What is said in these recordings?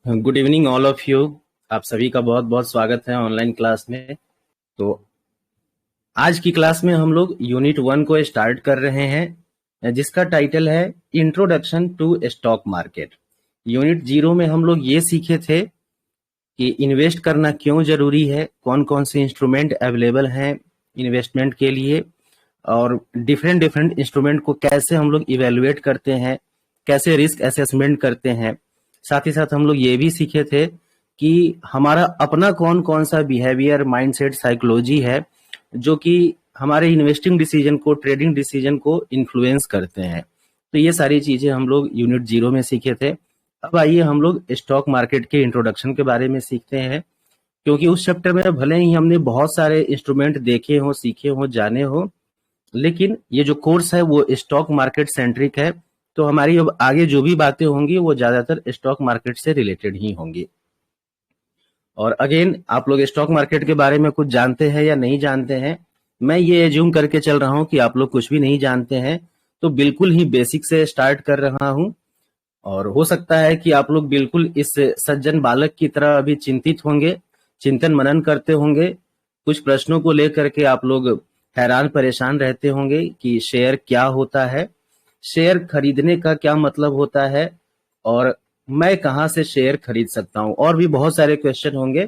Good evening all of you. आप सभी का बहुत बहुत स्वागत है ऑनलाइन क्लास में। तो आज की क्लास में हम लोग यूनिट 1 को स्टार्ट कर रहे हैं, जिसका टाइटल है introduction to stock market. Unit 0 में हम लोग ये सीखे थे कि इन्वेस्ट करना क्यों जरूरी है, कौन कौन से इंस्ट्रूमेंट अवेलेबल हैं इन्वेस्टमेंट के लिए, और डिफरेंट डिफरेंट इंस्ट्रूमेंट को कैसे हम लोग इवेलुएट करते हैं, कैसे रिस्क असेसमेंट करते हैं। साथ ही साथ हम लोग ये भी सीखे थे कि हमारा अपना कौन कौन सा बिहेवियर, माइंडसेट, साइकोलॉजी है जो कि हमारे इन्वेस्टिंग डिसीजन को, ट्रेडिंग डिसीजन को इन्फ्लुएंस करते हैं। तो ये सारी चीजें हम लोग यूनिट 0 में सीखे थे। अब आइए हम लोग स्टॉक मार्केट के इंट्रोडक्शन के बारे में सीखते हैं, क्योंकि उस चैप्टर में भले ही हमने बहुत सारे इंस्ट्रूमेंट देखे हो, सीखे हो, जाने हो, लेकिन ये जो कोर्स है वो स्टॉक मार्केट सेंट्रिक है। तो हमारी अब आगे जो भी बातें होंगी वो ज्यादातर स्टॉक मार्केट से रिलेटेड ही होंगी। और अगेन, आप लोग स्टॉक मार्केट के बारे में कुछ जानते हैं या नहीं जानते हैं, मैं ये एज्यूम करके चल रहा हूं कि आप लोग कुछ भी नहीं जानते हैं। तो बिल्कुल ही बेसिक से स्टार्ट कर रहा हूं, और हो सकता है कि आप लोग बिल्कुल इस सज्जन बालक की तरह अभी चिंतित होंगे, चिंतन मनन करते होंगे, कुछ प्रश्नों को लेकर के आप लोग हैरान परेशान रहते होंगे कि शेयर क्या होता है, शेयर खरीदने का क्या मतलब होता है, और मैं कहां से शेयर खरीद सकता हूं, और भी बहुत सारे क्वेश्चन होंगे।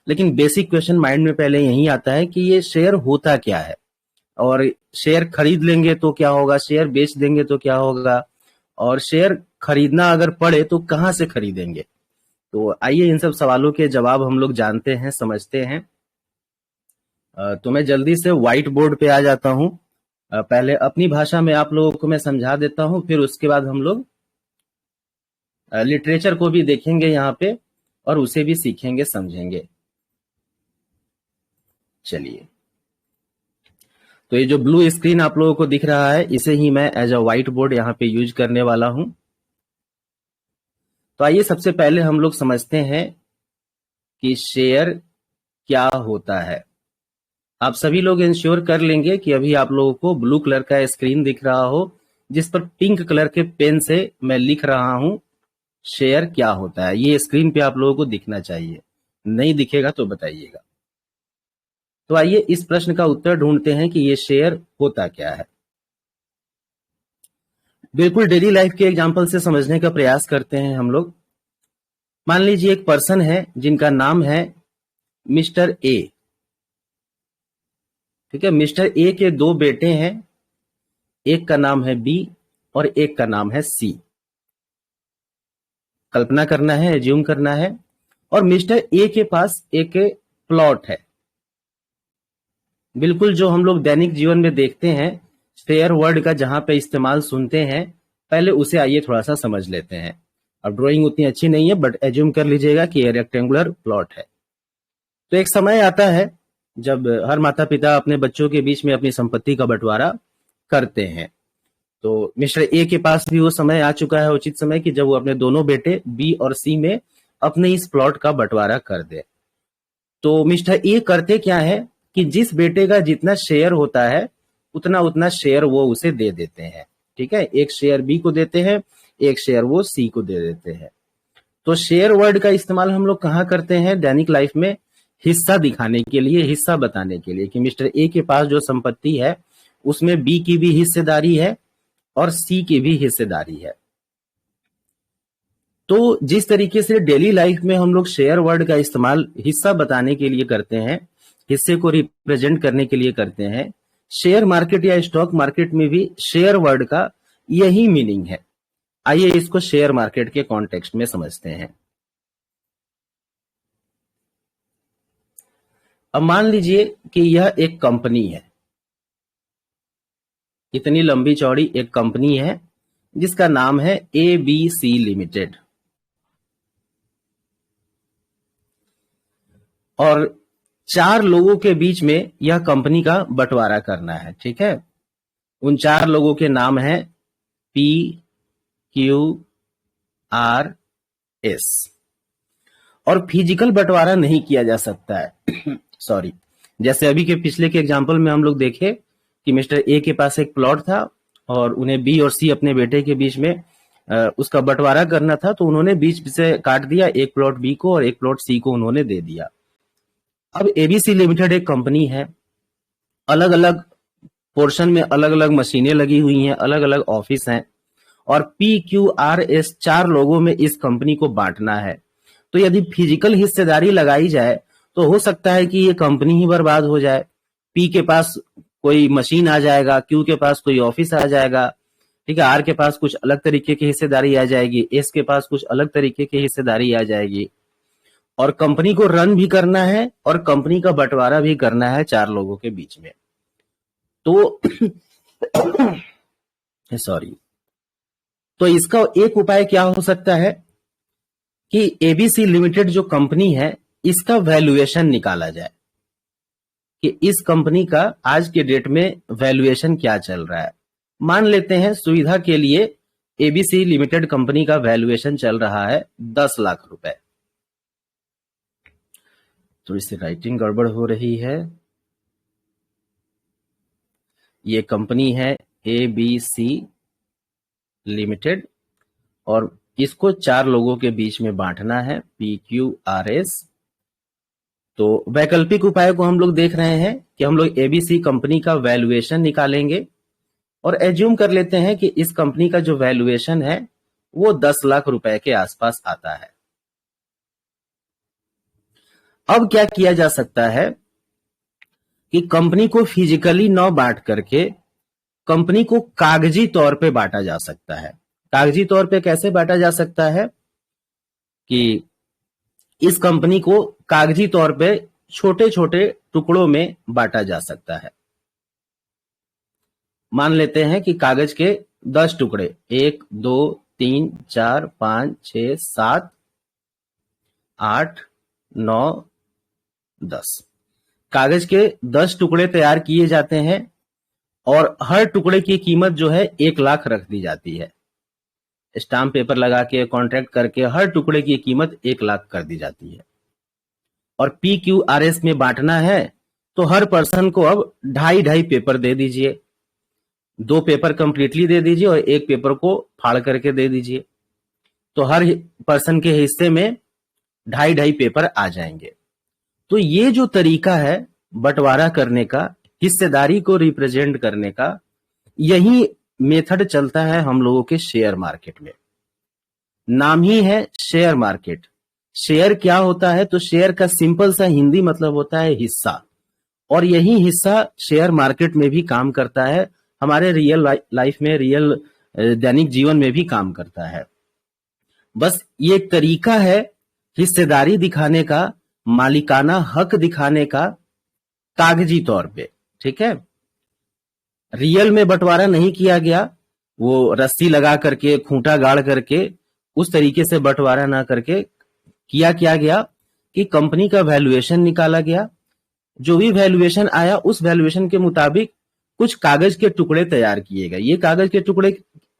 लेकिन बेसिक क्वेश्चन माइंड में पहले यही आता है कि ये शेयर होता क्या है, और शेयर खरीद लेंगे तो क्या होगा, शेयर बेच देंगे तो क्या होगा, और शेयर खरीदना अगर पड़े तो कहां से खरीदेंगे। तो आइए इन सब सवालों के जवाब हम लोग जानते हैं, समझते हैं। तो मैं जल्दी से व्हाइट बोर्ड पे आ जाता हूं। पहले अपनी भाषा में आप लोगों को मैं समझा देता हूं, फिर उसके बाद हम लोग लिटरेचर को भी देखेंगे यहाँ पे, और उसे भी सीखेंगे, समझेंगे। चलिए, तो ये जो ब्लू स्क्रीन आप लोगों को दिख रहा है, इसे ही मैं एज अ व्हाइट बोर्ड यहाँ पे यूज करने वाला हूं। तो आइए सबसे पहले हम लोग समझते हैं कि शेयर क्या होता है। आप सभी लोग इंश्योर कर लेंगे कि अभी आप लोगों को ब्लू कलर का स्क्रीन दिख रहा हो, जिस पर पिंक कलर के पेन से मैं लिख रहा हूं शेयर क्या होता है। ये स्क्रीन पे आप लोगों को दिखना चाहिए, नहीं दिखेगा तो बताइएगा। तो आइए इस प्रश्न का उत्तर ढूंढते हैं कि ये शेयर होता क्या है। बिल्कुल डेली लाइफ के एग्जांपल से समझने का प्रयास करते हैं हम लोग। मान लीजिए एक पर्सन है जिनका नाम है मिस्टर ए। ठीक है, मिस्टर ए के दो बेटे हैं, एक का नाम है बी और एक का नाम है सी। कल्पना करना है, एज्यूम करना है। और मिस्टर ए के पास एक प्लॉट है, बिल्कुल जो हम लोग दैनिक जीवन में देखते हैं, शेयर वर्ड का जहां पे इस्तेमाल सुनते हैं, पहले उसे आइए थोड़ा सा समझ लेते हैं। अब ड्राइंग उतनी अच्छी नहीं है, बट एज्यूम कर लीजिएगा कि ये रेक्टेंगुलर प्लॉट है। तो एक समय आता है जब हर माता पिता अपने बच्चों के बीच में अपनी संपत्ति का बंटवारा करते हैं। तो मिस्टर ए के पास भी वो समय आ चुका है, उचित समय, कि जब वो अपने दोनों बेटे बी और सी में अपने इस प्लॉट का बंटवारा कर दे। तो मिस्टर ए करते क्या है कि जिस बेटे का जितना शेयर होता है उतना उतना शेयर वो उसे दे देते हैं। ठीक है, एक शेयर बी को देते हैं, एक शेयर वो सी को दे देते हैं। तो शेयर वर्ड का इस्तेमाल हम लोग कहाँ करते हैं दैनिक लाइफ में? हिस्सा दिखाने के लिए, हिस्सा बताने के लिए कि मिस्टर ए के पास जो संपत्ति है उसमें बी की भी हिस्सेदारी है और सी की भी हिस्सेदारी है। तो जिस तरीके से डेली लाइफ में हम लोग शेयर वर्ड का इस्तेमाल हिस्सा बताने के लिए करते हैं, हिस्से को रिप्रेजेंट करने के लिए करते हैं, शेयर मार्केट या स्टॉक मार्केट में भी शेयर वर्ड का यही मीनिंग है। आइए इसको शेयर मार्केट के कॉन्टेक्स्ट में समझते हैं। अब मान लीजिए कि यह एक कंपनी है, इतनी लंबी चौड़ी एक कंपनी है जिसका नाम है ABC लिमिटेड, और 4 लोगों के बीच में यह कंपनी का बंटवारा करना है। ठीक है, उन 4 लोगों के नाम है PQRS। और फिजिकल बंटवारा नहीं किया जा सकता है सॉरी, जैसे अभी के पिछले के एग्जांपल में हम लोग देखे कि मिस्टर ए के पास एक प्लॉट था और उन्हें बी और सी अपने बेटे के बीच में उसका बंटवारा करना था, तो उन्होंने बीच से काट दिया, एक प्लॉट बी को और एक प्लॉट सी को उन्होंने दे दिया। अब एबीसी लिमिटेड एक कंपनी है, अलग अलग पोर्शन में अलग अलग मशीनें लगी हुई हैं, अलग अलग ऑफिस हैं, और PQRS 4 लोगों में इस कंपनी को बांटना है। तो यदि फिजिकल हिस्सेदारी लगाई जाए तो हो सकता है कि ये कंपनी ही बर्बाद हो जाए। P के पास कोई मशीन आ जाएगा, Q के पास कोई ऑफिस आ जाएगा, ठीक है, R के पास कुछ अलग तरीके की हिस्सेदारी आ जाएगी, S के पास कुछ अलग तरीके की हिस्सेदारी आ जाएगी, और कंपनी को रन भी करना है और कंपनी का बंटवारा भी करना है 4 लोगों के बीच में। तो सॉरी, तो इसका एक उपाय क्या हो सकता है कि एबीसी लिमिटेड जो कंपनी है इसका वैल्यूएशन निकाला जाए कि इस कंपनी का आज के डेट में वैल्यूएशन क्या चल रहा है। मान लेते हैं सुविधा के लिए एबीसी लिमिटेड कंपनी का वैल्यूएशन चल रहा है 10 लाख रुपए। तो इससे राइटिंग गड़बड़ हो रही है। ये कंपनी है एबीसी लिमिटेड और इसको 4 लोगों के बीच में बांटना है, PQRS। तो वैकल्पिक उपाय को हम लोग देख रहे हैं कि हम लोग एबीसी कंपनी का वैल्यूएशन निकालेंगे और एज्यूम कर लेते हैं कि इस कंपनी का जो वैल्यूएशन है वो 10 लाख रुपए के आसपास आता है। अब क्या किया जा सकता है कि कंपनी को फिजिकली न बांट करके कंपनी को कागजी तौर पे बांटा जा सकता है। कागजी तौर पे कैसे बांटा जा सकता है कि इस कंपनी को कागजी तौर पे छोटे छोटे टुकड़ों में बांटा जा सकता है। मान लेते हैं कि कागज के 10 टुकड़े, 1 2 3 4 5 6 7 8 9 10 कागज के 10 टुकड़े तैयार किए जाते हैं और हर टुकड़े की कीमत जो है 1 लाख रख दी जाती है। स्टाम्प पेपर लगा के कॉन्ट्रैक्ट करके हर टुकड़े की कीमत 1 लाख कर दी जाती है। और PQRS में बांटना है तो हर पर्सन को अब 2.5 पेपर दे दीजिए, 2 पेपर कंप्लीटली दे दीजिए और 1 पेपर को फाड़ करके दे दीजिए। तो हर पर्सन के हिस्से में 2.5 पेपर आ जाएंगे। तो ये जो तरीका है बंटवारा करने का, हिस्सेदारी को रिप्रेजेंट करने का, यही मेथड चलता है हम लोगों के शेयर मार्केट में। नाम ही है शेयर मार्केट। शेयर क्या होता है? तो शेयर का सिंपल सा हिंदी मतलब होता है हिस्सा, और यही हिस्सा शेयर मार्केट में भी काम करता है, हमारे रियल लाइफ में, रियल दैनिक जीवन में भी काम करता है। बस ये एक तरीका है हिस्सेदारी दिखाने का, मालिकाना हक दिखाने का कागजी तौर पे, ठीक है। रियल में बंटवारा नहीं किया गया, वो रस्सी लगा करके, खूंटा गाड़ करके, उस तरीके से बंटवारा ना करके किया गया कि कंपनी का वैल्यूएशन निकाला गया। जो भी वैल्यूएशन आया उस वैल्यूएशन के मुताबिक कुछ कागज के टुकड़े तैयार किए गए। ये कागज के टुकड़े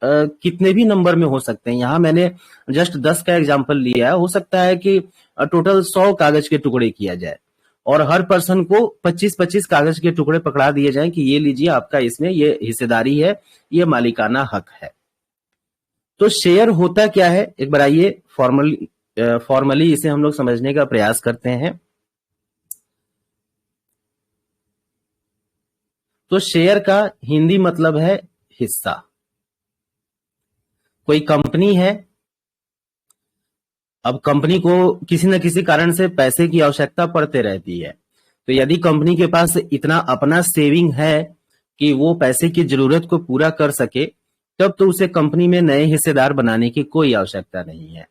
कितने भी नंबर में हो सकते हैं। यहाँ मैंने जस्ट 10 का एग्जांपल लिया है, हो सकता है कि टोटल 100 कागज के टुकड़े किया जाए और हर पर्सन को 25-25 कागज के टुकड़े पकड़ा दिए जाएं कि ये लीजिए, आपका इसमें ये हिस्सेदारी है, ये मालिकाना हक है। तो शेयर होता क्या है, एक बार आइए फॉर्मली इसे हम लोग समझने का प्रयास करते हैं। तो शेयर का हिंदी मतलब है हिस्सा। कोई कंपनी है, अब कंपनी को किसी न किसी कारण से पैसे की आवश्यकता पड़ते रहती है, तो यदि कंपनी के पास इतना अपना सेविंग है कि वो पैसे की जरूरत को पूरा कर सके, तब तो उसे कंपनी में नए हिस्सेदार बनाने की कोई आवश्यकता नहीं है।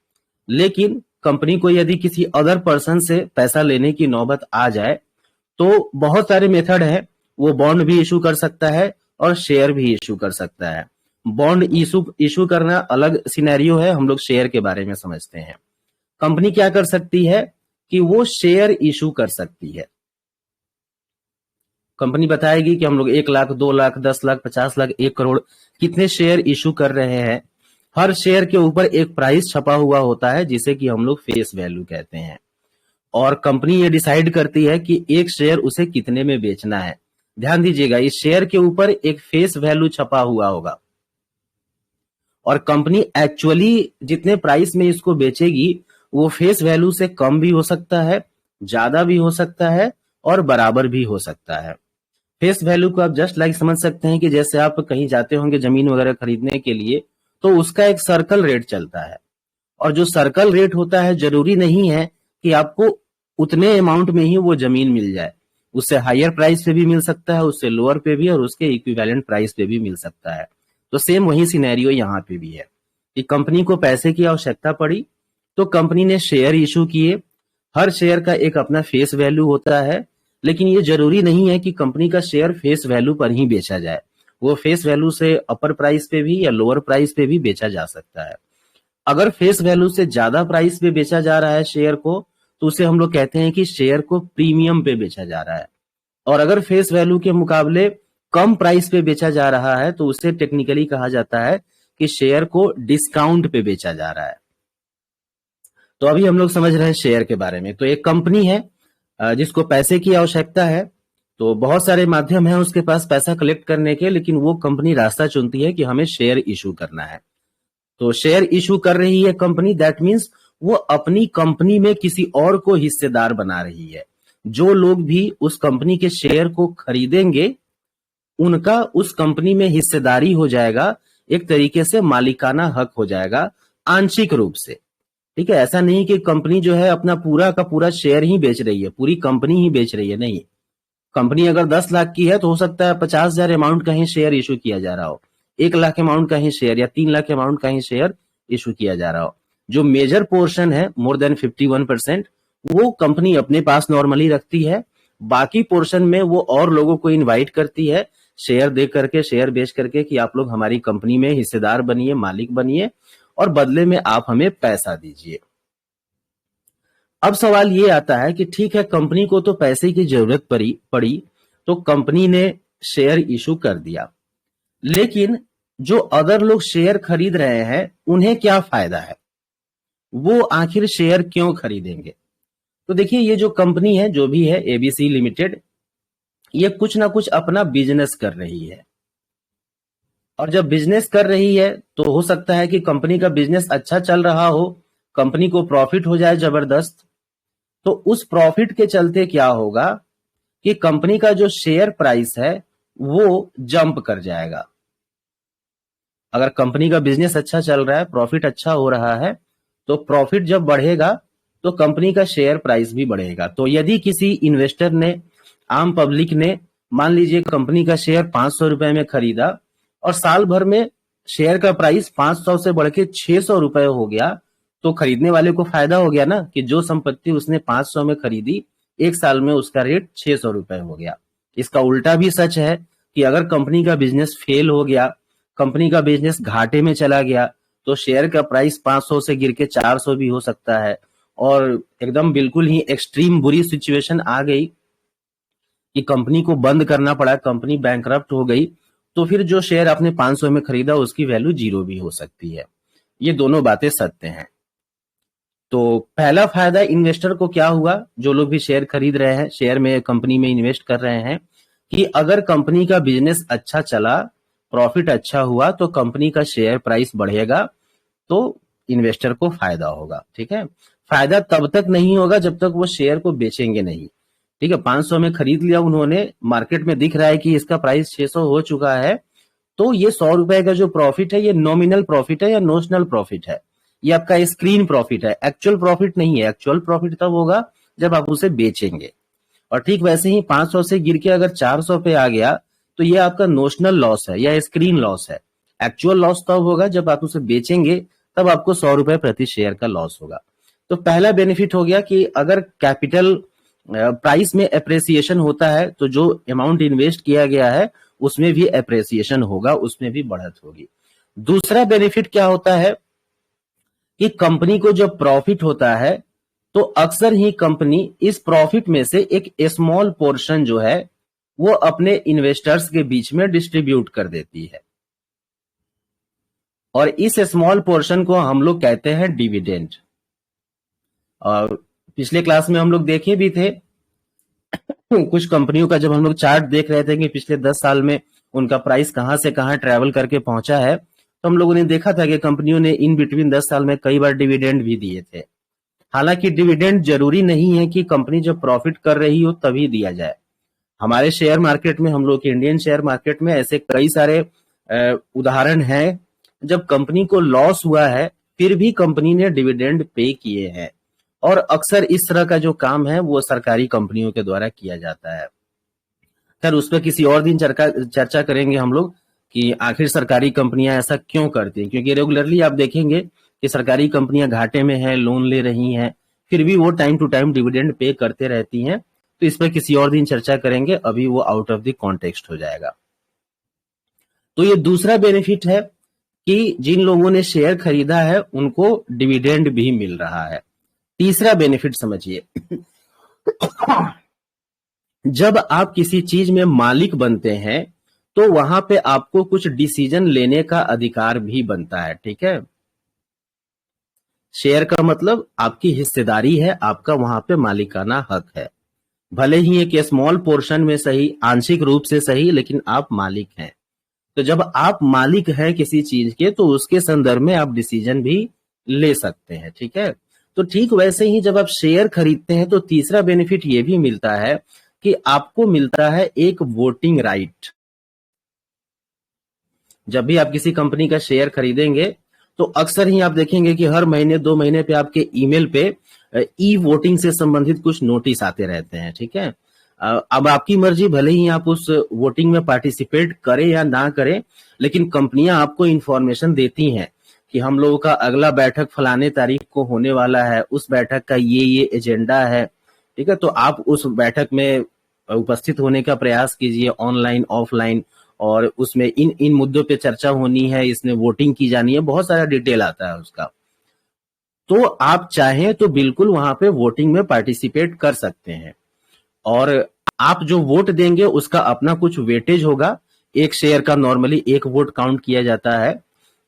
लेकिन कंपनी को यदि किसी अदर पर्सन से पैसा लेने की नौबत आ जाए तो बहुत सारे मेथड है। वो बॉन्ड भी इशू कर सकता है और शेयर भी इशू कर सकता है। बॉन्ड इशू करना अलग सिनेरियो है, हम लोग शेयर के बारे में समझते हैं। कंपनी क्या कर सकती है कि वो शेयर इशू कर सकती है। कंपनी बताएगी कि हम लोग 1 लाख, 2 लाख, 10 लाख, 50 लाख, 1 करोड़ कितने शेयर इशू कर रहे हैं। हर शेयर के ऊपर एक प्राइस छपा हुआ होता है जिसे कि हम लोग फेस वैल्यू कहते हैं, और कंपनी ये डिसाइड करती है कि एक शेयर उसे कितने में बेचना है। ध्यान दीजिएगा, इस शेयर के ऊपर एक फेस वैल्यू छपा हुआ होगा और कंपनी एक्चुअली जितने प्राइस में इसको बेचेगी वो फेस वैल्यू से कम भी हो सकता है, ज्यादा भी हो सकता है और बराबर भी हो सकता है। फेस वैल्यू को आप जस्ट लाइक समझ सकते हैं कि जैसे आप कहीं जाते होंगे जमीन वगैरह खरीदने के लिए, तो उसका एक सर्कल रेट चलता है, और जो सर्कल रेट होता है जरूरी नहीं है कि आपको उतने अमाउंट में ही वो जमीन मिल जाए। उससे हायर प्राइस पे भी मिल सकता है, उससे लोअर पे भी, और उसके इक्विवेलेंट प्राइस पे भी मिल सकता है। तो सेम वही सिनेरियो यहाँ पे भी है कि कंपनी को पैसे की आवश्यकता पड़ी तो कंपनी ने शेयर इशू किए। हर शेयर का एक अपना फेस वैल्यू होता है, लेकिन ये जरूरी नहीं है कि कंपनी का शेयर फेस वैल्यू पर ही बेचा जाए। वो फेस वैल्यू से अपर प्राइस पे भी या लोअर प्राइस पे भी बेचा जा सकता है। अगर फेस वैल्यू से ज्यादा प्राइस पे बेचा जा रहा है शेयर को, तो उसे हम लोग कहते हैं कि शेयर को प्रीमियम पे बेचा जा रहा है। और अगर फेस वैल्यू के मुकाबले कम प्राइस पे बेचा जा रहा है तो उसे टेक्निकली कहा जाता है कि शेयर को डिस्काउंट पे बेचा जा रहा है। तो अभी हम लोग समझ रहे हैं शेयर के बारे में। तो एक कंपनी है जिसको पैसे की आवश्यकता है, तो बहुत सारे माध्यम हैं उसके पास पैसा कलेक्ट करने के, लेकिन वो कंपनी रास्ता चुनती है कि हमें शेयर इशू करना है। तो शेयर इशू कर रही है कंपनी, दैट मीन्स वो अपनी कंपनी में किसी और को हिस्सेदार बना रही है। जो लोग भी उस कंपनी के शेयर को खरीदेंगे उनका उस कंपनी में हिस्सेदारी हो जाएगा, एक तरीके से मालिकाना हक हो जाएगा आंशिक रूप से। ठीक है, ऐसा नहीं कि कंपनी जो है अपना पूरा का पूरा शेयर ही बेच रही है, पूरी कंपनी ही बेच रही है, नहीं। कंपनी अगर 10 लाख की है तो हो सकता है 50,000 अमाउंट का ही शेयर इशू किया जा रहा हो, 1 लाख अमाउंट का ही शेयर या 3 लाख अमाउंट का ही शेयर इशू किया जा रहा हो। जो मेजर पोर्शन है मोर देन 51% वो कंपनी अपने पास नॉर्मली रखती है। बाकी पोर्शन में वो और लोगों को इनवाइट करती है शेयर दे करके, शेयर बेच करके कि आप लोग हमारी कंपनी में हिस्सेदार बनिए, मालिक बनिए, और बदले में आप हमें पैसा दीजिए। अब सवाल ये आता है कि ठीक है, कंपनी को तो पैसे की जरूरत पड़ी तो कंपनी ने शेयर इशू कर दिया, लेकिन जो अदर लोग शेयर खरीद रहे हैं उन्हें क्या फायदा है, वो आखिर शेयर क्यों खरीदेंगे? तो देखिए, ये जो कंपनी है, जो भी है एबीसी लिमिटेड, ये कुछ ना कुछ अपना बिजनेस कर रही है। और जब बिजनेस कर रही है तो हो सकता है कि कंपनी का बिजनेस अच्छा चल रहा हो, कंपनी को प्रॉफिट हो जाए जबरदस्त। तो उस प्रॉफिट के चलते क्या होगा कि कंपनी का जो शेयर प्राइस है वो जंप कर जाएगा। अगर कंपनी का बिजनेस अच्छा चल रहा है, प्रॉफिट अच्छा हो रहा है, तो प्रॉफिट जब बढ़ेगा तो कंपनी का शेयर प्राइस भी बढ़ेगा। तो यदि किसी इन्वेस्टर ने, आम पब्लिक ने, मान लीजिए कंपनी का शेयर 500 रुपए में खरीदा और साल भर में शेयर का प्राइस 500 से बढ़ के 600 रुपए हो गया, तो खरीदने वाले को फायदा हो गया ना, कि जो संपत्ति उसने 500 में खरीदी, एक साल में उसका रेट 600 रुपए हो गया। इसका उल्टा भी सच है कि अगर कंपनी का बिजनेस फेल हो गया, कंपनी का बिजनेस घाटे में चला गया, तो शेयर का प्राइस 500 से गिर के 400 भी हो सकता है। और एकदम बिल्कुल ही एक्सट्रीम बुरी सिचुएशन आ गई कि कंपनी को बंद करना पड़ा, कंपनी बैंकरप्ट हो गई, तो फिर जो शेयर आपने 500 में खरीदा उसकी वैल्यू 0 भी हो सकती है। ये दोनों बातें सत्य हैं। तो पहला फायदा इन्वेस्टर को क्या हुआ, जो लोग भी शेयर खरीद रहे हैं, शेयर में, कंपनी में इन्वेस्ट कर रहे हैं, कि अगर कंपनी का बिजनेस अच्छा चला, प्रॉफिट अच्छा हुआ, तो कंपनी का शेयर प्राइस बढ़ेगा, तो इन्वेस्टर को फायदा होगा। ठीक है, फायदा तब तक नहीं होगा जब तक वो शेयर को बेचेंगे नहीं। ठीक है, 500 में खरीद लिया उन्होंने, मार्केट में दिख रहा है कि इसका प्राइस 600 हो चुका है, तो ये 100 रुपए का जो प्रॉफिट है, ये नॉमिनल प्रॉफिट है या नोशनल प्रॉफिट है, ये आपका स्क्रीन प्रॉफिट है, एक्चुअल प्रॉफिट नहीं है। एक्चुअल प्रॉफिट तब होगा जब आप उसे बेचेंगे। और ठीक वैसे ही 500 से गिर के अगर 400 पे आ गया, तो ये आपका नोशनल लॉस है या स्क्रीन लॉस है। एक्चुअल लॉस तब होगा जब आप उसे बेचेंगे, तब आपको 100 रुपए प्रति शेयर का लॉस होगा। तो पहला बेनिफिट हो गया कि अगर कैपिटल प्राइस में एप्रेसिएशन होता है तो जो अमाउंट इन्वेस्ट किया गया है उसमें भी एप्रेसिएशन होगा, उसमें भी बढ़त होगी। दूसरा बेनिफिट क्या होता है कि कंपनी को जब प्रॉफिट होता है तो अक्सर ही कंपनी इस प्रॉफिट में से एक स्मॉल पोर्शन जो है वो अपने इन्वेस्टर्स के बीच में डिस्ट्रीब्यूट कर देती है, और इस स्मॉल पोर्शन को हम लोग कहते हैं डिविडेंड। और पिछले क्लास में हम लोग देखे भी थे कुछ कंपनियों का, जब हम लोग चार्ट देख रहे थे कि पिछले 10 साल में उनका प्राइस कहां से कहां ट्रेवल करके पहुंचा है, तो हम लोगों ने देखा था कि कंपनियों ने इन बिटवीन 10 साल में कई बार डिविडेंड भी दिए थे। हालांकि डिविडेंड जरूरी नहीं है कि कंपनी जब प्रॉफिट कर रही हो तभी दिया जाए। हमारे शेयर मार्केट में, हम लोग के इंडियन शेयर मार्केट में ऐसे कई सारे उदाहरण हैं जब कंपनी को लॉस हुआ है फिर भी कंपनी ने डिविडेंड पे किए हैं। और अक्सर इस तरह का जो काम है वो सरकारी कंपनियों के द्वारा किया जाता है। खैर उस पर किसी और दिन चर्चा करेंगे हम लोग कि आखिर सरकारी कंपनियां ऐसा क्यों करती हैं, क्योंकि रेगुलरली आप देखेंगे कि सरकारी कंपनियां घाटे में हैं, लोन ले रही हैं, फिर भी वो time to time dividend pay करते रहती हैं। तो इस पर किसी और दिन चर्चा करेंगे, अभी वो आउट ऑफ द कॉन्टेक्स्ट हो जाएगा। तो ये दूसरा बेनिफिट है कि जिन लोगों ने शेयर खरीदा है उनको डिविडेंड भी मिल रहा है। तीसरा बेनिफिट समझिए, जब आप किसी चीज में मालिक बनते हैं तो वहां पे आपको कुछ डिसीजन लेने का अधिकार भी बनता है। ठीक है, शेयर का मतलब आपकी हिस्सेदारी है, आपका वहां पे मालिकाना हक है। भले ही एक स्मॉल पोर्शन में सही, आंशिक रूप से सही, लेकिन आप मालिक हैं। तो जब आप मालिक हैं किसी चीज के तो उसके संदर्भ में आप डिसीजन भी ले सकते हैं। ठीक है, तो ठीक वैसे ही जब आप शेयर खरीदते हैं तो तीसरा बेनिफिट ये भी मिलता है कि आपको मिलता है एक वोटिंग राइट। जब भी आप किसी कंपनी का शेयर खरीदेंगे तो अक्सर ही आप देखेंगे कि हर महीने 2 महीने पे आपके ईमेल पे ई वोटिंग से संबंधित कुछ नोटिस आते रहते हैं। ठीक है, अब आपकी मर्जी, भले ही आप उस वोटिंग में पार्टिसिपेट करें या ना करें, लेकिन कंपनियां आपको इंफॉर्मेशन देती हैं कि हम लोगों का अगला बैठक फलाने तारीख को होने वाला है, उस बैठक का ये एजेंडा है। ठीक है, तो आप उस बैठक में उपस्थित होने का प्रयास कीजिए, ऑनलाइन ऑफलाइन, और उसमें इन इन मुद्दों पे चर्चा होनी है, इसमें वोटिंग की जानी है, बहुत सारा डिटेल आता है उसका। तो आप चाहें तो बिल्कुल वहां पे वोटिंग में पार्टिसिपेट कर सकते हैं, और आप जो वोट देंगे उसका अपना कुछ वेटेज होगा। एक शेयर का नॉर्मली 1 वोट काउंट किया जाता है।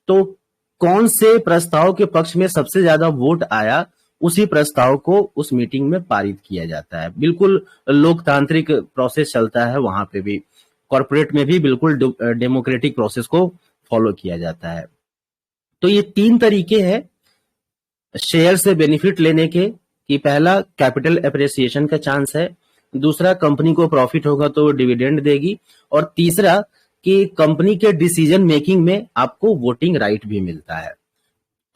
तो कौन से प्रस्ताव के पक्ष में सबसे ज्यादा वोट आया, उसी प्रस्ताव को उस मीटिंग में पारित किया जाता है। बिल्कुल लोकतांत्रिक प्रोसेस चलता है वहां पे भी, कॉर्पोरेट में भी बिल्कुल डेमोक्रेटिक प्रोसेस को फॉलो किया जाता है। तो ये 3 तरीके हैं शेयर से बेनिफिट लेने के, कि पहला कैपिटल एप्रिसिएशन का चांस है, दूसरा कंपनी को प्रॉफिट होगा तो डिविडेंड देगी, और तीसरा कि कंपनी के डिसीजन मेकिंग में आपको वोटिंग राइट भी मिलता है।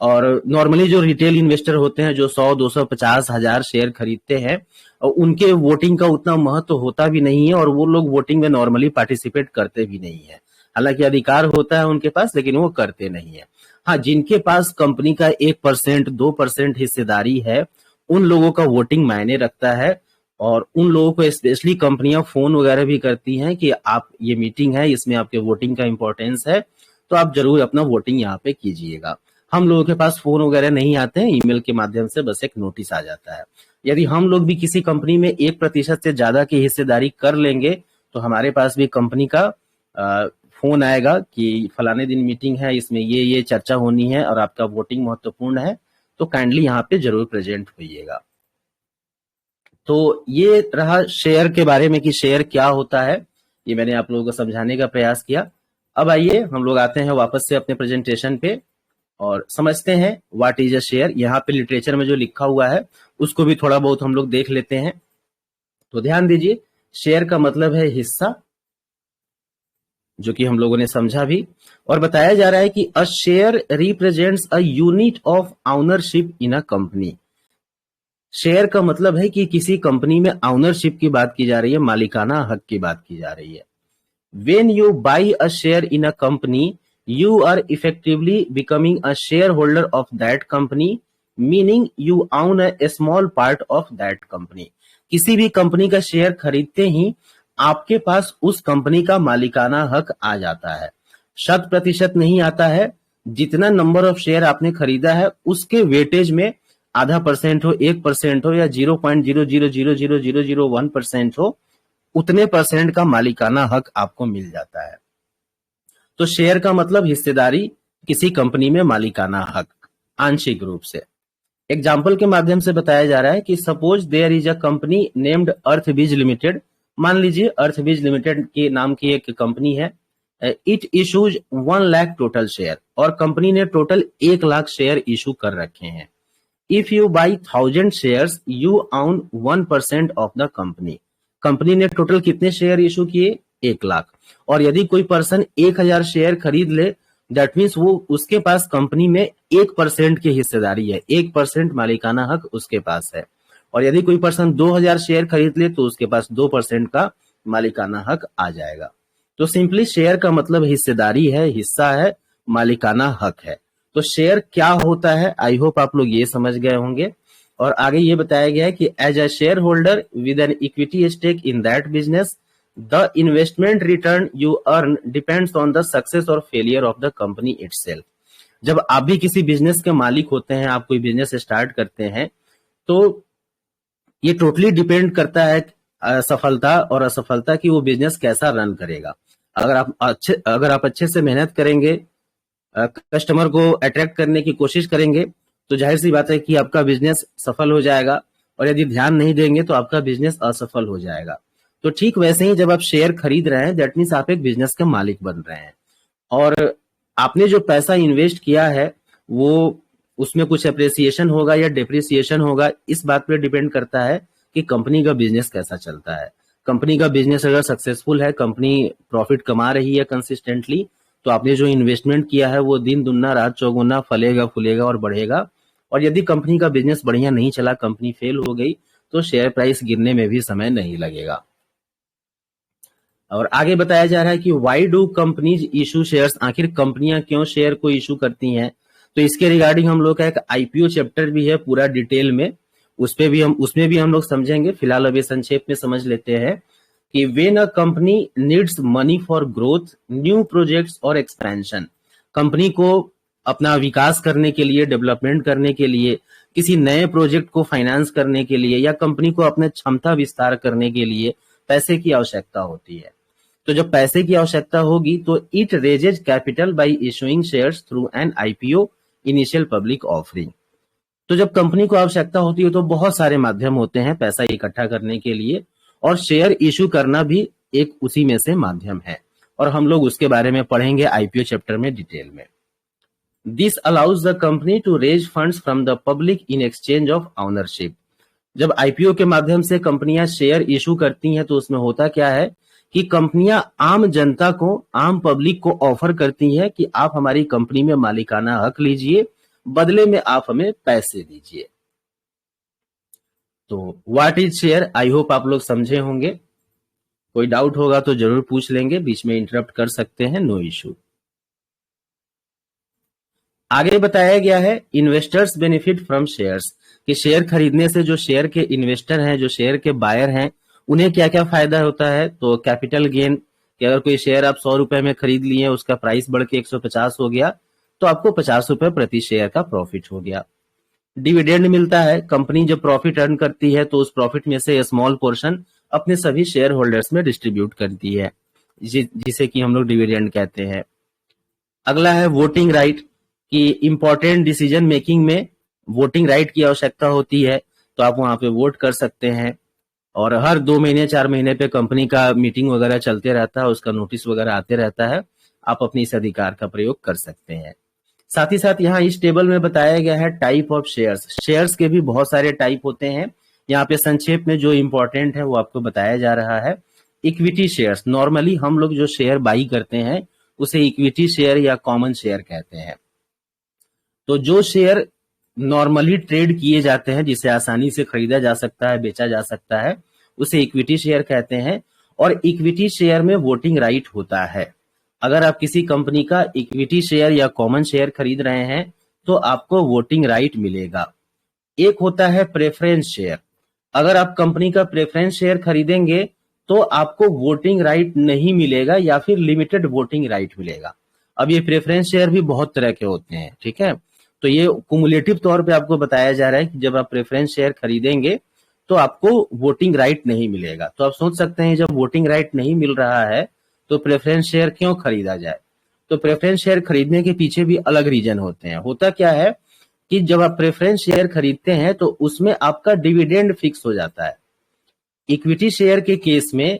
और नॉर्मली जो रिटेल इन्वेस्टर होते हैं जो 100, 200, 50 हजार शेयर खरीदते हैं, और उनके वोटिंग का उतना महत्व होता भी नहीं है, और वो लोग वोटिंग में नॉर्मली पार्टिसिपेट करते भी नहीं है। हालांकि अधिकार होता है उनके पास, लेकिन वो करते नहीं है। हाँ, जिनके पास कंपनी का 1%, 2% हिस्सेदारी है, उन लोगों का वोटिंग मायने रखता है, और उन लोगों को स्पेशली कंपनियां फोन वगैरह भी करती हैं कि आप, ये मीटिंग है, इसमें आपके वोटिंग का इंपॉर्टेंस है, तो आप जरूर अपना वोटिंग यहाँ पे कीजिएगा। हम लोगों के पास फोन वगैरह नहीं आते हैं, ईमेल के माध्यम से बस एक नोटिस आ जाता है। यदि हम लोग भी किसी कंपनी में 1% से ज्यादा की हिस्सेदारी कर लेंगे तो हमारे पास भी कंपनी का फोन आएगा कि फलाने दिन मीटिंग है, इसमें ये चर्चा होनी है और आपका वोटिंग महत्वपूर्ण है, तो काइंडली यहाँ पे जरूर प्रेजेंट होइएगा। तो ये रहा शेयर के बारे में कि शेयर क्या होता है, ये मैंने आप लोगों को समझाने का प्रयास किया। अब आइए हम लोग आते हैं वापस से अपने प्रेजेंटेशन पे और समझते हैं व्हाट इज अ शेयर। यहाँ पे लिटरेचर में जो लिखा हुआ है उसको भी थोड़ा बहुत हम लोग देख लेते हैं। तो ध्यान दीजिए, शेयर का मतलब है हिस्सा, जो कि हम लोगों ने समझा भी, और बताया जा रहा है कि a share represents a unit of ownership in a company. Share का मतलब है कि किसी कंपनी में ऑनरशिप की बात की जा रही है, मालिकाना हक की बात की जा रही है। When you buy a share in a company, you are effectively becoming a shareholder of that company, meaning you own a small part of that company. किसी भी कंपनी का शेयर खरीदते ही आपके पास उस कंपनी का मालिकाना हक आ जाता है। 100% नहीं आता है, जितना नंबर ऑफ शेयर आपने खरीदा है उसके वेटेज में आधा % हो, 1% हो, या 0.0000001% हो, उतने % का मालिकाना हक आपको मिल जाता है। तो शेयर का मतलब हिस्सेदारी, किसी कंपनी में मालिकाना हक आंशिक रूप से। एग्जाम्पल के माध्यम से बताया जा रहा है कि suppose there is a company named Arthbeej limited. मान लीजिए अर्थबीज लिमिटेड के नाम की एक कंपनी है, it issues 1 lakh total share, और कंपनी ने टोटल 1 लाख शेयर इशू कर रखे हैं। If you by 1000 shares you own 1% of the company. Company ने टोटल कितने शेयर इशू किए? 1 लाख। और यदि कोई पर्सन 1000 शेयर खरीद ले, दैट मीन्स वो उसके पास कंपनी में 1% की हिस्सेदारी है, 1% मालिकाना हक उसके पास है। और यदि कोई पर्सन 2000 शेयर खरीद ले तो उसके पास 2% का मालिकाना हक आ जाएगा। तो सिंपली शेयर का मतलब हिस्सेदारी है, हिस्सा है, मालिकाना हक है। तो शेयर क्या होता है, आई होप आप लोग ये समझ गए होंगे। और आगे ये बताया गया है कि as a shareholder with an equity stake in that business the investment return you earn depends on the success और failure of the company itself. जब आप भी किसी बिजनेस के मालिक होते हैं, आप कोई बिजनेस स्टार्ट करते हैं, तो ये टोटली डिपेंड करता है सफलता और असफलता की वो बिजनेस कैसा रन करेगा। अगर आप अच्छे से मेहनत करेंगे, कस्टमर को अट्रैक्ट करने की कोशिश करेंगे, तो जाहिर सी बात है कि आपका बिजनेस सफल हो जाएगा। और यदि ध्यान नहीं देंगे तो आपका बिजनेस असफल हो जाएगा। तो ठीक वैसे ही जब आप शेयर खरीद रहे हैं, दैट मीन्स आप एक बिजनेस के मालिक बन रहे हैं। और आपने जो पैसा इन्वेस्ट किया है वो उसमें कुछ अप्रिसिएशन होगा या डिप्रिसिएशन होगा, इस बात पे डिपेंड करता है कि कंपनी का बिजनेस कैसा चलता है। कंपनी का बिजनेस अगर सक्सेसफुल है, कंपनी प्रॉफिट कमा रही है कंसिस्टेंटली, तो आपने जो इन्वेस्टमेंट किया है वो दिन दुगना रात चौगुना फलेगा, फूलेगा और बढ़ेगा। और यदि कंपनी का बिजनेस बढ़िया नहीं चला, कंपनी फेल हो गई, तो शेयर प्राइस गिरने में भी समय नहीं लगेगा। और आगे बताया जा रहा है कि why do companies issue shares, आखिर कंपनियां क्यों शेयर को इशू करती हैं। तो इसके रिगार्डिंग हम लोग का एक आईपीओ चैप्टर भी है पूरा डिटेल में, उसमें भी हम लोग समझेंगे। फिलहाल अभी संक्षेप में समझ लेते हैं कि when a company needs money for growth, new projects और एक्सपेंशन, कंपनी को अपना विकास करने के लिए, डेवलपमेंट करने के लिए, किसी नए प्रोजेक्ट को फाइनेंस करने के लिए, या कंपनी को अपने क्षमता विस्तार करने के लिए पैसे की आवश्यकता होती है। तो जब पैसे की आवश्यकता होगी तो it raises capital by issuing shares through an IPO, initial public offering. तो जब कंपनी को आवश्यकता होती है तो बहुत सारे माध्यम होते हैं पैसा इकट्ठा करने के लिए, और शेयर इशू करना भी एक उसी में से माध्यम है। और हम लोग उसके बारे में पढ़ेंगे आईपीओ चैप्टर में डिटेल में। This allows the company to raise funds from the public in exchange of ownership. जब आईपीओ के माध्यम से कंपनियां शेयर इशू करती हैं तो उसमें होता क्या है कि कंपनियां आम जनता को, आम पब्लिक को ऑफर करती हैं कि आप हमारी कंपनी में मालिकाना हक लीजिए, बदले में आप हमें पैसे दीजिए। तो what is share, I hope आप लोग समझे होंगे। कोई डाउट होगा तो जरूर पूछ लेंगे, बीच में इंटरप्ट कर सकते हैं, नो इशू। आगे बताया गया है इन्वेस्टर्स बेनिफिट फ्रॉम शेयर्स, कि शेयर खरीदने से जो शेयर के इन्वेस्टर हैं, जो शेयर के बायर हैं, उन्हें क्या क्या फायदा होता है। तो कैपिटल गेन, कि अगर कोई शेयर आप 100 रुपए में खरीद लिए, उसका प्राइस बढ़ के 150 हो गया, तो आपको 50 रुपए प्रति शेयर का प्रॉफिट हो गया। डिविडेंड मिलता है, कंपनी जब प्रॉफिट अर्न करती है तो उस प्रॉफिट में से स्मॉल पोर्शन अपने सभी शेयर होल्डर्स में डिस्ट्रीब्यूट करती है, जिसे कि हम लोग डिविडेंड कहते हैं। अगला है वोटिंग राइट, कि इंपॉर्टेंट डिसीजन मेकिंग में वोटिंग राइट की आवश्यकता होती है, तो आप वहां पे वोट कर सकते हैं। और हर 2 महीने 4 महीने पे कंपनी का मीटिंग वगैरह चलते रहता है, उसका नोटिस वगैरह आते रहता है, आप अपने इस अधिकार का प्रयोग कर सकते हैं। साथ ही साथ यहाँ इस टेबल में बताया गया है टाइप ऑफ शेयर्स। शेयर्स के भी बहुत सारे टाइप होते हैं, यहाँ पे संक्षेप में जो इंपॉर्टेंट है वो आपको बताया जा रहा है। इक्विटी शेयर्स, नॉर्मली हम लोग जो शेयर बाई करते हैं उसे इक्विटी शेयर या कॉमन शेयर कहते हैं। तो जो शेयर नॉर्मली ट्रेड किए जाते हैं, जिसे आसानी से खरीदा जा सकता है, बेचा जा सकता है, उसे इक्विटी शेयर कहते हैं। और इक्विटी शेयर में वोटिंग राइट होता है। अगर आप किसी कंपनी का इक्विटी शेयर या कॉमन शेयर खरीद रहे हैं तो आपको वोटिंग राइट मिलेगा। एक होता है प्रेफरेंस शेयर, अगर आप कंपनी का प्रेफरेंस शेयर खरीदेंगे तो आपको वोटिंग राइट नहीं मिलेगा या फिर लिमिटेड वोटिंग राइट मिलेगा। अब ये प्रेफरेंस शेयर भी बहुत तरह के होते हैं, ठीक है। तो ये कुमुलेटिव तौर पे आपको बताया जा रहा है कि जब आप प्रेफरेंस शेयर खरीदेंगे तो आपको वोटिंग राइट नहीं मिलेगा। तो आप सोच सकते हैं जब वोटिंग राइट नहीं मिल रहा है तो प्रेफरेंस शेयर क्यों खरीदा जाए। तो प्रेफरेंस शेयर खरीदने के पीछे भी अलग रीजन होते हैं। होता क्या है कि जब आप प्रेफरेंस शेयर खरीदते हैं तो उसमें आपका डिविडेंड फिक्स हो जाता है। इक्विटी शेयर के केस में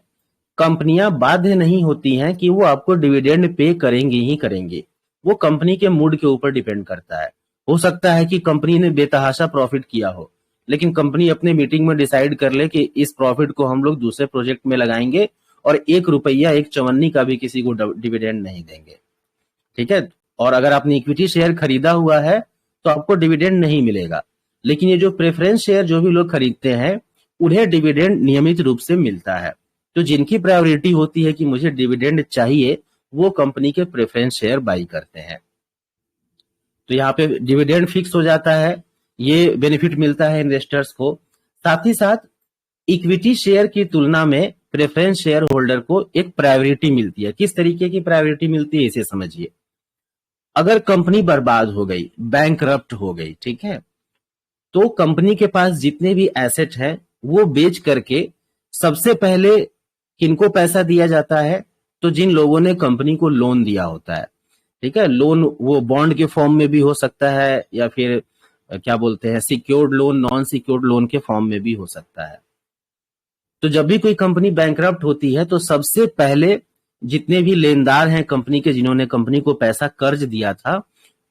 कंपनियां बाध्य नहीं होती हैं कि वो आपको डिविडेंड पे करेंगी ही करेंगी। वो कंपनी के मूड के ऊपर डिपेंड करता है। हो सकता है कि कंपनी ने बेतहाशा प्रॉफिट किया हो, लेकिन कंपनी अपने मीटिंग में डिसाइड कर ले कि इस प्रॉफिट को हम लोग दूसरे प्रोजेक्ट में लगाएंगे और 1 रुपया 1 चवन्नी का भी किसी को डिविडेंड नहीं देंगे। ठीक है। और अगर आपने इक्विटी शेयर खरीदा हुआ है तो आपको डिविडेंड नहीं मिलेगा, लेकिन ये जो प्रेफरेंस शेयर जो भी लोग खरीदते हैं उन्हें डिविडेंड नियमित रूप से मिलता है। तो जिनकी प्रायोरिटी होती है कि मुझे डिविडेंड चाहिए, वो कंपनी के प्रेफरेंस शेयर बाई करते हैं। तो यहाँ पे डिविडेंड फिक्स हो जाता है, ये बेनिफिट मिलता है इन्वेस्टर्स को। साथ ही साथ इक्विटी शेयर की तुलना में प्रेफरेंस शेयर होल्डर को एक प्रायोरिटी मिलती है। किस तरीके की प्रायोरिटी मिलती है इसे समझिए। अगर कंपनी बर्बाद हो गई, बैंकरप्ट हो गई, ठीक है, तो कंपनी के पास जितने भी एसेट हैं वो बेच करके सबसे पहले किनको पैसा दिया जाता है, तो जिन लोगों ने कंपनी को लोन दिया होता है। ठीक है। लोन वो बॉन्ड के फॉर्म में भी हो सकता है या फिर क्या बोलते हैं secured loan, non secured loan के फॉर्म में भी हो सकता है। तो जब भी कोई कंपनी बैंकरप्ट होती है तो सबसे पहले जितने भी लेनदार हैं कंपनी के, जिन्होंने कंपनी को पैसा कर्ज दिया था,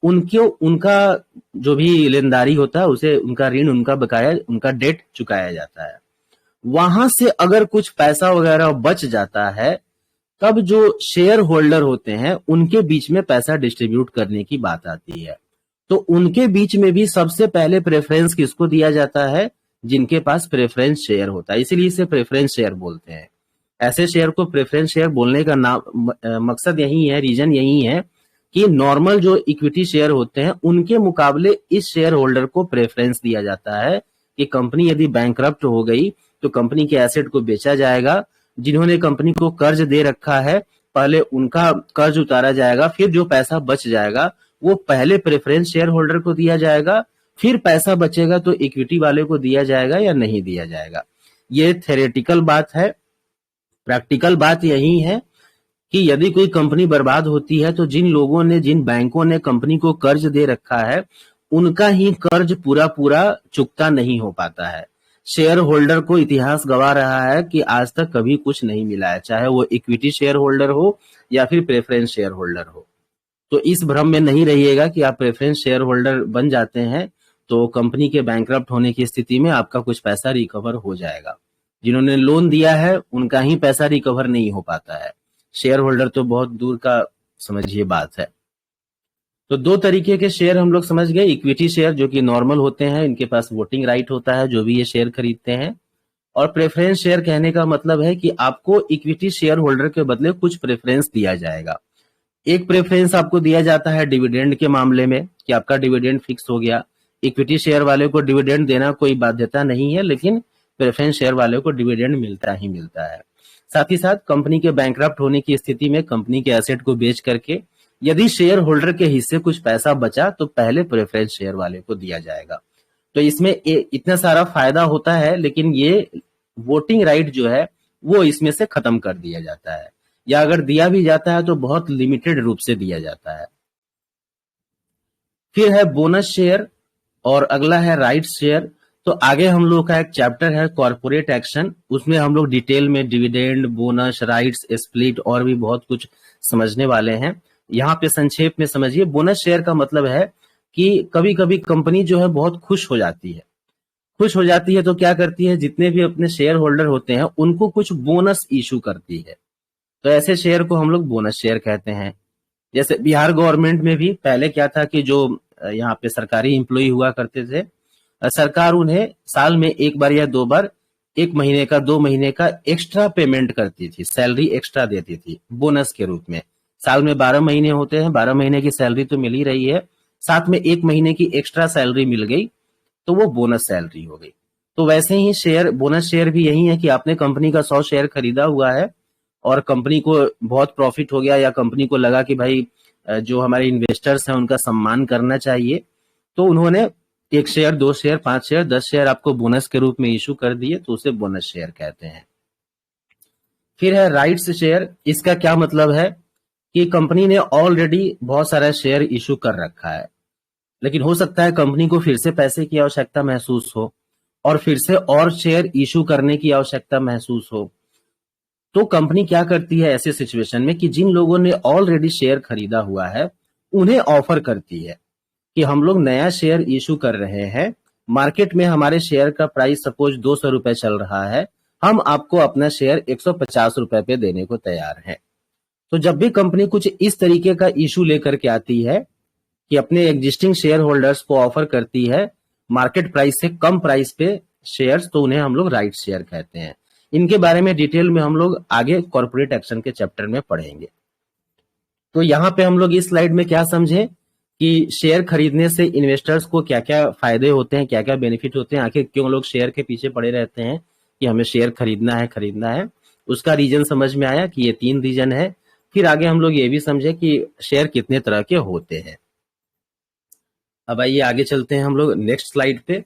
उनके उनका जो भी लेनदारी होता है उसे उनका ऋण, उनका बकाया, उनका डेट चुकाया जाता है। वहां से अगर कुछ पैसा वगैरह बच जाता है तब जो शेयर होल्डर होते हैं उनके बीच में पैसा डिस्ट्रीब्यूट करने की बात आती है। तो उनके बीच में भी सबसे पहले प्रेफरेंस किसको दिया जाता है? जिनके पास प्रेफरेंस शेयर होता है, इसीलिए इसे प्रेफरेंस शेयर बोलते हैं। ऐसे शेयर को प्रेफरेंस शेयर बोलने का नाम मकसद यही है, रीजन यही है कि नॉर्मल जो इक्विटी शेयर होते हैं उनके मुकाबले इस शेयर होल्डर को प्रेफरेंस दिया जाता है कि कंपनी यदि बैंकरप्ट हो गई तो कंपनी के एसेट को बेचा जाएगा, जिन्होंने कंपनी को कर्ज दे रखा है पहले उनका कर्ज उतारा जाएगा, फिर जो पैसा बच जाएगा वो पहले प्रेफरेंस शेयर होल्डर को दिया जाएगा, फिर पैसा बचेगा तो इक्विटी वाले को दिया जाएगा या नहीं दिया जाएगा। ये थ्योरेटिकल बात है। प्रैक्टिकल बात यही है कि यदि कोई कंपनी बर्बाद होती है तो जिन लोगों ने, जिन बैंकों ने कंपनी को कर्ज दे रखा है उनका ही कर्ज पूरा पूरा चुकता नहीं हो पाता है। शेयर होल्डर को इतिहास गवा रहा है कि आज तक कभी कुछ नहीं मिला है, चाहे वो इक्विटी शेयर होल्डर हो या फिर प्रेफरेंस शेयर होल्डर हो। तो इस भ्रम में नहीं रहिएगा कि आप प्रेफरेंस शेयर होल्डर बन जाते हैं तो कंपनी के बैंकरप्ट होने की स्थिति में आपका कुछ पैसा रिकवर हो जाएगा। जिन्होंने लोन दिया है उनका ही पैसा रिकवर नहीं हो पाता है, शेयर होल्डर तो बहुत दूर का समझिए बात है। तो दो तरीके के शेयर हम लोग समझ गए। इक्विटी शेयर जो कि नॉर्मल होते हैं, इनके पास वोटिंग राइट होता है जो भी ये शेयर खरीदते हैं। और प्रेफरेंस शेयर कहने का मतलब है कि आपको इक्विटी शेयर होल्डर के बदले कुछ प्रेफरेंस दिया जाएगा। एक प्रेफरेंस आपको दिया जाता है डिविडेंड के मामले में कि आपका डिविडेंड फिक्स हो गया। इक्विटी शेयर वाले को डिविडेंड देना कोई बाध्यता नहीं है, लेकिन प्रेफरेंस शेयर वाले को डिविडेंड मिलता ही मिलता है। साथ ही साथ कंपनी के बैंकरप्ट होने की स्थिति में कंपनी के एसेट को बेच करके यदि शेयर होल्डर के हिस्से कुछ पैसा बचा तो पहले प्रेफरेंस शेयर वाले को दिया जाएगा। तो इसमें इतना सारा फायदा होता है, लेकिन ये वोटिंग राइट जो है वो इसमें से खत्म कर दिया जाता है, या अगर दिया भी जाता है तो बहुत लिमिटेड रूप से दिया जाता है। फिर है बोनस शेयर और अगला है राइट्स शेयर। तो आगे हम लोग का एक चैप्टर है कॉर्पोरेट एक्शन, उसमें हम लोग डिटेल में डिविडेंड, बोनस, राइट्स, स्प्लिट और भी बहुत कुछ समझने वाले हैं। यहाँ पे संक्षेप में समझिए, बोनस शेयर का मतलब है कि कभी कभी कंपनी जो है बहुत खुश हो जाती है। खुश हो जाती है तो क्या करती है, जितने भी अपने शेयर होल्डर होते हैं उनको कुछ बोनस इशू करती है। तो ऐसे शेयर को हम लोग बोनस शेयर कहते हैं। जैसे बिहार गवर्नमेंट में भी पहले क्या था कि जो यहाँ पे सरकारी एम्प्लॉय हुआ करते थे, सरकार उन्हें साल में एक बार या दो बार 1 महीने का, 2 महीने का एक्स्ट्रा पेमेंट करती थी, सैलरी एक्स्ट्रा देती थी बोनस के रूप में। साल में 12 महीने होते हैं, 12 महीने की सैलरी तो मिल ही रही है, साथ में 1 महीने की एक्स्ट्रा सैलरी मिल गई तो वो बोनस सैलरी हो गई। तो वैसे ही शेयर, बोनस शेयर भी यही है कि आपने कंपनी का 100 शेयर खरीदा हुआ है और कंपनी को बहुत प्रॉफिट हो गया, या कंपनी को लगा कि भाई जो हमारे इन्वेस्टर्स हैं उनका सम्मान करना चाहिए, तो उन्होंने 1 शेयर, 2 शेयर, 5 शेयर, 10 शेयर आपको बोनस के रूप में इशू कर दिए, तो उसे बोनस शेयर कहते हैं। फिर है राइट्स शेयर। इसका क्या मतलब है कि कंपनी ने ऑलरेडी बहुत सारा शेयर इशू कर रखा है, लेकिन हो सकता है कंपनी को फिर से पैसे की आवश्यकता महसूस हो और फिर से और शेयर इशू करने की आवश्यकता महसूस हो। तो कंपनी क्या करती है ऐसे सिचुएशन में कि जिन लोगों ने ऑलरेडी शेयर खरीदा हुआ है उन्हें ऑफर करती है कि हम लोग नया शेयर इशू कर रहे हैं, मार्केट में हमारे शेयर का प्राइस सपोज 200 रुपए चल रहा है, हम आपको अपना शेयर 150 रुपए पे देने को तैयार हैं। तो जब भी कंपनी कुछ इस तरीके का इशू लेकर के आती है कि अपने एग्जिस्टिंग शेयर होल्डर्स को ऑफर करती है मार्केट प्राइस से कम प्राइस पे शेयर्स, तो उन्हें हम लोग राइट शेयर कहते हैं। इनके बारे में डिटेल में हम लोग आगे कॉर्पोरेट एक्शन के चैप्टर में पढ़ेंगे। तो यहाँ पे हम लोग इस स्लाइड में क्या समझे कि शेयर खरीदने से इन्वेस्टर्स को क्या क्या फायदे होते हैं, क्या क्या बेनिफिट होते हैं, आखिर क्यों लोग शेयर के पीछे पड़े रहते हैं कि हमें शेयर खरीदना है। उसका रीजन समझ में आया कि ये 3 रीजन है। फिर आगे हम लोग ये भी समझे कि शेयर कितने तरह के होते हैं। अब आइए आगे चलते हैं हम लोग नेक्स्ट स्लाइड पे।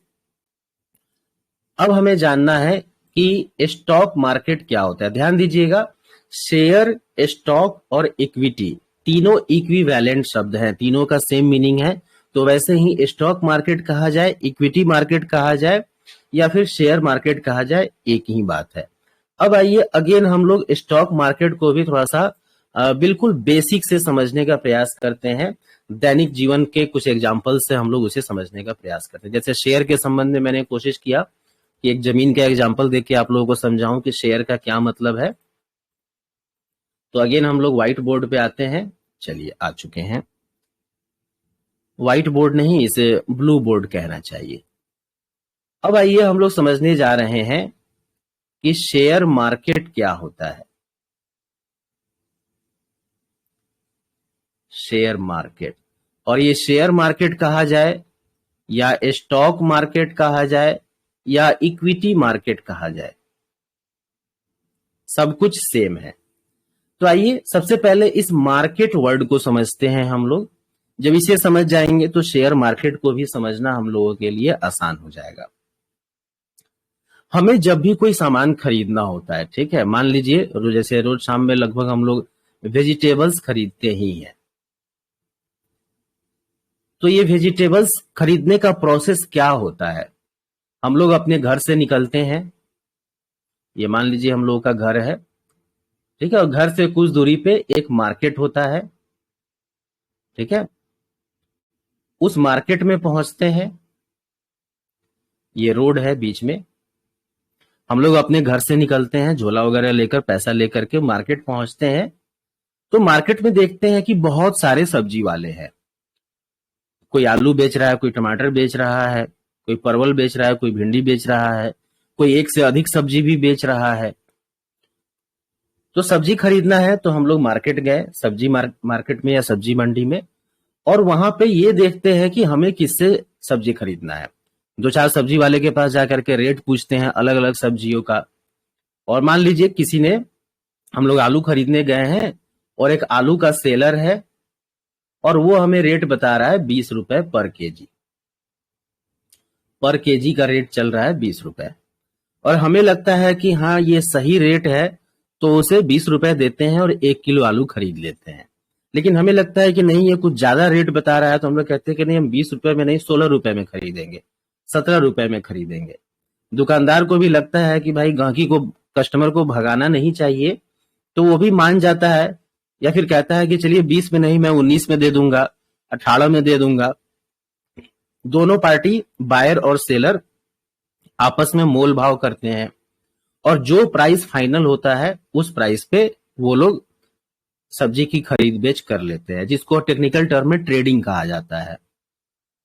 अब हमें जानना है कि स्टॉक मार्केट क्या होता है। ध्यान दीजिएगा, शेयर, स्टॉक और इक्विटी तीनों इक्विवेलेंट शब्द हैं, तीनों का सेम मीनिंग है। तो वैसे ही स्टॉक मार्केट कहा जाए, इक्विटी मार्केट कहा जाए या फिर शेयर मार्केट कहा जाए, एक ही बात है। अब आइए अगेन हम लोग स्टॉक मार्केट को भी थोड़ा सा बिल्कुल बेसिक से समझने का प्रयास करते हैं। दैनिक जीवन के कुछ एग्जाम्पल से हम लोग उसे समझने का प्रयास करते हैं। जैसे शेयर के संबंध में मैंने कोशिश किया कि एक जमीन का एग्जाम्पल देके आप लोगों को समझाऊं कि शेयर का क्या मतलब है। तो अगेन हम लोग व्हाइट बोर्ड पे आते हैं। चलिए आ चुके हैं। व्हाइट बोर्ड नहीं, इसे ब्लू बोर्ड कहना चाहिए। अब आइए हम लोग समझने जा रहे हैं कि शेयर मार्केट क्या होता है। शेयर मार्केट, और ये शेयर मार्केट कहा जाए या स्टॉक मार्केट कहा जाए या इक्विटी मार्केट कहा जाए, सब कुछ सेम है। तो आइए सबसे पहले इस मार्केट वर्ड को समझते हैं हम लोग। जब इसे समझ जाएंगे तो शेयर मार्केट को भी समझना हम लोगों के लिए आसान हो जाएगा। हमें जब भी कोई सामान खरीदना होता है, ठीक है, मान लीजिए जैसे रोज शाम में लगभग हम लोग वेजिटेबल्स खरीदते ही हैं। तो ये वेजिटेबल्स खरीदने का प्रोसेस क्या होता है। हम लोग अपने घर से निकलते हैं, ये मान लीजिए हम लोगों का घर है, ठीक है, और घर से कुछ दूरी पे एक मार्केट होता है, ठीक है। उस मार्केट में पहुंचते हैं, ये रोड है बीच में, हम लोग अपने घर से निकलते हैं झोला वगैरह लेकर, पैसा लेकर के मार्केट पहुंचते हैं। तो मार्केट में देखते हैं कि बहुत सारे सब्जी वाले हैं। कोई आलू बेच रहा है, कोई टमाटर बेच रहा है, कोई परवल बेच रहा है, कोई भिंडी बेच रहा है, कोई एक से अधिक सब्जी भी बेच रहा है। तो सब्जी खरीदना है तो हम लोग मार्केट गए, सब्जी मार्केट में या सब्जी मंडी में, और वहां पे ये देखते हैं कि हमें किससे सब्जी खरीदना है। 2-4 सब्जी वाले के पास जाकर के रेट पूछते हैं अलग अलग सब्जियों का। और मान लीजिए किसी ने, हम लोग आलू खरीदने गए हैं और एक आलू का सेलर है और वो हमें रेट बता रहा है 20 रुपए पर केजी। पर केजी का रेट चल रहा है 20 रुपए, और हमें लगता है कि हाँ ये सही रेट है, तो उसे 20 रुपए देते हैं और 1 किलो आलू खरीद लेते हैं। लेकिन हमें लगता है कि नहीं ये कुछ ज्यादा रेट बता रहा है, तो हम लोग कहते हैं कि नहीं, हम 20 रुपए में नहीं 16 रुपए में खरीदेंगे, 17 रुपए में खरीदेंगे। दुकानदार को भी लगता है कि भाई गांधी को, कस्टमर को भगाना नहीं चाहिए, तो वो भी मान जाता है, या फिर कहता है कि चलिए 20 में नहीं मैं 19 में दे दूंगा, 18 में दे दूंगा। दोनों पार्टी, बायर और सेलर, आपस में मोल भाव करते हैं और जो प्राइस फाइनल होता है उस प्राइस पे वो लोग सब्जी की खरीद बेच कर लेते हैं, जिसको टेक्निकल टर्म में ट्रेडिंग कहा जाता है।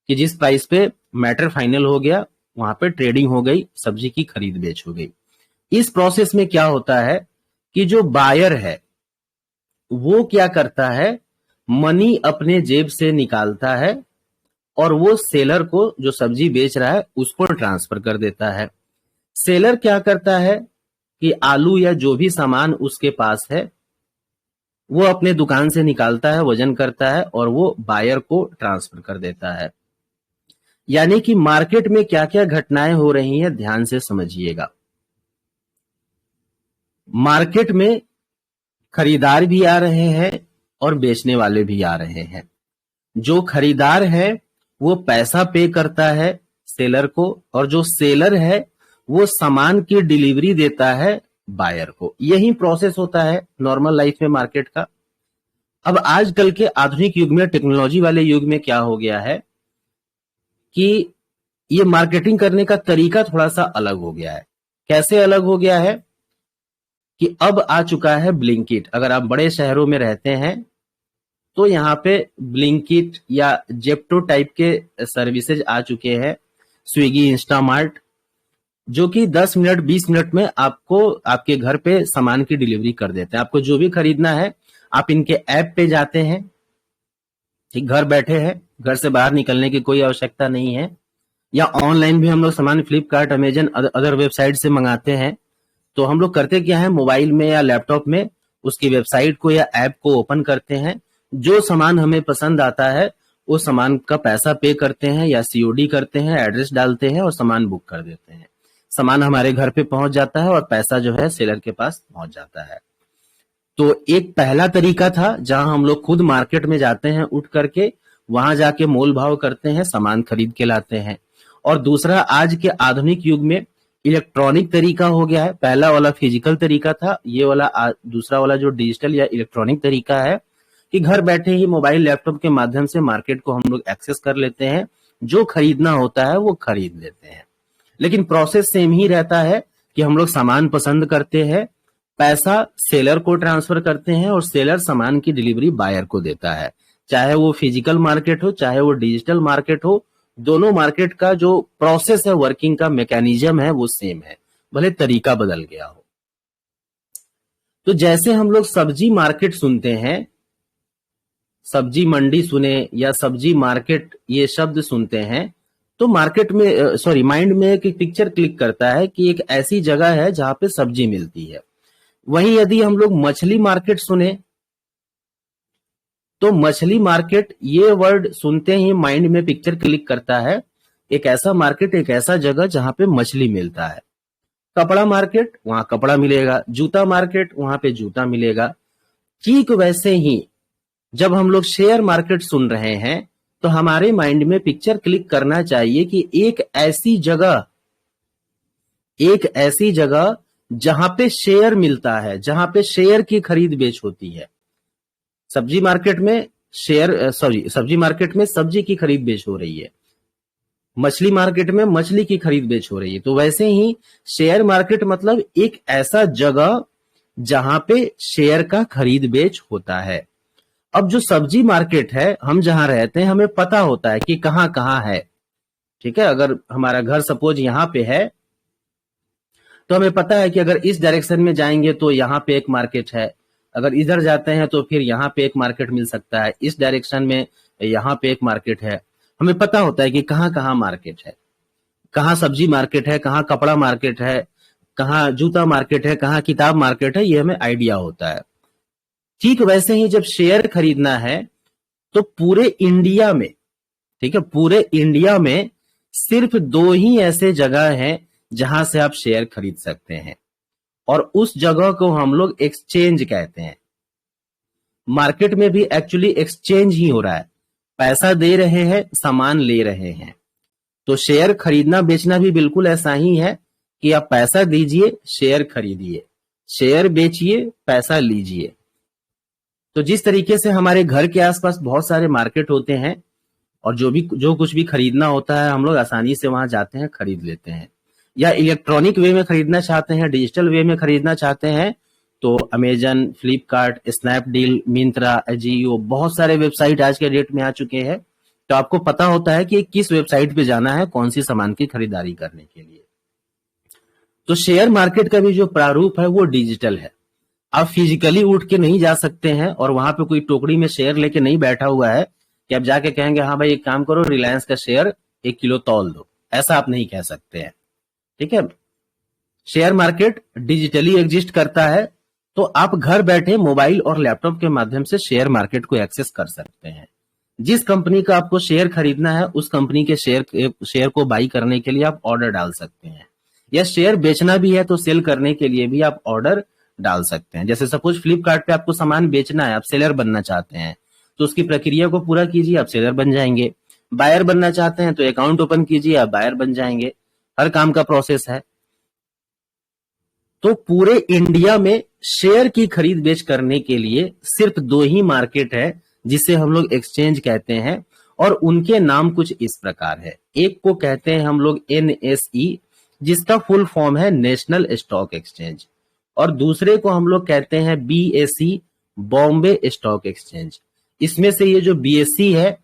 कि जिस प्राइस पे मैटर फाइनल हो गया वहां पे ट्रेडिंग हो गई, सब्जी की खरीद बेच हो गई। इस प्रोसेस में क्या होता है कि जो बायर है वो क्या करता है, मनी अपने जेब से निकालता है और वो सेलर को, जो सब्जी बेच रहा है, उसको ट्रांसफर कर देता है। सेलर क्या करता है कि आलू या जो भी सामान उसके पास है वो अपने दुकान से निकालता है, वजन करता है और वो बायर को ट्रांसफर कर देता है। यानी कि मार्केट में क्या क्या घटनाएं हो रही हैं, ध्यान से समझिएगा। मार्केट में खरीदार भी आ रहे हैं और बेचने वाले भी आ रहे हैं। जो खरीदार है वो पैसा पे करता है सेलर को, और जो सेलर है वो सामान की डिलीवरी देता है बायर को। यही प्रोसेस होता है नॉर्मल लाइफ में मार्केट का। अब आजकल के आधुनिक युग में, टेक्नोलॉजी वाले युग में क्या हो गया है कि ये मार्केटिंग करने का तरीका थोड़ा सा अलग हो गया है। कैसे अलग हो गया है कि अब आ चुका है ब्लिंकिट। अगर आप बड़े शहरों में रहते हैं तो यहाँ पे ब्लिंकिट या जेप्टो टाइप के सर्विसेज आ चुके हैं, स्विगी, इंस्टामार्ट, जो कि 10 मिनट 20 मिनट में आपको आपके घर पे सामान की डिलीवरी कर देते हैं। आपको जो भी खरीदना है आप इनके ऐप पे जाते हैं, ठीक, घर बैठे हैं, घर से बाहर निकलने की कोई आवश्यकता नहीं है। या ऑनलाइन भी हम लोग सामान फ्लिपकार्ट, अमेजन, अदर वेबसाइट से मंगाते हैं। तो हम लोग करते क्या है, मोबाइल में या लैपटॉप में उसकी वेबसाइट को या ऐप को ओपन करते हैं, जो सामान हमें पसंद आता है उस सामान का पैसा पे करते हैं या सीओडी करते हैं, एड्रेस डालते हैं और सामान बुक कर देते हैं। सामान हमारे घर पे पहुंच जाता है और पैसा जो है सेलर के पास पहुंच जाता है। तो एक पहला तरीका था जहां हम लोग खुद मार्केट में जाते हैं, उठ करके वहां जाके मोल भाव करते हैं, सामान खरीद के लाते हैं। और दूसरा, आज के आधुनिक युग में इलेक्ट्रॉनिक तरीका हो गया है। पहला वाला फिजिकल तरीका था, ये वाला दूसरा वाला जो डिजिटल या इलेक्ट्रॉनिक तरीका है कि घर बैठे ही मोबाइल, लैपटॉप के माध्यम से मार्केट को हम लोग एक्सेस कर लेते हैं, जो खरीदना होता है वो खरीद लेते हैं। लेकिन प्रोसेस सेम ही रहता है कि हम लोग सामान पसंद करते हैं, पैसा सेलर को ट्रांसफर करते हैं और सेलर सामान की डिलीवरी बायर को देता है। चाहे वो फिजिकल मार्केट हो, चाहे वो डिजिटल मार्केट हो, दोनों मार्केट का जो प्रोसेस है, वर्किंग का मैकेनिज्म है, वो सेम है, भले तरीका बदल गया हो। तो जैसे हम लोग सब्जी मार्केट सुनते हैं, सब्जी मंडी सुने या सब्जी मार्केट ये शब्द सुनते हैं, तो मार्केट में माइंड में एक पिक्चर क्लिक करता है कि एक ऐसी जगह है जहां पे सब्जी मिलती है। वहीं यदि हम लोग मछली मार्केट सुने तो मछली मार्केट ये वर्ड सुनते ही माइंड में पिक्चर क्लिक करता है एक ऐसा मार्केट, एक ऐसा जगह जहां पे मछली मिलता है। कपड़ा मार्केट, वहां कपड़ा मिलेगा। जूता मार्केट, वहां पे जूता मिलेगा। ठीक वैसे ही जब हम लोग शेयर मार्केट सुन रहे हैं तो हमारे माइंड में पिक्चर क्लिक करना चाहिए कि एक ऐसी जगह जहां पे शेयर मिलता है, जहां पे शेयर की खरीद बेच होती है। सब्जी मार्केट में सब्जी मार्केट में सब्जी की खरीद बेच हो रही है, मछली मार्केट में मछली की खरीद बेच हो रही है। तो वैसे ही शेयर मार्केट मतलब एक ऐसा जगह जहां पे शेयर का खरीद बेच होता है। अब जो सब्जी मार्केट है, हम जहां रहते हैं हमें पता होता है कि कहां कहां है, ठीक है। अगर हमारा घर सपोज यहां पे है तो हमें पता है कि अगर इस डायरेक्शन में जाएंगे तो यहाँ पे एक मार्केट है, अगर इधर जाते हैं तो फिर यहाँ पे एक मार्केट मिल सकता है, इस डायरेक्शन में यहाँ पे एक मार्केट है। हमें पता होता है कि कहाँ कहाँ मार्केट है, कहाँ सब्जी मार्केट है, कहाँ कपड़ा मार्केट है, कहाँ जूता मार्केट है, कहाँ किताब मार्केट है, ये हमें आइडिया होता है। ठीक वैसे ही जब शेयर खरीदना है तो पूरे इंडिया में, ठीक है, पूरे इंडिया में सिर्फ 2 ही ऐसे जगह हैं जहां से आप शेयर खरीद सकते हैं, और उस जगह को हम लोग एक्सचेंज कहते हैं। मार्केट में भी एक्चुअली एक्सचेंज ही हो रहा है, पैसा दे रहे हैं, सामान ले रहे हैं। तो शेयर खरीदना बेचना भी बिल्कुल ऐसा ही है कि आप पैसा दीजिए, शेयर खरीदिए, शेयर बेचिए, पैसा लीजिए। तो जिस तरीके से हमारे घर के आसपास बहुत सारे मार्केट होते हैं और जो कुछ भी खरीदना होता है हम लोग आसानी से वहां जाते हैं, खरीद लेते हैं। या इलेक्ट्रॉनिक वे में खरीदना चाहते हैं, डिजिटल वे में खरीदना चाहते हैं, तो अमेजन, फ्लिपकार्ट, स्नैपडील, मिंत्रा, अजियो, बहुत सारे वेबसाइट आज के डेट में आ चुके हैं। तो आपको पता होता है कि किस वेबसाइट पे जाना है कौन सी सामान की खरीदारी करने के लिए। तो शेयर मार्केट का भी जो प्रारूप है वो डिजिटल है। आप फिजिकली उठ के नहीं जा सकते हैं और वहां पे कोई टोकरी में शेयर लेके नहीं बैठा हुआ है कि आप जाके कहेंगे हाँ भाई एक काम करो, रिलायंस का शेयर 1 किलो तौल दो, ऐसा आप नहीं कह सकते हैं, ठीक है। शेयर मार्केट डिजिटली एग्जिस्ट करता है, तो आप घर बैठे मोबाइल और लैपटॉप के माध्यम से शेयर मार्केट को एक्सेस कर सकते हैं। जिस कंपनी का आपको शेयर खरीदना है उस कंपनी के शेयर को बाई करने के लिए आप ऑर्डर डाल सकते हैं, या शेयर बेचना भी है तो सेल करने के लिए भी आप ऑर्डर डाल सकते हैं। जैसे सपोज फ्लिपकार्ट पे आपको सामान बेचना है, आप सेलर बनना चाहते हैं तो उसकी प्रक्रिया को पूरा कीजिए, आप सेलर बन जाएंगे। बायर बनना चाहते हैं तो अकाउंट ओपन कीजिए, आप बायर बन जाएंगे। हर काम का प्रोसेस है। तो पूरे इंडिया में शेयर की खरीद बेच करने के लिए सिर्फ दो ही मार्केट है जिसे हम लोग एक्सचेंज कहते हैं, और उनके नाम कुछ इस प्रकार है। एक को कहते हैं हम लोग NSE, जिसका फुल फॉर्म है नेशनल स्टॉक एक्सचेंज, और दूसरे को हम लोग कहते हैं BSE, बॉम्बे स्टॉक एक्सचेंज। इसमें से ये जो BSE है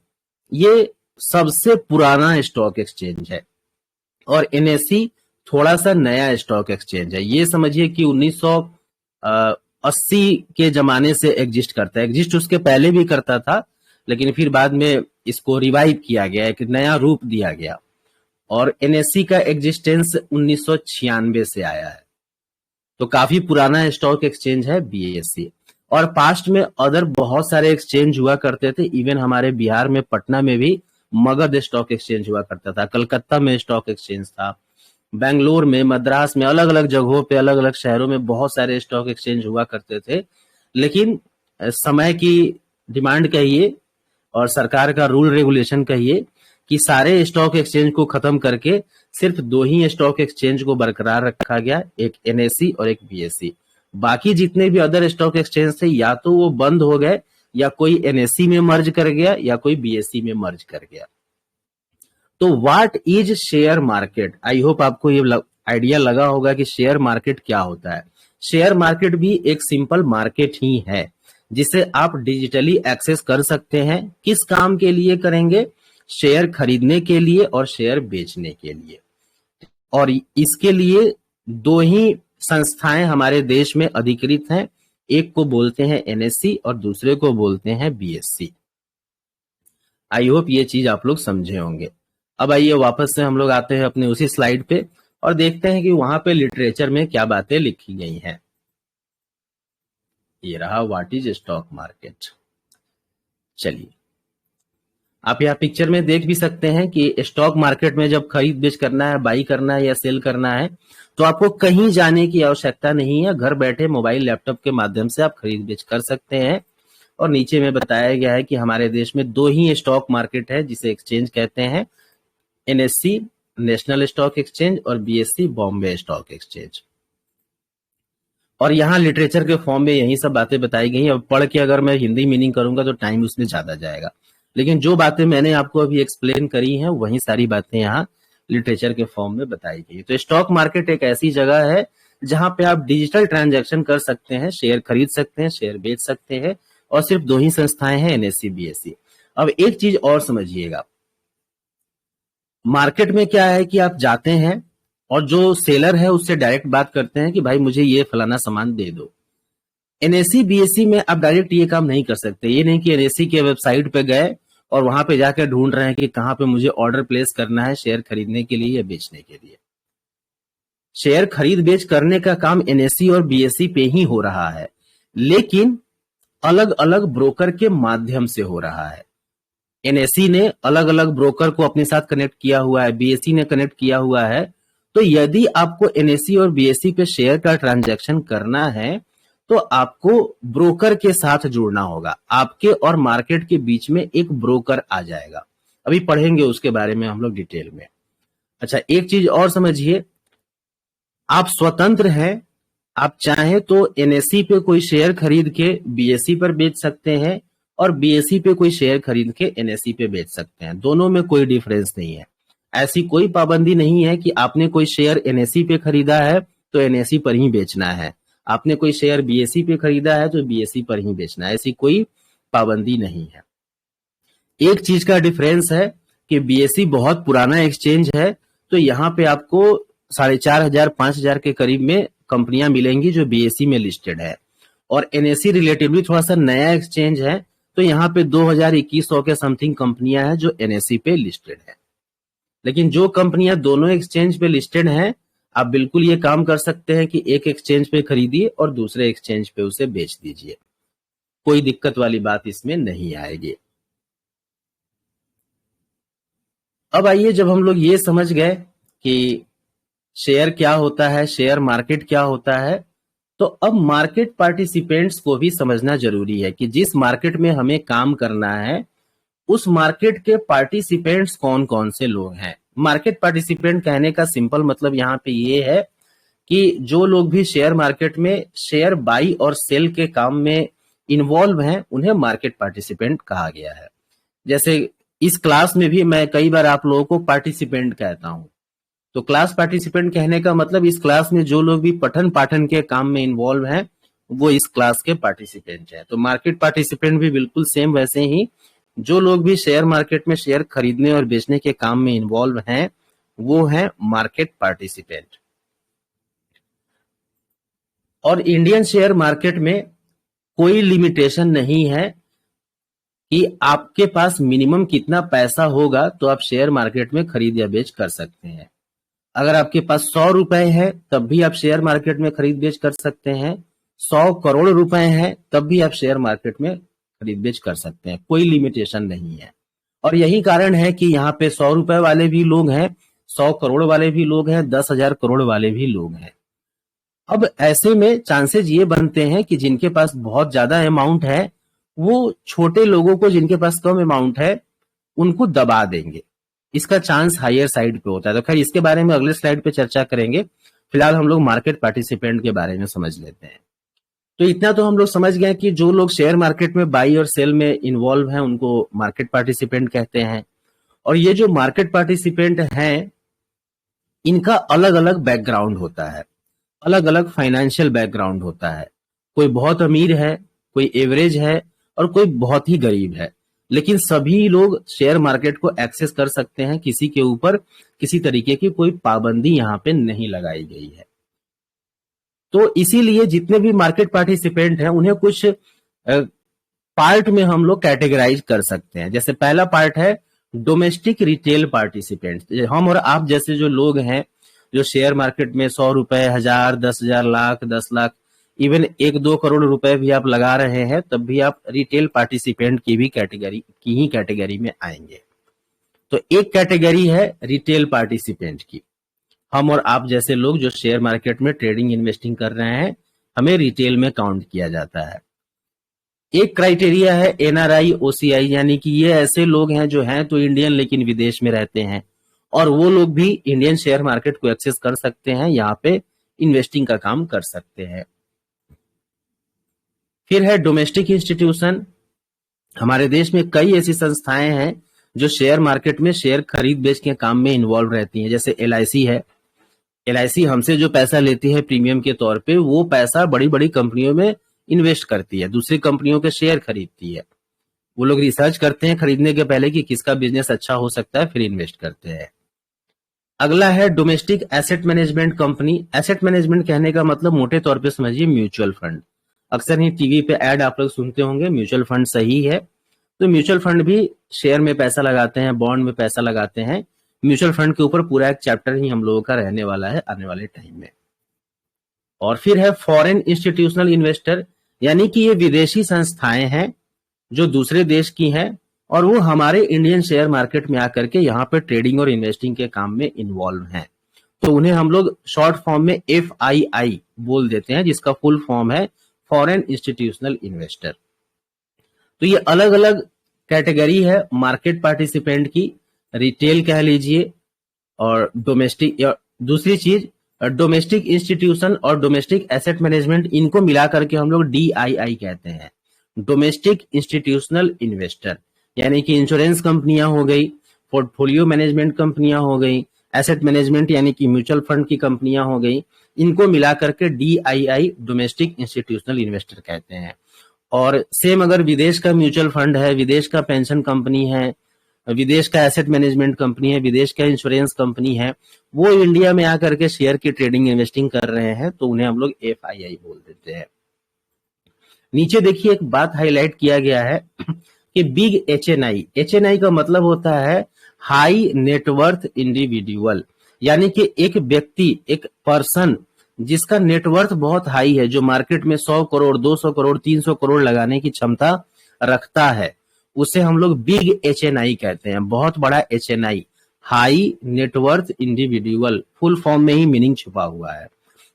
ये सबसे पुराना स्टॉक एक्सचेंज है, और NSE थोड़ा सा नया स्टॉक एक्सचेंज है। ये समझिए कि 1980 के जमाने से एग्जिस्ट करता है। एग्जिस्ट उसके पहले भी करता था, लेकिन फिर बाद में इसको रिवाइव किया गया, एक नया रूप दिया गया, और NSE का एग्जिस्टेंस 1996 से आया है। तो काफी पुराना स्टॉक एक्सचेंज है BSE। और पास्ट में अदर बहुत सारे एक्सचेंज हुआ करते थे। इवन हमारे बिहार में पटना में भी मगध स्टॉक एक्सचेंज हुआ करता था, कलकत्ता में स्टॉक एक्सचेंज था, बेंगलोर में, मद्रास में, अलग अलग जगहों पे, अलग अलग शहरों में बहुत सारे स्टॉक एक्सचेंज हुआ करते थे। लेकिन समय की डिमांड कहिए और सरकार का रूल रेगुलेशन कहिए कि सारे स्टॉक एक्सचेंज को खत्म करके सिर्फ दो ही स्टॉक एक्सचेंज को बरकरार रखा गया, एक NSE और एक BSE। बाकी जितने भी अदर स्टॉक एक्सचेंज थे या तो वो बंद हो गए, या कोई NSE में मर्ज कर गया, या कोई BSE में मर्ज कर गया। तो what is share market? I hope आपको ये आइडिया लगा होगा कि शेयर मार्केट क्या होता है। शेयर मार्केट भी एक सिंपल मार्केट ही है जिसे आप डिजिटली एक्सेस कर सकते हैं। किस काम के लिए करेंगे? शेयर खरीदने के लिए और शेयर बेचने के लिए। और इसके लिए दो ही संस्थाएं हमारे देश में अधिकृत हैं, एक को बोलते हैं NSE और दूसरे को बोलते हैं BSE। आई होप ये चीज आप लोग समझे होंगे। अब आइए वापस से हम लोग आते हैं अपने उसी स्लाइड पे और देखते हैं कि वहां पे लिटरेचर में क्या बातें लिखी गई हैं। ये रहा व्हाट इज स्टॉक मार्केट। चलिए, आप यहाँ पिक्चर में देख भी सकते हैं कि स्टॉक मार्केट में जब खरीद बेच करना है, बाई करना है या सेल करना है, तो आपको कहीं जाने की आवश्यकता नहीं है। घर बैठे मोबाइल लैपटॉप के माध्यम से आप खरीद बेच कर सकते हैं। और नीचे में बताया गया है कि हमारे देश में दो ही स्टॉक मार्केट है जिसे एक्सचेंज कहते हैं, NSE नेशनल स्टॉक एक्सचेंज और BSE बॉम्बे स्टॉक एक्सचेंज। और यहाँ लिटरेचर के फॉर्म में यही सब बातें बताई गई हैं। अब पढ़ के अगर मैं हिंदी मीनिंग करूंगा तो टाइम उसमें ज्यादा जाएगा, लेकिन जो बातें मैंने आपको अभी एक्सप्लेन करी हैं वही सारी बातें यहाँ लिटरेचर के फॉर्म में बताई गई। तो स्टॉक मार्केट एक ऐसी जगह है जहां पे आप डिजिटल ट्रांजैक्शन कर सकते हैं, शेयर खरीद सकते हैं, शेयर बेच सकते हैं, और सिर्फ दो ही संस्थाएं हैं, NSE BSE। अब एक चीज और समझिएगा, मार्केट में क्या है कि आप जाते हैं और जो सेलर है उससे डायरेक्ट बात करते हैं कि भाई मुझे ये फलाना सामान दे दो। NSE BSE में आप डायरेक्ट ये काम नहीं कर सकते। ये नहीं कि NSE के वेबसाइट पे गए और वहां पे जाकर ढूंढ रहे हैं कि कहां पे मुझे ऑर्डर प्लेस करना है शेयर खरीदने के लिए या बेचने के लिए। शेयर खरीद बेच करने का काम NSE और BSE पे ही हो रहा है, लेकिन अलग अलग ब्रोकर के माध्यम से हो रहा है। NSE ने अलग अलग ब्रोकर को अपने साथ कनेक्ट किया हुआ है, BSE ने कनेक्ट किया हुआ है। तो यदि आपको NSE और BSE पे शेयर का ट्रांजैक्शन करना है तो आपको ब्रोकर के साथ जुड़ना होगा। आपके और मार्केट के बीच में एक ब्रोकर आ जाएगा। अभी पढ़ेंगे उसके बारे में हम लोग डिटेल में। अच्छा, एक चीज और समझिए, आप स्वतंत्र हैं। आप चाहें तो NSE पे कोई शेयर खरीद के BSE पर बेच सकते हैं और BSE पे कोई शेयर खरीद के NSE पे बेच सकते हैं। दोनों में कोई डिफरेंस नहीं है। ऐसी कोई पाबंदी नहीं है कि आपने कोई शेयर NSE पे खरीदा है तो NSE पर ही बेचना है, आपने कोई शेयर BSE पे खरीदा है तो BSE पर ही बेचना है। ऐसी कोई पाबंदी नहीं है। एक चीज का डिफरेंस है कि BSE बहुत पुराना एक्सचेंज है, तो यहाँ पे आपको 4,500 5,000 के करीब में कंपनियां मिलेंगी जो BSE में लिस्टेड है, और NSE रिलेटिवली थोड़ा सा नया एक्सचेंज है, तो यहाँ पे 2,000-2,100 के समथिंग कंपनियां हैं जो NSE पे लिस्टेड है। लेकिन जो कंपनियां दोनों एक्सचेंज पे लिस्टेड हैं, आप बिल्कुल ये काम कर सकते हैं कि एक एक्सचेंज पे खरीदिए और दूसरे एक्सचेंज पे उसे बेच दीजिए। कोई दिक्कत वाली बात इसमें नहीं आएगी। अब आइए, जब हम लोग ये समझ गए कि शेयर क्या होता है, शेयर मार्केट क्या होता है, तो अब मार्केट पार्टिसिपेंट्स को भी समझना जरूरी है कि जिस मार्केट में हमें काम करना है उस मार्केट के पार्टिसिपेंट्स कौन कौन से लोग हैं। मार्केट पार्टिसिपेंट कहने का सिंपल मतलब यहाँ पे ये है कि जो लोग भी शेयर मार्केट में शेयर बाई और सेल के काम में इन्वॉल्व हैं उन्हें मार्केट पार्टिसिपेंट कहा गया है। जैसे इस क्लास में भी मैं कई बार आप लोगों को पार्टिसिपेंट कहता हूं। तो क्लास पार्टिसिपेंट कहने का मतलब इस क्लास में जो लोग भी पठन पाठन के काम में इन्वॉल्व हैं वो इस क्लास के पार्टिसिपेंट हैं। तो मार्केट पार्टिसिपेंट भी बिल्कुल सेम वैसे ही जो लोग भी शेयर मार्केट में शेयर खरीदने और बेचने के काम में इन्वॉल्व हैं वो है मार्केट पार्टिसिपेंट। और इंडियन शेयर मार्केट में कोई लिमिटेशन नहीं है कि आपके पास मिनिमम कितना पैसा होगा तो आप शेयर मार्केट में खरीद या बेच कर सकते हैं। अगर आपके पास 100 रुपए है तब भी आप शेयर मार्केट में खरीद बेच कर सकते हैं। 100 करोड़ रुपए हैं तब भी आप शेयर मार्केट में खरीद बेच कर सकते हैं, कोई लिमिटेशन नहीं है। और यही कारण है कि यहाँ पे 100 रुपए वाले भी लोग हैं, 100 करोड़ वाले भी लोग हैं, 10,000 करोड़ वाले भी लोग हैं। अब ऐसे में चांसेस ये बनते हैं कि जिनके पास बहुत ज्यादा अमाउंट है वो छोटे लोगों को जिनके पास कम अमाउंट है उनको दबा देंगे। इसका चांस हायर साइड पे होता है। तो खैर इसके बारे में अगले स्लाइड पे चर्चा करेंगे। फिलहाल हम लोग मार्केट पार्टिसिपेंट के बारे में समझ लेते हैं। तो इतना तो हम लोग समझ गए कि जो लोग शेयर मार्केट में बाई और सेल में इन्वॉल्व हैं उनको मार्केट पार्टिसिपेंट कहते हैं। और ये जो मार्केट पार्टिसिपेंट हैं इनका अलग अलग बैकग्राउंड होता है, अलग अलग फाइनेंशियल बैकग्राउंड होता है। कोई बहुत अमीर है, कोई एवरेज है और कोई बहुत ही गरीब है, लेकिन सभी लोग शेयर मार्केट को एक्सेस कर सकते हैं। किसी के ऊपर किसी तरीके की कोई पाबंदी यहाँ पे नहीं लगाई गई है। तो इसीलिए जितने भी मार्केट पार्टिसिपेंट हैं उन्हें कुछ पार्ट में हम लोग कैटेगराइज कर सकते हैं। जैसे पहला पार्ट है डोमेस्टिक रिटेल पार्टिसिपेंट। हम और आप जैसे जो लोग हैं जो शेयर मार्केट में 100 रुपए, 1000, 10,000, लाख, 10 लाख, इवन 1-2 करोड़ रुपए भी आप लगा रहे हैं तब भी आप रिटेल पार्टिसिपेंट की भी कैटेगरी में आएंगे। तो एक कैटेगरी है रिटेल पार्टिसिपेंट की। हम और आप जैसे लोग जो शेयर मार्केट में ट्रेडिंग इन्वेस्टिंग कर रहे हैं हमें रिटेल में काउंट किया जाता है। एक क्राइटेरिया है एनआरआई ओसीआई, यानी कि ये ऐसे लोग हैं जो हैं तो इंडियन लेकिन विदेश में रहते हैं और वो लोग भी इंडियन शेयर मार्केट को एक्सेस कर सकते हैं, यहाँ पे इन्वेस्टिंग का काम कर सकते हैं। फिर है डोमेस्टिक इंस्टीट्यूशन। हमारे देश में कई ऐसी संस्थाएं हैं जो शेयर मार्केट में शेयर खरीद बेच के काम में इन्वॉल्व रहती हैं। जैसे एलआईसी है। एलआईसी हमसे जो पैसा लेती है प्रीमियम के तौर पे वो पैसा बड़ी बड़ी कंपनियों में इन्वेस्ट करती है, दूसरी कंपनियों के शेयर खरीदती है। वो लोग रिसर्च करते हैं खरीदने के पहले कि किसका बिजनेस अच्छा हो सकता है, फिर इन्वेस्ट करते हैं। अगला है domestic asset management company. Asset management कहने का मतलब मोटे तौर पे समझिए म्यूचुअल फंड। अक्सर ही टीवी पे ऐड आप लोग सुनते होंगे, म्यूचुअल फंड सही है। तो म्यूचुअल फंड भी शेयर में पैसा लगाते हैं, बॉन्ड में पैसा लगाते हैं। म्यूचुअल फंड के ऊपर पूरा एक चैप्टर ही हम लोगों का रहने वाला है आने वाले टाइम में। और फिर है फॉरेन इंस्टीट्यूशनल इन्वेस्टर, यानी कि ये विदेशी संस्थाएं हैं जो दूसरे देश की हैं और वो हमारे इंडियन शेयर मार्केट में आकर के यहाँ पे ट्रेडिंग और इन्वेस्टिंग के काम में इन्वॉल्व हैं। तो उन्हें हम लोग शॉर्ट फॉर्म में FII बोल देते हैं, जिसका फुल फॉर्म है फॉरेन इंस्टीट्यूशनल इन्वेस्टर। तो ये अलग अलग कैटेगरी है मार्केट पार्टिसिपेंट की, रिटेल कह लीजिए और डोमेस्टिक। दूसरी चीज डोमेस्टिक इंस्टीट्यूशन और डोमेस्टिक एसेट मैनेजमेंट, इनको मिला करके हम लोग DII कहते हैं, डोमेस्टिक इंस्टीट्यूशनल इन्वेस्टर। यानी कि इंश्योरेंस कंपनियां हो गई, पोर्टफोलियो मैनेजमेंट कंपनियां हो गई, एसेट मैनेजमेंट यानी कि म्यूचुअल फंड की कंपनियां हो गई, इनको मिला करके DII डोमेस्टिक इंस्टीट्यूशनल इन्वेस्टर कहते हैं। और सेम अगर विदेश का म्यूचुअल फंड है, विदेश का पेंशन कंपनी है, विदेश का एसेट मैनेजमेंट कंपनी है, विदेश का इंश्योरेंस कंपनी है, वो इंडिया में आकर के शेयर की ट्रेडिंग इन्वेस्टिंग कर रहे हैं तो उन्हें हम लोग FII बोल देते हैं। नीचे देखिए एक बात हाईलाइट किया गया है कि बिग HNI का मतलब होता है हाई नेटवर्थ इंडिविजुअल, यानी कि एक व्यक्ति, एक पर्सन जिसका नेटवर्थ बहुत हाई है, जो मार्केट में 100 करोड़, 200 करोड़, 300 करोड़ लगाने की क्षमता रखता है, उसे हम लोग बिग HNI कहते हैं, बहुत बड़ा HNI, high net worth individual. Full form में ही मीनिंग छुपा हुआ है।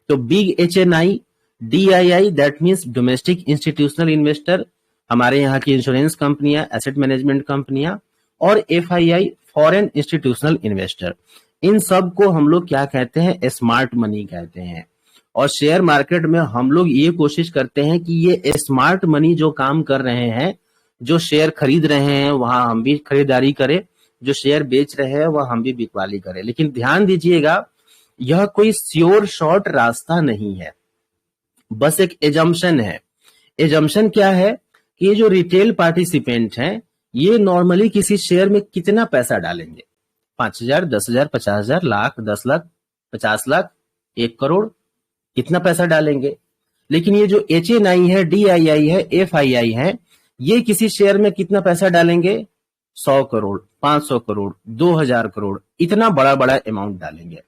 तो big HNI, DII that means domestic institutional investor, हमारे यहाँ की इंश्योरेंस कंपनियां, एसेट मैनेजमेंट कंपनियां, और FII फॉरेन इंस्टीट्यूशनल इन्वेस्टर। इन सब को हम लोग क्या कहते हैं, स्मार्ट मनी कहते हैं। और शेयर मार्केट में हम लोग ये कोशिश करते हैं कि ये स्मार्ट मनी जो काम कर रहे हैं, जो शेयर खरीद रहे हैं वहां हम भी खरीदारी करें, जो शेयर बेच रहे हैं वह हम भी बिकवाली करें। लेकिन ध्यान दीजिएगा, यह कोई श्योर शॉर्ट रास्ता नहीं है, बस एक एजम्पशन है। एजम्पशन क्या है कि ये जो रिटेल पार्टिसिपेंट हैं, ये नॉर्मली किसी शेयर में कितना पैसा डालेंगे, 5,000, 10,000, 50,000, लाख, 10 लाख, 50 लाख, 1 करोड़, इतना पैसा डालेंगे। लेकिन ये जो HNI है, DII है, FII है, ये किसी शेयर में कितना पैसा डालेंगे, 100 करोड़, 500 करोड़, 2,000 करोड़, इतना बड़ा बड़ा अमाउंट डालेंगे।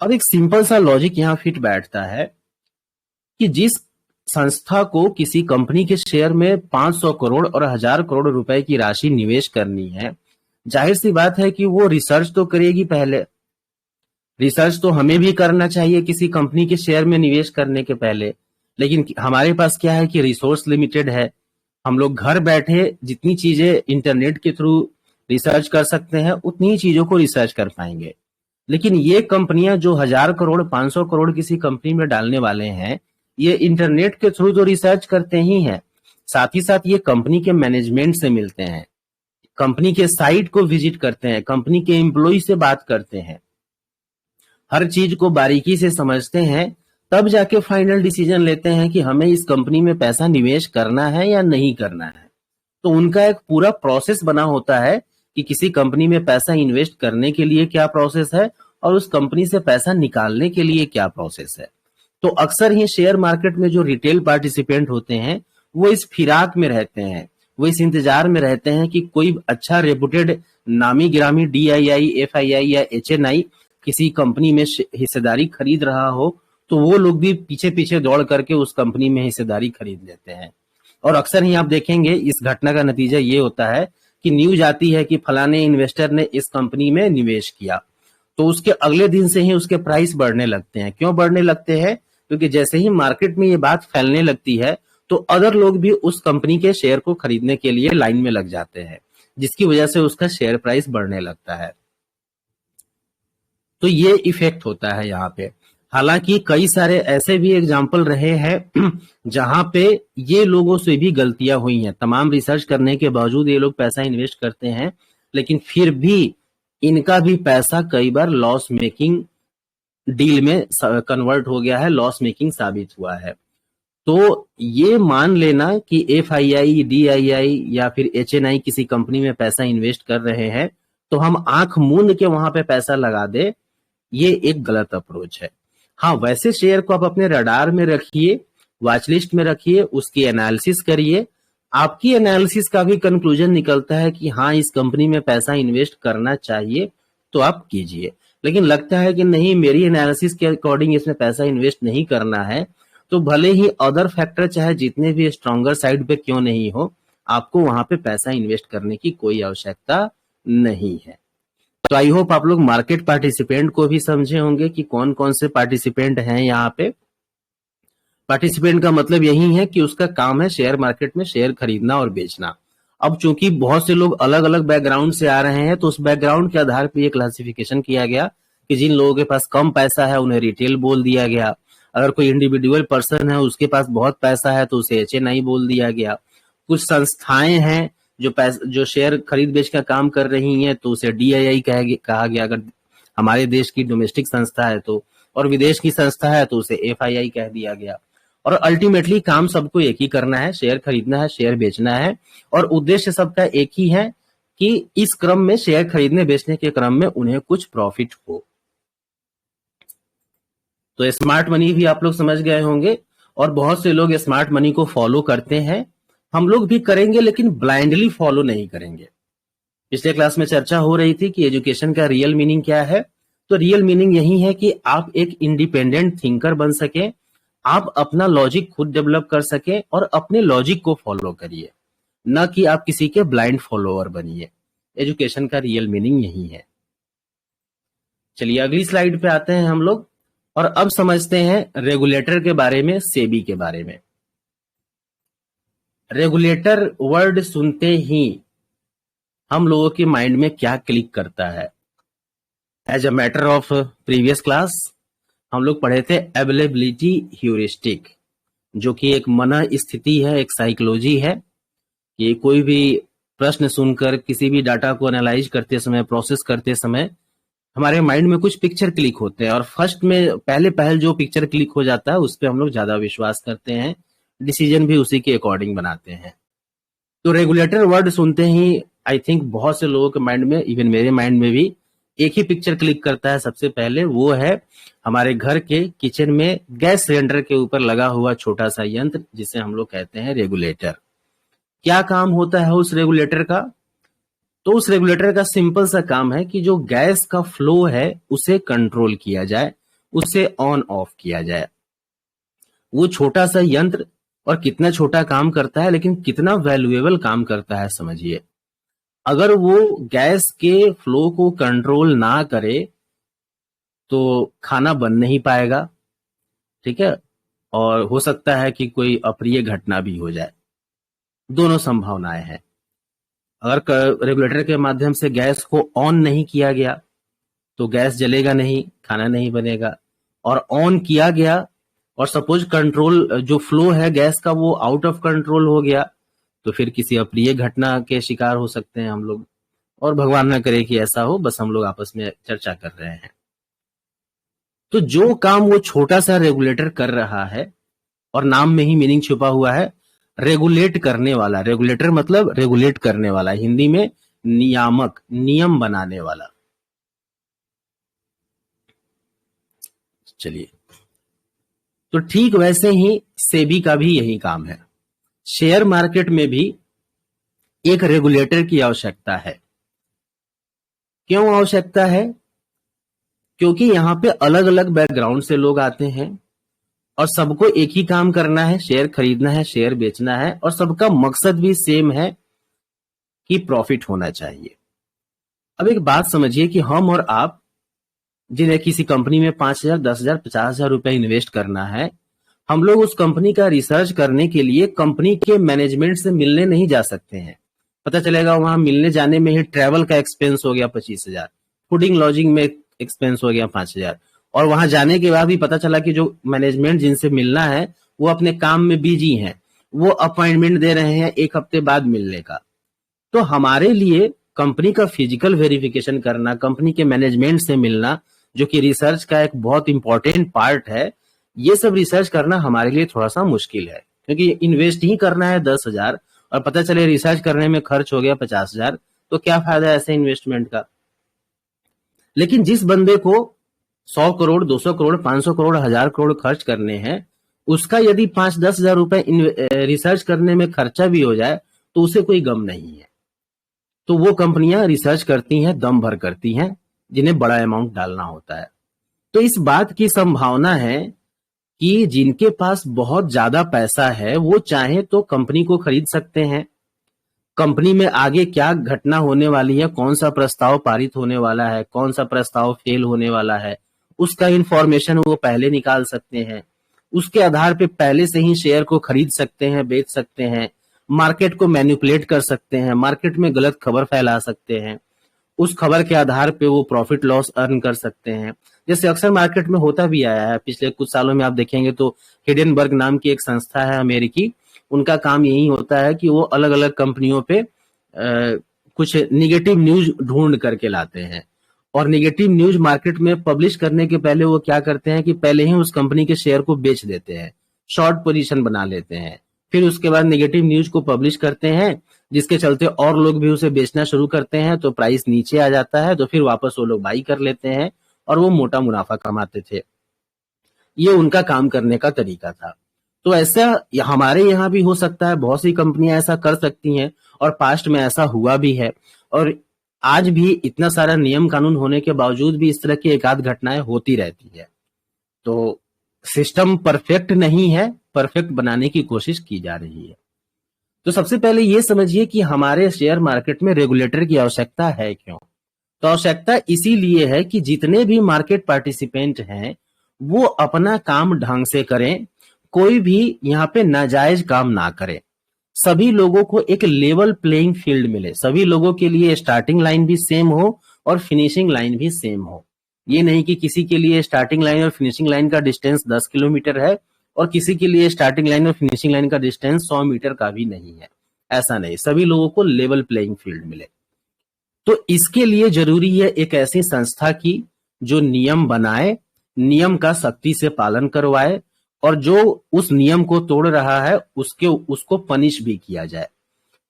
अब एक सिंपल सा लॉजिक यहां फिट बैठता है कि जिस संस्था को किसी कंपनी के शेयर में 500 करोड़ और 1,000 करोड़ रुपए की राशि निवेश करनी है, जाहिर सी बात है कि वो रिसर्च तो करेगी पहले। रिसर्च तो हमें भी करना चाहिए किसी कंपनी के शेयर में निवेश करने के पहले, लेकिन हमारे पास क्या है कि रिसोर्स लिमिटेड है। हम लोग घर बैठे जितनी चीजें इंटरनेट के थ्रू रिसर्च कर सकते हैं, उतनी ही चीजों को रिसर्च कर पाएंगे। लेकिन ये कंपनियां जो 1,000 करोड़, 500 करोड़ किसी कंपनी में डालने वाले हैं, ये इंटरनेट के थ्रू तो रिसर्च करते ही हैं, साथ ही साथ ये कंपनी के मैनेजमेंट से मिलते हैं, कंपनी के साइट को विजिट करते हैं, कंपनी के एम्प्लॉय से बात करते हैं, हर चीज को बारीकी से समझते हैं, तब जाके फाइनल डिसीजन लेते हैं कि हमें इस कंपनी में पैसा निवेश करना है या नहीं करना है। तो उनका एक पूरा प्रोसेस बना होता है कि किसी कंपनी में पैसा इन्वेस्ट करने के लिए क्या प्रोसेस है और उस कंपनी से पैसा निकालने के लिए क्या प्रोसेस है। तो अक्सर ही शेयर मार्केट में जो रिटेल पार्टिसिपेंट होते हैं, वो इस फिराक में रहते हैं, वो इस इंतजार में रहते हैं कि कोई अच्छा रेपुटेड नामी गिरामी DII, FII या HNI किसी कंपनी में हिस्सेदारी खरीद रहा हो, तो वो लोग भी पीछे पीछे दौड़ करके उस कंपनी में हिस्सेदारी खरीद लेते हैं। और अक्सर ही आप देखेंगे इस घटना का नतीजा ये होता है कि न्यूज आती है कि फलाने इन्वेस्टर ने इस कंपनी में निवेश किया, तो उसके अगले दिन से ही उसके प्राइस बढ़ने लगते हैं। क्यों बढ़ने लगते हैं? क्योंकि जैसे ही मार्केट में ये बात फैलने लगती है, तो अदर लोग भी उस कंपनी के शेयर को खरीदने के लिए लाइन में लग जाते हैं, जिसकी वजह से उसका शेयर प्राइस बढ़ने लगता है। तो ये इफेक्ट होता है यहाँ पे। हालांकि कई सारे ऐसे भी एग्जाम्पल रहे हैं जहां पे ये लोगों से भी गलतियां हुई हैं। तमाम रिसर्च करने के बावजूद ये लोग पैसा इन्वेस्ट करते हैं, लेकिन फिर भी इनका भी पैसा कई बार लॉस मेकिंग डील में कन्वर्ट हो गया है, लॉस मेकिंग साबित हुआ है। तो ये मान लेना कि FII, DII या फिर HNI किसी कंपनी में पैसा इन्वेस्ट कर रहे हैं तो हम आंख मूंद के वहां पे पैसा लगा दे, ये एक गलत अप्रोच है। हाँ, वैसे शेयर को आप अपने रडार में रखिए, वॉच लिस्ट में रखिए, उसकी एनालिसिस करिए। आपकी एनालिसिस का भी कंक्लूजन निकलता है कि हाँ, इस कंपनी में पैसा इन्वेस्ट करना चाहिए तो आप कीजिए। लेकिन लगता है कि नहीं, मेरी एनालिसिस के अकॉर्डिंग इसमें पैसा इन्वेस्ट नहीं करना है, तो भले ही अदर फैक्टर चाहे जितने भी स्ट्रॉन्गर साइड पे क्यों नहीं हो, आपको वहां पे पैसा इन्वेस्ट करने की कोई आवश्यकता नहीं है। तो आई होप आप लोग मार्केट पार्टिसिपेंट को भी समझे होंगे कि कौन कौन से पार्टिसिपेंट हैं यहाँ पे। पार्टिसिपेंट का मतलब यही है कि उसका काम है शेयर मार्केट में शेयर खरीदना और बेचना। अब चूंकि बहुत से लोग अलग अलग बैकग्राउंड से आ रहे हैं, तो उस बैकग्राउंड के आधार पर ये क्लासिफिकेशन किया गया कि जिन लोगों के पास कम पैसा है उन्हें रिटेल बोल दिया गया, अगर कोई इंडिविजुअल पर्सन है उसके पास बहुत पैसा है तो उसे HNI बोल दिया गया, कुछ संस्थाएं हैं जो शेयर खरीद बेच का काम कर रही हैं तो उसे DII कहा गया अगर हमारे देश की डोमेस्टिक संस्था है तो, और विदेश की संस्था है तो उसे FII कह दिया गया। और अल्टीमेटली काम सबको एक ही करना है, शेयर खरीदना है, शेयर बेचना है, और उद्देश्य सबका एक ही है कि इस क्रम में शेयर खरीदने बेचने के क्रम में उन्हें कुछ प्रॉफिट हो। तो स्मार्ट मनी भी आप लोग समझ गए होंगे, और बहुत से लोग स्मार्ट मनी को फॉलो करते हैं। हम लोग भी करेंगे, लेकिन ब्लाइंडली फॉलो नहीं करेंगे। पिछले क्लास में चर्चा हो रही थी कि एजुकेशन का रियल मीनिंग क्या है। तो रियल मीनिंग यही है कि आप एक इंडिपेंडेंट थिंकर बन सके, आप अपना लॉजिक खुद डेवलप कर सके और अपने लॉजिक को फॉलो करिए, न कि आप किसी के ब्लाइंड फॉलोअर बनिए। एजुकेशन का रियल मीनिंग यही है। चलिए अगली स्लाइड पे आते हैं हम लोग, और अब समझते हैं रेगुलेटर के बारे में, सेबी के बारे में। रेगुलेटर वर्ड सुनते ही हम लोगों के माइंड में क्या क्लिक करता है? As a matter of previous class हम लोग पढ़े थे अवेलेबिलिटी ह्यूरिस्टिक, जो कि एक मन स्थिति है, एक साइकोलॉजी है कि कोई भी प्रश्न सुनकर किसी भी डाटा को एनालाइज करते समय, प्रोसेस करते समय हमारे माइंड में कुछ पिक्चर क्लिक होते हैं और फर्स्ट में पहले जो पिक्चर क्लिक हो जाता है उस पर हम लोग ज्यादा विश्वास करते हैं, डिसीजन भी उसी के अकॉर्डिंग बनाते हैं। तो रेगुलेटर वर्ड सुनते ही आई थिंक बहुत से लोगों के माइंड में, इवन मेरे माइंड में भी एक ही पिक्चर क्लिक करता है सबसे पहले, वो है हमारे घर के किचन में गैस सिलेंडर के ऊपर लगा हुआ छोटा सा यंत्र जिसे हम लोग कहते हैं रेगुलेटर। क्या काम होता है उस रेगुलेटर का? तो उस रेगुलेटर का सिंपल सा काम है कि जो गैस का फ्लो है उसे कंट्रोल किया जाए, उसे ऑन ऑफ किया जाए। वो छोटा सा यंत्र, और कितना छोटा काम करता है लेकिन कितना वैल्यूएबल काम करता है समझिए। अगर वो गैस के फ्लो को कंट्रोल ना करे तो खाना बन नहीं पाएगा, ठीक है, और हो सकता है कि कोई अप्रिय घटना भी हो जाए। दोनों संभावनाएं हैं। अगर रेगुलेटर के माध्यम से गैस को ऑन नहीं किया गया तो गैस जलेगा नहीं, खाना नहीं बनेगा। और ऑन किया गया और सपोज कंट्रोल जो फ्लो है गैस का वो आउट ऑफ कंट्रोल हो गया तो फिर किसी अप्रिय घटना के शिकार हो सकते हैं हम लोग, और भगवान ना करे कि ऐसा हो, बस हम लोग आपस में चर्चा कर रहे हैं। तो जो काम वो छोटा सा रेगुलेटर कर रहा है, और नाम में ही मीनिंग छुपा हुआ है, रेगुलेट करने वाला। रेगुलेटर मतलब रेगुलेट करने वाला, हिंदी में नियामक, नियम बनाने वाला। चलिए, तो ठीक वैसे ही सेबी का भी यही काम है। शेयर मार्केट में भी एक रेगुलेटर की आवश्यकता है। क्यों आवश्यकता है? क्योंकि यहां पे अलग अलग बैकग्राउंड से लोग आते हैं और सबको एक ही काम करना है, शेयर खरीदना है, शेयर बेचना है, और सबका मकसद भी सेम है कि प्रॉफिट होना चाहिए। अब एक बात समझिए कि हम और आप जिन्हें किसी कंपनी में 5,000, 10,000, 50,000 रुपए इन्वेस्ट करना है, हम लोग उस कंपनी का रिसर्च करने के लिए कंपनी के मैनेजमेंट से मिलने नहीं जा सकते हैं। पता चलेगा वहां मिलने जाने में ही ट्रेवल का एक्सपेंस हो गया 25,000, फूडिंग लॉजिंग में एक्सपेंस हो गया 5,000, और वहां जाने के बाद भी पता चला कि जो मैनेजमेंट जिनसे मिलना है वो अपने काम में बिजी हैं, वो अपॉइंटमेंट दे रहे हैं 1 हफ्ते बाद मिलने का। तो हमारे लिए कंपनी का फिजिकल वेरिफिकेशन करना, कंपनी के मैनेजमेंट से मिलना, जो कि रिसर्च का एक बहुत इंपॉर्टेंट पार्ट है, ये सब रिसर्च करना हमारे लिए थोड़ा सा मुश्किल है। क्योंकि इन्वेस्ट ही करना है 10,000 और पता चले रिसर्च करने में खर्च हो गया 50,000, तो क्या फायदा ऐसे इन्वेस्टमेंट का। लेकिन जिस बंदे को 100 करोड़, 200 करोड़, 500 करोड़, 1,000 करोड़ खर्च करने हैं, उसका यदि 5-10 हजार रुपए रिसर्च करने में खर्चा भी हो जाए तो उसे कोई गम नहीं है। तो वो कंपनियां रिसर्च करती हैं, दम भर करती हैं, जिन्हें बड़ा अमाउंट डालना होता है। तो इस बात की संभावना है कि जिनके पास बहुत ज्यादा पैसा है वो चाहे तो कंपनी को खरीद सकते हैं। कंपनी में आगे क्या घटना होने वाली है, कौन सा प्रस्ताव पारित होने वाला है, कौन सा प्रस्ताव फेल होने वाला है, उसका इंफॉर्मेशन वो पहले निकाल सकते हैं। उसके आधार पे पहले से ही शेयर को खरीद सकते हैं, बेच सकते हैं, मार्केट को मैनिपुलेट कर सकते हैं, मार्केट में गलत खबर फैला सकते हैं। उस खबर के आधार पे वो प्रॉफिट लॉस अर्न कर सकते हैं, जैसे अक्सर मार्केट में होता भी आया है। पिछले कुछ सालों में आप देखेंगे तो हिडेनबर्ग नाम की एक संस्था है अमेरिकी, उनका काम यही होता है कि वो अलग अलग कंपनियों पे कुछ निगेटिव न्यूज ढूंढ करके लाते हैं, और निगेटिव न्यूज मार्केट में पब्लिश करने के पहले वो क्या करते हैं कि पहले ही उस कंपनी के शेयर को बेच देते हैं, शॉर्ट पोजीशन बना लेते हैं। फिर उसके बाद निगेटिव न्यूज को पब्लिश करते हैं, जिसके चलते और लोग भी उसे बेचना शुरू करते हैं, तो प्राइस नीचे आ जाता है, तो फिर वापस वो लोग बाई कर लेते हैं और वो मोटा मुनाफा कमाते थे। ये उनका काम करने का तरीका था। तो ऐसा हमारे यहाँ भी हो सकता है, बहुत सी कंपनियां ऐसा कर सकती हैं, और पास्ट में ऐसा हुआ भी है। और आज भी इतना सारा नियम कानून होने के बावजूद भी इस तरह की एकाध घटनाएं होती रहती है। तो सिस्टम परफेक्ट नहीं है, परफेक्ट बनाने की कोशिश की जा रही है। तो सबसे पहले ये समझिए कि हमारे शेयर मार्केट में रेगुलेटर की आवश्यकता है क्यों। तो आवश्यकता इसीलिए है कि जितने भी मार्केट पार्टिसिपेंट हैं वो अपना काम ढंग से करें, कोई भी यहाँ पे नाजायज काम ना करे, सभी लोगों को एक लेवल प्लेइंग फील्ड मिले, सभी लोगों के लिए स्टार्टिंग लाइन भी सेम हो और फिनिशिंग लाइन भी सेम हो। ये नहीं कि किसी के लिए स्टार्टिंग लाइन और फिनिशिंग लाइन का डिस्टेंस 10 किलोमीटर है और किसी के लिए स्टार्टिंग लाइन और फिनिशिंग लाइन का डिस्टेंस 100 मीटर का भी नहीं है। ऐसा नहीं, सभी लोगों को लेवल प्लेइंग फील्ड मिले। तो इसके लिए जरूरी है एक ऐसी संस्था की जो नियम बनाए, नियम का सख्ती से पालन करवाए, और जो उस नियम को तोड़ रहा है उसको पनिश भी किया जाए।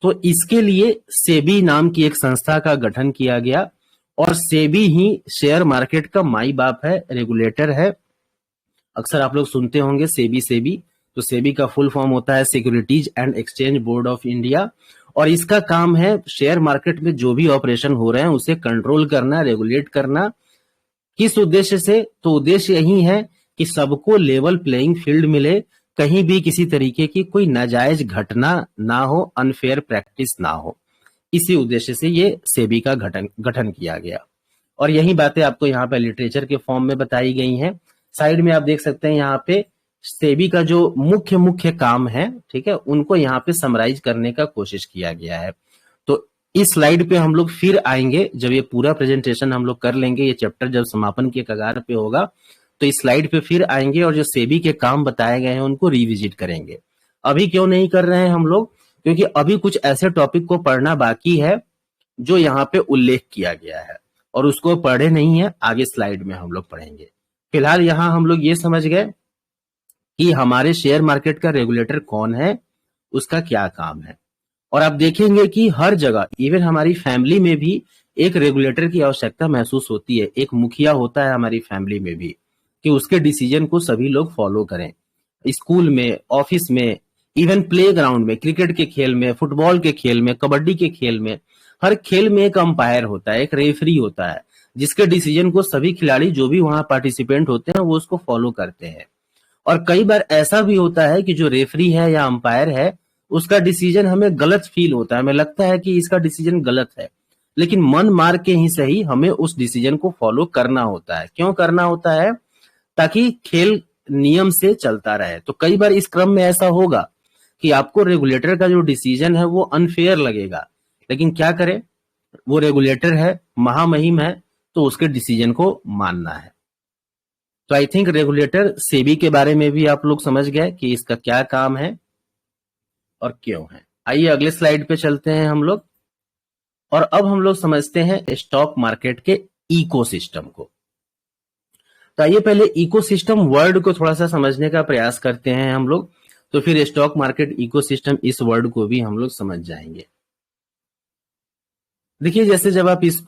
तो इसके लिए सेबी नाम की एक संस्था का गठन किया गया, और सेबी ही शेयर मार्केट का माई बाप है, रेगुलेटर है। अक्सर आप लोग सुनते होंगे सेबी सेबी, तो सेबी का फुल फॉर्म होता है securities and exchange board of India, और इसका काम है शेयर मार्केट में जो भी ऑपरेशन हो रहे हैं उसे कंट्रोल करना, रेगुलेट करना। किस उद्देश्य से? तो उद्देश्य यही है कि सबको लेवल प्लेइंग फील्ड मिले, कहीं भी किसी तरीके की कोई नाजायज घटना ना हो, अनफेयर प्रैक्टिस ना हो। इसी उद्देश्य से ये सेबी का गठन किया गया, और यही बातें आपको यहाँ पे लिटरेचर के फॉर्म में बताई गई हैं। साइड में आप देख सकते हैं यहाँ पे सेबी का जो मुख्य मुख्य काम है, ठीक है, उनको यहाँ पे समराइज करने का कोशिश किया गया है। तो इस स्लाइड पे हम लोग फिर आएंगे जब ये पूरा प्रेजेंटेशन हम लोग कर लेंगे, ये चैप्टर जब समापन के कगार पे होगा तो इस स्लाइड पे फिर आएंगे और जो सेबी के काम बताए गए हैं उनको रिविजिट करेंगे। अभी क्यों नहीं कर रहे हैं हम लोग? क्योंकि अभी कुछ ऐसे टॉपिक को पढ़ना बाकी है जो यहाँ पे उल्लेख किया गया है, और उसको पढ़े नहीं है, आगे स्लाइड में हम लोग पढ़ेंगे। फिलहाल यहाँ हम लोग ये समझ गए कि हमारे शेयर मार्केट का रेगुलेटर कौन है, उसका क्या काम है। और आप देखेंगे कि हर जगह, इवन हमारी फैमिली में भी एक रेगुलेटर की आवश्यकता महसूस होती है। एक मुखिया होता है हमारी फैमिली में भी, कि उसके डिसीजन को सभी लोग फॉलो करें। स्कूल में, ऑफिस में, इवन प्ले ग्राउंड में, क्रिकेट के खेल में, फुटबॉल के खेल में, कबड्डी के खेल में, हर खेल में एक अंपायर होता है, एक रेफरी होता है, जिसके डिसीजन को सभी खिलाड़ी जो भी वहां पार्टिसिपेंट होते हैं वो उसको फॉलो करते हैं। और कई बार ऐसा भी होता है कि जो रेफरी है या अंपायर है उसका डिसीजन हमें गलत फील होता है, हमें लगता है कि इसका डिसीजन गलत है, लेकिन मन मार के ही सही हमें उस डिसीजन को फॉलो करना होता है। क्यों करना होता है? ताकि खेल नियम से चलता रहे। तो कई बार इस क्रम में ऐसा होगा कि आपको रेगुलेटर का जो डिसीजन है वो अनफेयर लगेगा, लेकिन क्या करें, वो रेगुलेटर है, महामहिम है, तो उसके डिसीजन को मानना है। तो आई थिंक रेगुलेटर सेबी के बारे में भी आप लोग समझ गए कि इसका क्या काम है और क्यों है। आइए अगले स्लाइड पे चलते हैं हम लोग, और अब हम लोग समझते हैं स्टॉक मार्केट के इकोसिस्टम को। तो आइए पहले इकोसिस्टम वर्ड को थोड़ा सा समझने का प्रयास करते हैं हम लोग, तो फिर स्टॉक मार्केट इकोसिस्टम इस वर्ड को भी हम लोग समझ जाएंगे। देखिए, जैसे जब आप इस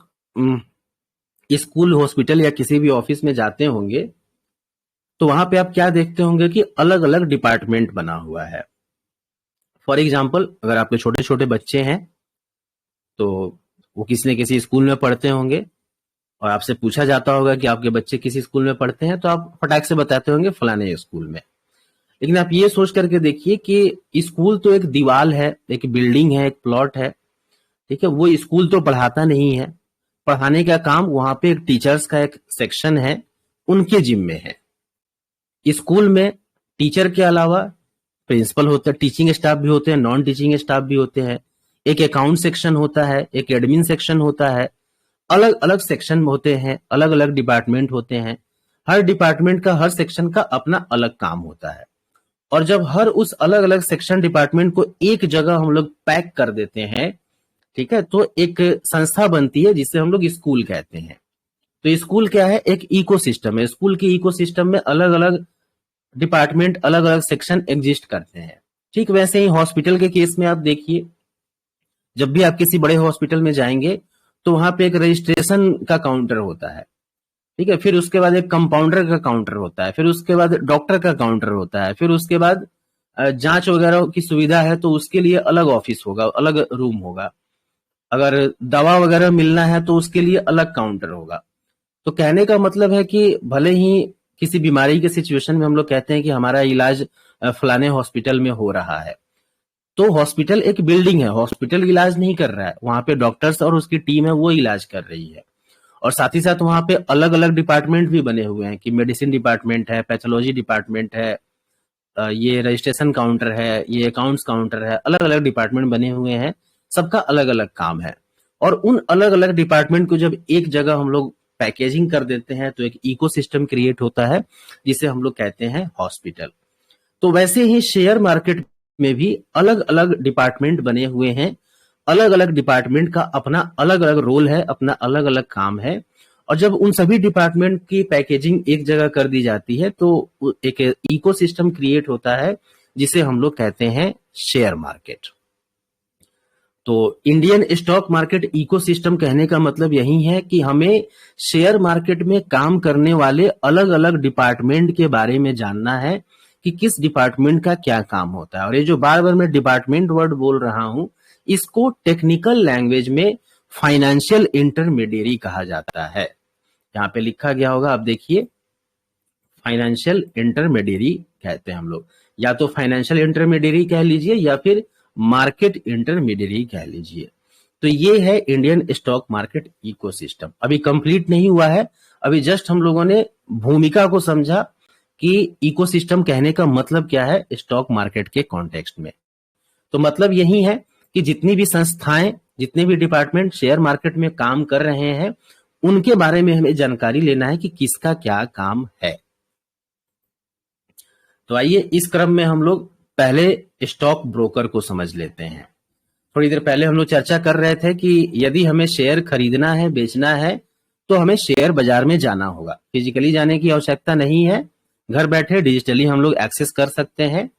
स्कूल, हॉस्पिटल या किसी भी ऑफिस में जाते होंगे तो वहां पे आप क्या देखते होंगे कि अलग अलग डिपार्टमेंट बना हुआ है। फॉर एग्जाम्पल, अगर आपके छोटे छोटे बच्चे हैं तो वो किसी न किसी स्कूल में पढ़ते होंगे, और आपसे पूछा जाता होगा कि आपके बच्चे किसी स्कूल में पढ़ते हैं, तो आप फटाक से बताते होंगे फलाने स्कूल में। लेकिन आप ये सोच करके देखिए कि स्कूल तो एक दीवार है, एक बिल्डिंग है, एक प्लॉट है, ठीक है, वो स्कूल तो पढ़ाता नहीं है। पढ़ाने का काम वहां पे एक टीचर्स का एक सेक्शन है, उनके जिम्मे है। स्कूल में टीचर के अलावा प्रिंसिपल होता है, टीचिंग स्टाफ भी होते हैं, नॉन टीचिंग स्टाफ भी होते हैं, एक अकाउंट सेक्शन होता है, एक एडमिन सेक्शन होता है, अलग अलग सेक्शन होते हैं, अलग अलग डिपार्टमेंट होते हैं। हर डिपार्टमेंट का, हर सेक्शन का अपना अलग काम होता है। और जब हर उस अलग अलग सेक्शन डिपार्टमेंट को एक जगह हम लोग पैक कर देते हैं, ठीक है, तो एक संस्था बनती है जिसे हम लोग स्कूल कहते हैं। तो स्कूल क्या है? एक इकोसिस्टम है। स्कूल के इकोसिस्टम में अलग अलग डिपार्टमेंट, अलग अलग सेक्शन एग्जिस्ट करते हैं। ठीक वैसे ही हॉस्पिटल के केस में आप देखिए, जब भी आप किसी बड़े हॉस्पिटल में जाएंगे तो वहां पे एक रजिस्ट्रेशन का काउंटर होता है, ठीक है, फिर उसके बाद एक कंपाउंडर का काउंटर होता है, फिर उसके बाद डॉक्टर का काउंटर होता है, फिर उसके बाद जांच वगैरह की सुविधा है तो उसके लिए अलग ऑफिस होगा, अलग रूम होगा। अगर दवा वगैरह मिलना है तो उसके लिए अलग काउंटर होगा। तो कहने का मतलब है कि भले ही किसी बीमारी के सिचुएशन में हम लोग कहते हैं कि हमारा इलाज फलाने हॉस्पिटल में हो रहा है, तो हॉस्पिटल एक बिल्डिंग है, हॉस्पिटल इलाज नहीं कर रहा है, वहां पे डॉक्टर्स और उसकी टीम है वो इलाज कर रही है। और साथ ही साथ वहां पे अलग अलग डिपार्टमेंट भी बने हुए हैं कि मेडिसिन डिपार्टमेंट है, पैथोलॉजी डिपार्टमेंट है, ये रजिस्ट्रेशन काउंटर है, ये अकाउंट्स काउंटर है, अलग अलग डिपार्टमेंट बने हुए हैं, सबका अलग अलग काम है। और उन अलग अलग डिपार्टमेंट को जब एक जगह हम लोग पैकेजिंग कर देते हैं तो एक इकोसिस्टम क्रिएट होता है जिसे हम लोग कहते हैं हॉस्पिटल। तो वैसे ही शेयर मार्केट में भी अलग अलग डिपार्टमेंट बने हुए हैं। अलग अलग डिपार्टमेंट का अपना अलग अलग रोल है, अपना अलग अलग काम है। और जब उन सभी डिपार्टमेंट की पैकेजिंग एक जगह कर दी जाती है तो एक इकोसिस्टम क्रिएट होता है जिसे हम लोग कहते हैं शेयर मार्केट। तो इंडियन स्टॉक मार्केट इकोसिस्टम कहने का मतलब यही है कि हमें शेयर मार्केट में काम करने वाले अलग अलग डिपार्टमेंट के बारे में जानना है कि किस डिपार्टमेंट का क्या काम होता है। और ये जो बार बार मैं डिपार्टमेंट वर्ड बोल रहा हूं, इसको टेक्निकल लैंग्वेज में फाइनेंशियल इंटरमीडियरी कहा जाता है। यहाँ पे लिखा गया होगा, आप देखिए, फाइनेंशियल इंटरमीडियरी कहते हैं हम लोग। या तो फाइनेंशियल इंटरमीडियरी कह लीजिए या फिर मार्केट इंटरमीडियरी कह लीजिए। तो ये है इंडियन स्टॉक मार्केट इकोसिस्टम। अभी कंप्लीट नहीं हुआ है, अभी जस्ट हम लोगों ने भूमिका को समझा कि इकोसिस्टम कहने का मतलब क्या है स्टॉक मार्केट के कॉन्टेक्स्ट में। तो मतलब यही है कि जितनी भी संस्थाएं, जितने भी डिपार्टमेंट शेयर मार्केट में काम कर रहे हैं, उनके बारे में हमें जानकारी लेना है कि किसका क्या काम है। तो आइए इस क्रम में हम लोग पहले स्टॉक ब्रोकर को समझ लेते हैं। थोड़ी देर पहले हम लोग चर्चा कर रहे थे कि यदि हमें शेयर खरीदना है, बेचना है, तो हमें शेयर बाजार में जाना होगा। फिजिकली जाने की आवश्यकता नहीं है, घर बैठे डिजिटली हम लोग एक्सेस कर सकते हैं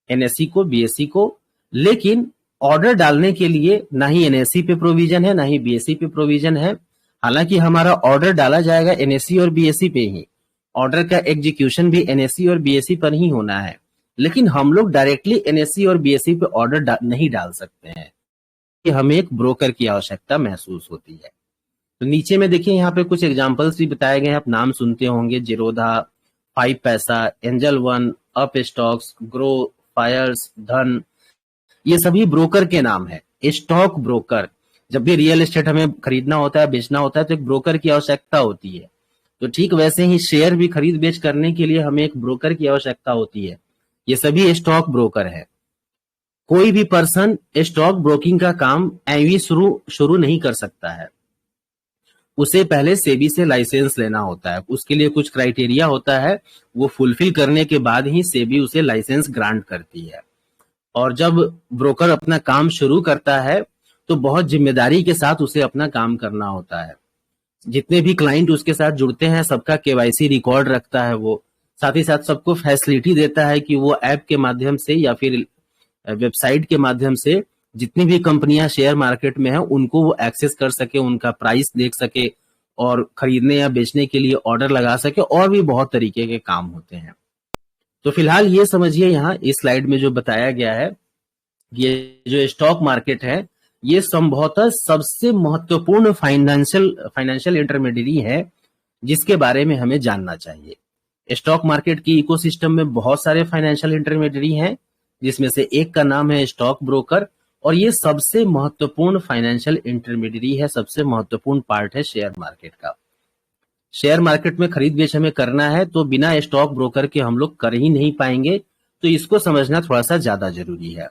एनएसई को, बीएसई को। लेकिन ऑर्डर डालने के लिए ना ही एनएसई पे प्रोविजन है, ना ही बीएसई पे प्रोविजन है। हालांकि हमारा ऑर्डर डाला जाएगा एनएसई और बीएसई पे ही, ऑर्डर का एग्जीक्यूशन भी एनएसई और बीएसई पर ही होना है, लेकिन हम लोग डायरेक्टली एनएसई और बीएसई पे ऑर्डर नहीं डाल सकते हैं कि हमें एक ब्रोकर की आवश्यकता महसूस होती है। तो नीचे में देखिए, यहाँ पे कुछ एग्जांपल्स भी बताए गए हैं, आप नाम सुनते होंगे, Zerodha, 5 Paisa, Angel One, Upstox, Groww, Fyers, Dhan, ये सभी ब्रोकर के नाम है। स्टॉक ब्रोकर, जब भी रियल एस्टेट हमें खरीदना होता है, बेचना होता है, तो एक ब्रोकर की आवश्यकता होती है। तो ठीक वैसे ही शेयर भी खरीद बेच करने के लिए हमें एक ब्रोकर की आवश्यकता होती है। ये सभी स्टॉक ब्रोकर है। कोई भी पर्सन स्टॉक ब्रोकिंग का काम ऐवी शुरू नहीं कर सकता है, उसे पहले सेबी से लाइसेंस लेना होता है। उसके लिए कुछ क्राइटेरिया होता है, वो फुलफिल करने के बाद ही सेबी उसे लाइसेंस ग्रांट करती है। और जब ब्रोकर अपना काम शुरू करता है तो बहुत जिम्मेदारी के साथ उसे अपना काम करना होता है। जितने भी क्लाइंट उसके साथ जुड़ते हैं सबका केवाईसी रिकॉर्ड रखता है वो, साथ ही साथ सबको फैसिलिटी देता है कि वो ऐप के माध्यम से या फिर वेबसाइट के माध्यम से जितनी भी कंपनियां शेयर मार्केट में हैं उनको वो एक्सेस कर सके, उनका प्राइस देख सके और खरीदने या बेचने के लिए ऑर्डर लगा सके। और भी बहुत तरीके के काम होते हैं। तो फिलहाल ये समझिए, यहाँ इस स्लाइड में जो बताया गया है, ये जो स्टॉक मार्केट है ये संभवतः सबसे महत्वपूर्ण फाइनेंशियल इंटरमीडियरी है जिसके बारे में हमें जानना चाहिए। स्टॉक मार्केट की इकोसिस्टम में बहुत सारे फाइनेंशियल इंटरमीडियरी हैं, जिसमें से एक का नाम है स्टॉक ब्रोकर, और ये सबसे महत्वपूर्ण फाइनेंशियल इंटरमीडियरी है, सबसे महत्वपूर्ण पार्ट है शेयर मार्केट का। शेयर मार्केट में खरीद बेच हमें करना है तो बिना स्टॉक ब्रोकर के हम लोग कर ही नहीं पाएंगे, तो इसको समझना थोड़ा सा ज्यादा जरूरी है।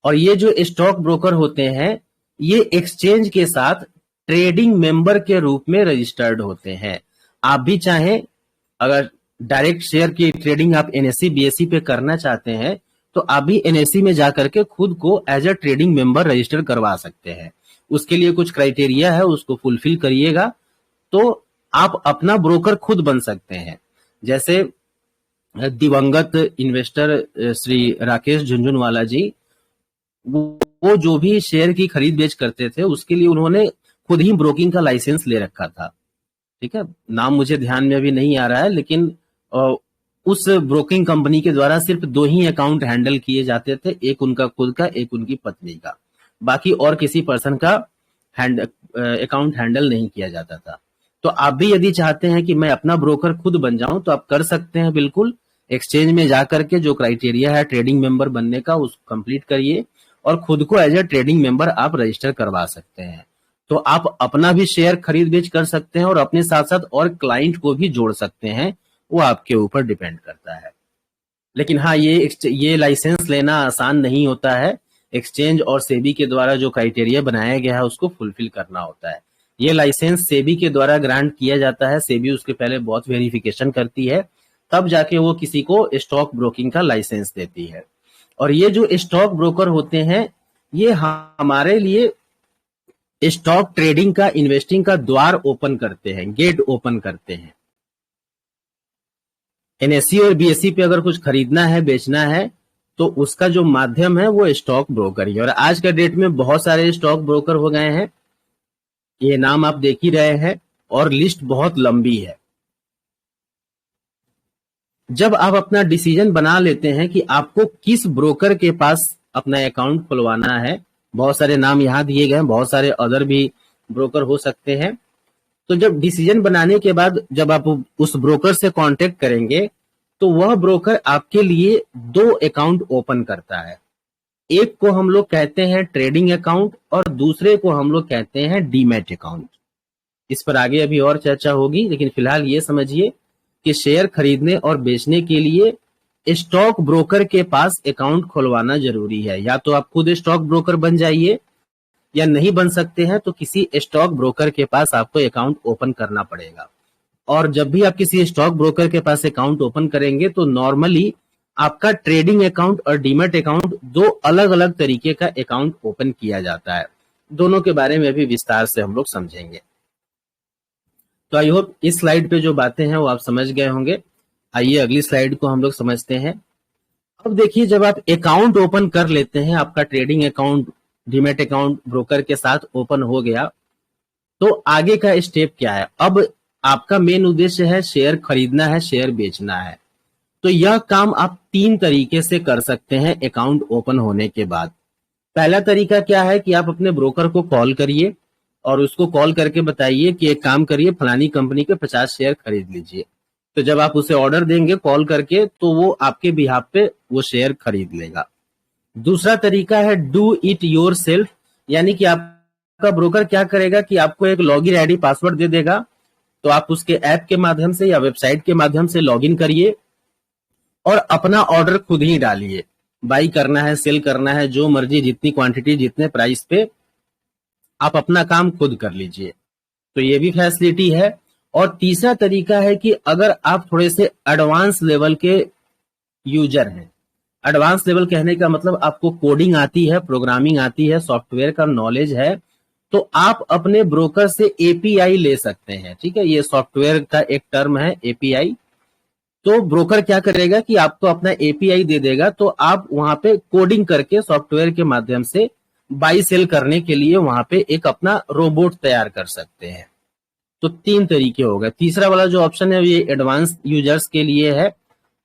और ये जो स्टॉक ब्रोकर होते हैं ये एक्सचेंज के साथ ट्रेडिंग मेंबर के रूप में रजिस्टर्ड होते हैं। आप भी चाहें, अगर डायरेक्ट शेयर की ट्रेडिंग आप एनएसई बीएसई पे करना चाहते हैं तो आप भी एनएसई में जाकर के खुद को as a trading member register करवा सकते हैं। उसके लिए कुछ क्राइटेरिया है, उसको फुलफिल करिएगा तो आप अपना ब्रोकर खुद बन सकते हैं। जैसे दिवंगत इन्वेस्टर श्री राकेश झुनझुनवाला जी, वो जो भी शेयर की खरीद बेच करते थे उसके लिए उन्होंने खुद ही ब्रोकिंग का लाइसेंस ले रखा था। ठीक है, नाम मुझे ध्यान में अभी नहीं आ रहा है, लेकिन उस ब्रोकिंग कंपनी के द्वारा सिर्फ 2 ही अकाउंट हैंडल किए जाते थे, एक उनका खुद का, एक उनकी पत्नी का। बाकी और किसी पर्सन का अकाउंट हैंडल नहीं किया जाता था। तो आप भी यदि चाहते हैं कि मैं अपना ब्रोकर खुद बन जाऊं तो आप कर सकते हैं। बिल्कुल, एक्सचेंज में जाकर के जो क्राइटेरिया है ट्रेडिंग मेंबर बनने का उसको कंप्लीट करिए और खुद को एज ए ट्रेडिंग मेंबर आप रजिस्टर करवा सकते हैं। तो आप अपना भी शेयर खरीद बेच कर सकते हैं और अपने साथ साथ और क्लाइंट को भी जोड़ सकते हैं, वो आपके ऊपर डिपेंड करता है। लेकिन हाँ, ये लाइसेंस लेना आसान नहीं होता है। एक्सचेंज और सेबी के द्वारा जो क्राइटेरिया बनाया गया है उसको फुलफिल करना होता है। ये लाइसेंस सेबी के द्वारा ग्रांट किया जाता है। सेबी उसके पहले बहुत वेरिफिकेशन करती है, तब जाके वो किसी को स्टॉक ब्रोकिंग का लाइसेंस देती है। और ये जो स्टॉक ब्रोकर होते हैं, ये हमारे लिए स्टॉक ट्रेडिंग का, इन्वेस्टिंग का द्वार ओपन करते हैं, गेट ओपन करते हैं। एनएससी और बीएससी पे अगर कुछ खरीदना है, बेचना है, तो उसका जो माध्यम है वो स्टॉक ब्रोकर ही। और आज का डेट में बहुत सारे स्टॉक ब्रोकर हो गए हैं, ये नाम आप देख ही रहे हैं, और लिस्ट बहुत लंबी है। जब आप अपना डिसीजन बना लेते हैं कि आपको किस ब्रोकर के पास अपना अकाउंट खुलवाना है, बहुत सारे नाम यहां दिए गए हैं, बहुत सारे अदर भी ब्रोकर हो सकते हैं। तो जब डिसीजन बनाने के बाद जब आप उस ब्रोकर से कांटेक्ट करेंगे, तो वह ब्रोकर आपके लिए 2 अकाउंट ओपन करता है। एक को हम लोग कहते हैं ट्रेडिंग अकाउंट और दूसरे को हम लोग कहते हैं डीमैट अकाउंट। इस पर आगे अभी और चर्चा होगी, लेकिन फिलहाल ये समझिए कि शेयर खरीदने और बेचने के लिए स्टॉक ब्रोकर के पास अकाउंट खुलवाना जरूरी है। या तो आप खुद स्टॉक ब्रोकर बन जाइए, या नहीं बन सकते हैं तो किसी स्टॉक ब्रोकर के पास आपको अकाउंट ओपन करना पड़ेगा। और जब भी आप किसी स्टॉक ब्रोकर के पास अकाउंट ओपन करेंगे, तो नॉर्मली आपका ट्रेडिंग अकाउंट और डीमैट अकाउंट 2 अलग अलग तरीके का अकाउंट ओपन किया जाता है। दोनों के बारे में भी विस्तार से हम लोग समझेंगे। तो आई होप इस स्लाइड पे जो बातें हैं वो आप समझ गए होंगे। आइए अगली स्लाइड को हम लोग समझते हैं। अब देखिए, जब आप अकाउंट ओपन कर लेते हैं, आपका trading account, demat account broker के साथ ओपन हो गया, तो आगे का स्टेप क्या है? अब आपका मेन उद्देश्य है शेयर खरीदना है, शेयर बेचना है। तो यह काम आप 3 तरीके से कर सकते हैं अकाउंट ओपन होने के बाद। पहला तरीका क्या है कि आप अपने ब्रोकर को कॉल करिए और उसको कॉल करके बताइए कि एक काम करिए, फलानी कंपनी के 50 शेयर खरीद लीजिए। तो जब आप उसे ऑर्डर देंगे कॉल करके, तो वो आपके बिहाफ पे वो शेयर खरीद लेगा। दूसरा तरीका है डू इट योर सेल्फ, यानी कि आपका ब्रोकर क्या करेगा कि आपको एक लॉगिन आईडी पासवर्ड दे देगा। तो आप उसके ऐप के माध्यम से या वेबसाइट के माध्यम से लॉगिन करिए और अपना ऑर्डर खुद ही डालिए। बाई करना है, सेल करना है, जो मर्जी, जितनी क्वांटिटी, जितने प्राइस पे, आप अपना काम खुद कर लीजिए। तो ये भी फैसिलिटी है। और तीसरा तरीका है कि अगर आप थोड़े से एडवांस लेवल के यूजर हैं, एडवांस लेवल कहने का मतलब आपको कोडिंग आती है, प्रोग्रामिंग आती है, सॉफ्टवेयर का नॉलेज है, तो आप अपने ब्रोकर से एपीआई ले सकते हैं। ठीक है, ये सॉफ्टवेयर का एक टर्म है एपीआई। तो ब्रोकर क्या करेगा कि आपको अपना एपीआई दे देगा, तो आप वहां पे कोडिंग करके सॉफ्टवेयर के माध्यम से बाई सेल करने के लिए वहां पे एक अपना रोबोट तैयार कर सकते हैं। तो 3 तरीके हो गए। तीसरा वाला जो ऑप्शन है ये एडवांस यूजर्स के लिए है।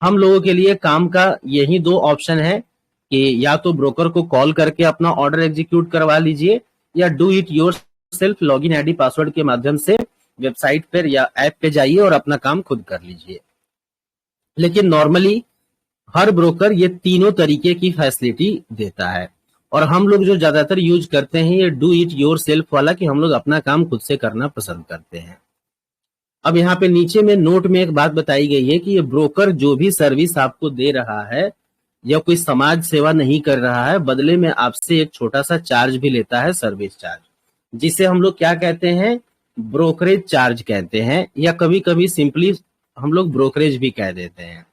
हम लोगों के लिए काम का यही 2 ऑप्शन है कि या तो ब्रोकर को कॉल करके अपना ऑर्डर एग्जीक्यूट करवा लीजिए, या do it your self, login ID password के माध्यम से वेबसाइट पर या ऐप पे जाइए और अपना काम खुद कर लीजिए। लेकिन नॉर्मली हर ब्रोकर ये तीनों तरीके की फैसिलिटी देता है, और हम लोग जो ज्यादातर यूज करते हैं ये डू इट योर सेल्फ वाला, कि हम लोग अपना काम खुद से करना पसंद करते हैं। अब यहाँ पे नीचे में नोट में एक बात बताई गई है कि ये ब्रोकर जो भी सर्विस आपको दे रहा है या कोई समाज सेवा नहीं कर रहा है, बदले में आपसे एक छोटा सा चार्ज भी लेता है, सर्विस चार्ज, जिसे हम लोग क्या कहते हैं, ब्रोकरेज चार्ज कहते हैं, या कभी कभी सिंपली हम लोग ब्रोकरेज भी कह देते हैं।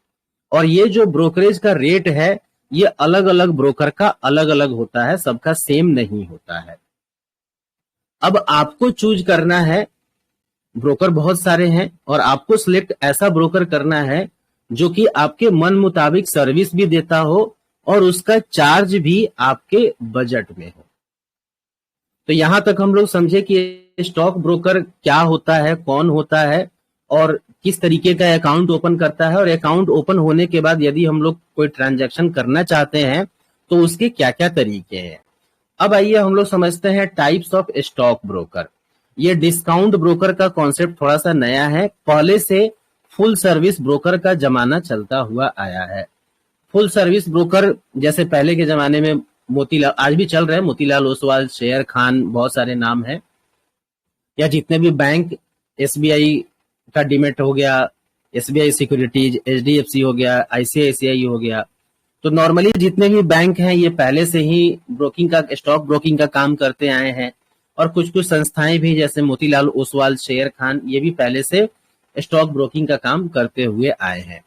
और ये जो ब्रोकरेज का रेट है, ये अलग अलग ब्रोकर का अलग अलग होता है, सबका सेम नहीं होता है। अब आपको चूज करना है, ब्रोकर बहुत सारे हैं, और आपको सिलेक्ट ऐसा ब्रोकर करना है जो कि आपके मन मुताबिक सर्विस भी देता हो और उसका चार्ज भी आपके बजट में हो। तो यहां तक हम लोग समझे कि स्टॉक ब्रोकर क्या होता है, कौन होता है, और किस तरीके का अकाउंट ओपन करता है, और अकाउंट ओपन होने के बाद यदि हम लोग कोई ट्रांजैक्शन करना चाहते हैं तो उसके क्या क्या तरीके हैं। अब आइए हम लोग समझते हैं टाइप्स ऑफ स्टॉक ब्रोकर। ये डिस्काउंट ब्रोकर का कॉन्सेप्ट थोड़ा सा नया है, पहले से फुल सर्विस ब्रोकर का जमाना चलता हुआ आया है। फुल सर्विस ब्रोकर जैसे पहले के जमाने में मोतीलाल, आज भी चल रहे हैं, मोतीलाल ओसवाल, शेर खान, बहुत सारे नाम हैं, या जितने भी बैंक, एसबीआई का डीमैट हो गया, एसबीआई सिक्योरिटीज, एचडीएफसी हो गया, आईसीआईसीआई हो गया। तो नॉर्मली जितने भी बैंक हैं ये पहले से ही ब्रोकिंग का, स्टॉक ब्रोकिंग का काम करते आए हैं, और कुछ कुछ संस्थाएं भी जैसे मोतीलाल ओसवाल, शेर खान, ये भी पहले से स्टॉक ब्रोकिंग का काम करते हुए आए हैं।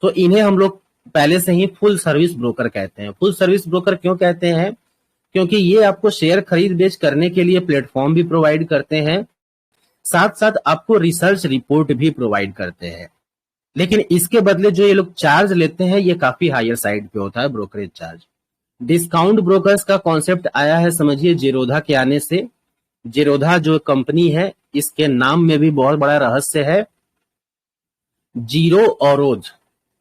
तो इन्हें हम लोग पहले से ही फुल सर्विस ब्रोकर कहते हैं। फुल सर्विस ब्रोकर क्यों कहते हैं? क्योंकि ये आपको शेयर खरीद बेच करने के लिए प्लेटफॉर्म भी प्रोवाइड करते हैं, साथ साथ आपको रिसर्च रिपोर्ट भी प्रोवाइड करते हैं। लेकिन इसके बदले जो ये लोग चार्ज लेते हैं ये काफी हायर साइड पे होता है, ब्रोकरेज चार्ज। डिस्काउंट ब्रोकर्स का कॉन्सेप्ट आया है समझिए जीरोधा के आने से। जीरोधा जो कंपनी है, इसके नाम में भी बहुत बड़ा रहस्य है। जीरो अवरोध,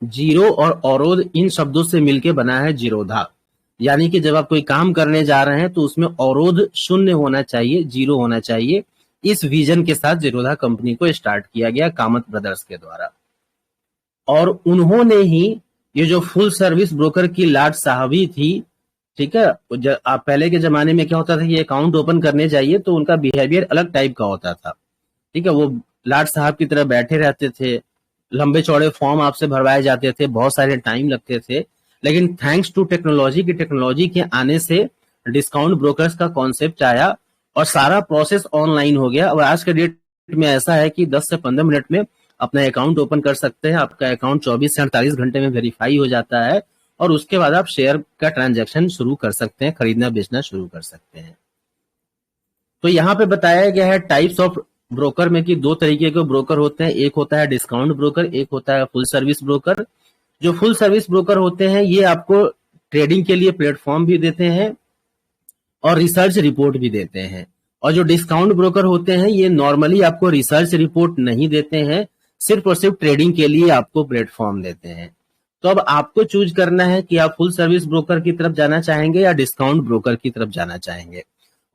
जीरो और अवरोध इन शब्दों से मिलके बना है जीरोधा। यानी कि जब आप कोई काम करने जा रहे हैं तो उसमें अवरोध शून्य होना चाहिए, जीरो होना चाहिए। इस विजन के साथ जीरोधा कंपनी को स्टार्ट किया गया कामत ब्रदर्स के द्वारा। और उन्होंने ही ये जो फुल सर्विस ब्रोकर की लाट साहबी थी, ठीक है, आप पहले के जमाने में क्या होता था कि अकाउंट ओपन करने जाइए तो उनका बिहेवियर अलग टाइप का होता था, ठीक है। वो लाट साहब की तरह बैठे रहते थे, लंबे चौड़े फॉर्म आपसे भरवाए जाते थे, बहुत सारे टाइम लगते थे। लेकिन थैंक्स टू टेक्नोलॉजी के आने से डिस्काउंट ब्रोकर्स का कॉन्सेप्ट आया और सारा प्रोसेस ऑनलाइन हो गया। और आज के डेट में ऐसा है कि 10 से 15 मिनट में अपना अकाउंट ओपन कर सकते हैं। आपका अकाउंट 24 से 48 घंटे में वेरीफाई हो जाता है और उसके बाद आप शेयर का ट्रांजैक्शन शुरू कर सकते हैं, खरीदना बेचना शुरू कर सकते हैं। तो यहाँ पे बताया गया है टाइप्स ऑफ ब्रोकर में कि 2 तरीके के ब्रोकर होते हैं। एक होता है डिस्काउंट ब्रोकर, एक होता है फुल सर्विस ब्रोकर। जो फुल सर्विस ब्रोकर होते हैं ये आपको ट्रेडिंग के लिए प्लेटफॉर्म भी देते हैं और रिसर्च रिपोर्ट भी देते हैं। और जो डिस्काउंट ब्रोकर होते हैं ये नॉर्मली आपको रिसर्च रिपोर्ट नहीं देते हैं, सिर्फ और सिर्फ ट्रेडिंग के लिए आपको प्लेटफॉर्म देते हैं। तो अब आपको चूज करना है कि आप फुल सर्विस ब्रोकर की तरफ जाना चाहेंगे या डिस्काउंट ब्रोकर की तरफ जाना चाहेंगे।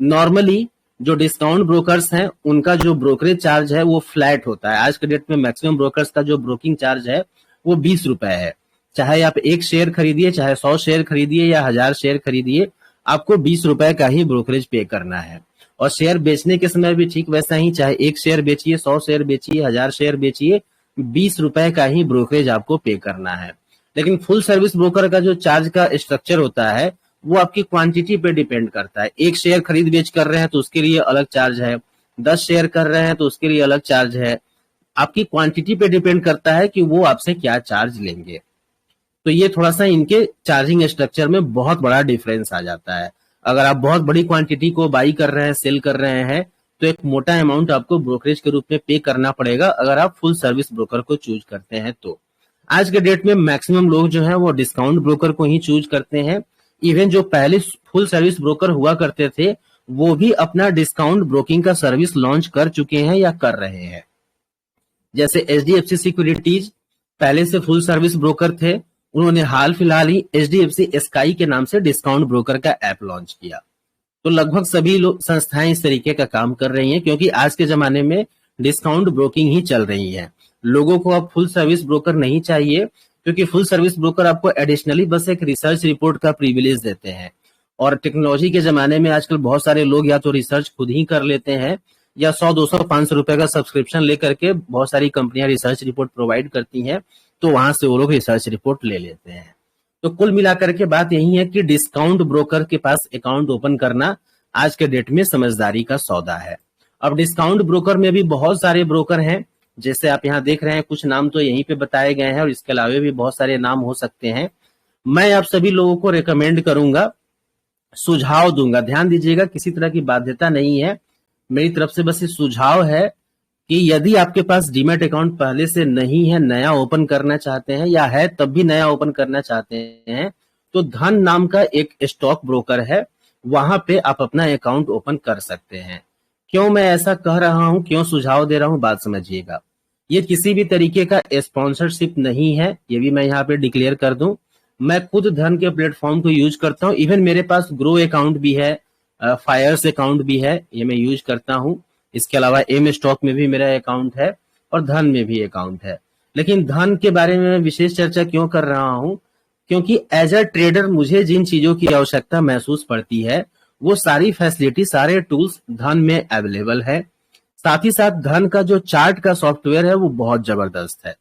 नॉर्मली जो डिस्काउंट ब्रोकर्स हैं उनका जो ब्रोकरेज चार्ज है वो फ्लैट होता है। आज के डेट में मैक्सिमम ब्रोकर्स का जो ब्रोकिंग चार्ज है वो 20 रुपए है। चाहे आप 1 शेयर खरीदिए, चाहे 100 शेयर खरीदिए या 1000 शेयर खरीदिए, आपको 20 रुपए का ही ब्रोकरेज पे करना है। और शेयर बेचने के समय भी ठीक वैसा ही, चाहे 1 शेयर बेचिए, 100 शेयर बेचिए, 1000 शेयर बेचिए, 20 रुपए का ही ब्रोकरेज आपको पे करना है। लेकिन फुल सर्विस ब्रोकर का जो चार्ज का स्ट्रक्चर होता है वो आपकी क्वांटिटी पे डिपेंड करता है। 1 शेयर खरीद बेच कर रहे हैं तो उसके लिए अलग चार्ज है, 10 शेयर कर रहे हैं तो उसके लिए अलग चार्ज है। आपकी क्वांटिटी पे डिपेंड करता है कि वो आपसे क्या चार्ज लेंगे। तो ये थोड़ा सा इनके चार्जिंग स्ट्रक्चर में बहुत बड़ा डिफरेंस आ जाता है। अगर आप बहुत बड़ी क्वांटिटी को बाई कर रहे हैं, सेल कर रहे हैं, तो एक मोटा अमाउंट आपको ब्रोकरेज के रूप में पे करना पड़ेगा अगर आप फुल सर्विस ब्रोकर को चूज करते हैं तो। आज के डेट में मैक्सिमम लोग जो है वो डिस्काउंट ब्रोकर को ही चूज करते हैं। इवन जो पहले फुल सर्विस ब्रोकर हुआ करते थे वो भी अपना डिस्काउंट ब्रोकिंग का सर्विस लॉन्च कर चुके हैं या कर रहे हैं। जैसे HDFC सिक्योरिटीज पहले से फुल सर्विस ब्रोकर थे, उन्होंने हाल फिलहाल ही HDFC स्काई के नाम से डिस्काउंट ब्रोकर का ऐप लॉन्च किया। तो लगभग सभी लोग संस्थाएं इस तरीके का काम कर रही हैं क्योंकि आज के जमाने में डिस्काउंट ब्रोकिंग ही चल रही है। लोगों को अब फुल सर्विस ब्रोकर नहीं चाहिए क्योंकि फुल सर्विस ब्रोकर आपको एडिशनली बस एक रिसर्च रिपोर्ट का प्रिविलेज देते हैं। और टेक्नोलॉजी के जमाने में आजकल बहुत सारे लोग या तो रिसर्च खुद ही कर लेते हैं या 100, 200, 500 रुपए का सब्सक्रिप्शन लेकर के बहुत सारी कंपनियां रिसर्च रिपोर्ट प्रोवाइड करती हैं, तो वहां से वो लोग रिसर्च रिपोर्ट ले लेते हैं। तो कुल मिलाकर के बात यही है कि डिस्काउंट ब्रोकर के पास अकाउंट ओपन करना आज के डेट में समझदारी का सौदा है। अब डिस्काउंट ब्रोकर में भी बहुत सारे ब्रोकर हैं, जैसे आप यहाँ देख रहे हैं, कुछ नाम तो यहीं पे बताए गए हैं और इसके अलावा भी बहुत सारे नाम हो सकते हैं। मैं आप सभी लोगों को रिकमेंड करूंगा, सुझाव दूंगा, ध्यान दीजिएगा, किसी तरह की बाध्यता नहीं है, मेरी तरफ से बस ये सुझाव है कि यदि आपके पास डीमैट अकाउंट पहले से नहीं है, नया ओपन करना चाहते हैं या है तब भी नया ओपन करना चाहते हैं, तो धन नाम का एक स्टॉक ब्रोकर है, वहां पे आप अपना अकाउंट ओपन कर सकते हैं। क्यों मैं ऐसा कह रहा हूं, क्यों सुझाव दे रहा हूं, बात समझिएगा। ये किसी भी तरीके का स्पॉन्सरशिप नहीं है, ये भी मैं यहाँ पे डिक्लेयर कर दूं। मैं खुद धन के प्लेटफॉर्म को यूज करता हूं, इवन मेरे पास ग्रो अकाउंट भी है, फायर्स अकाउंट भी है, ये मैं यूज करता हूं। इसके अलावा एम स्टॉक में भी मेरा अकाउंट है और धन में भी अकाउंट है। लेकिन धन के बारे में विशेष चर्चा क्यों कर रहा हूं, क्योंकि एज अ ट्रेडर मुझे जिन चीजों की आवश्यकता महसूस पड़ती है वो सारी फैसिलिटी, सारे टूल्स धन में अवेलेबल है। साथ ही साथ धन का जो चार्ट का सॉफ्टवेयर है वो बहुत जबरदस्त है।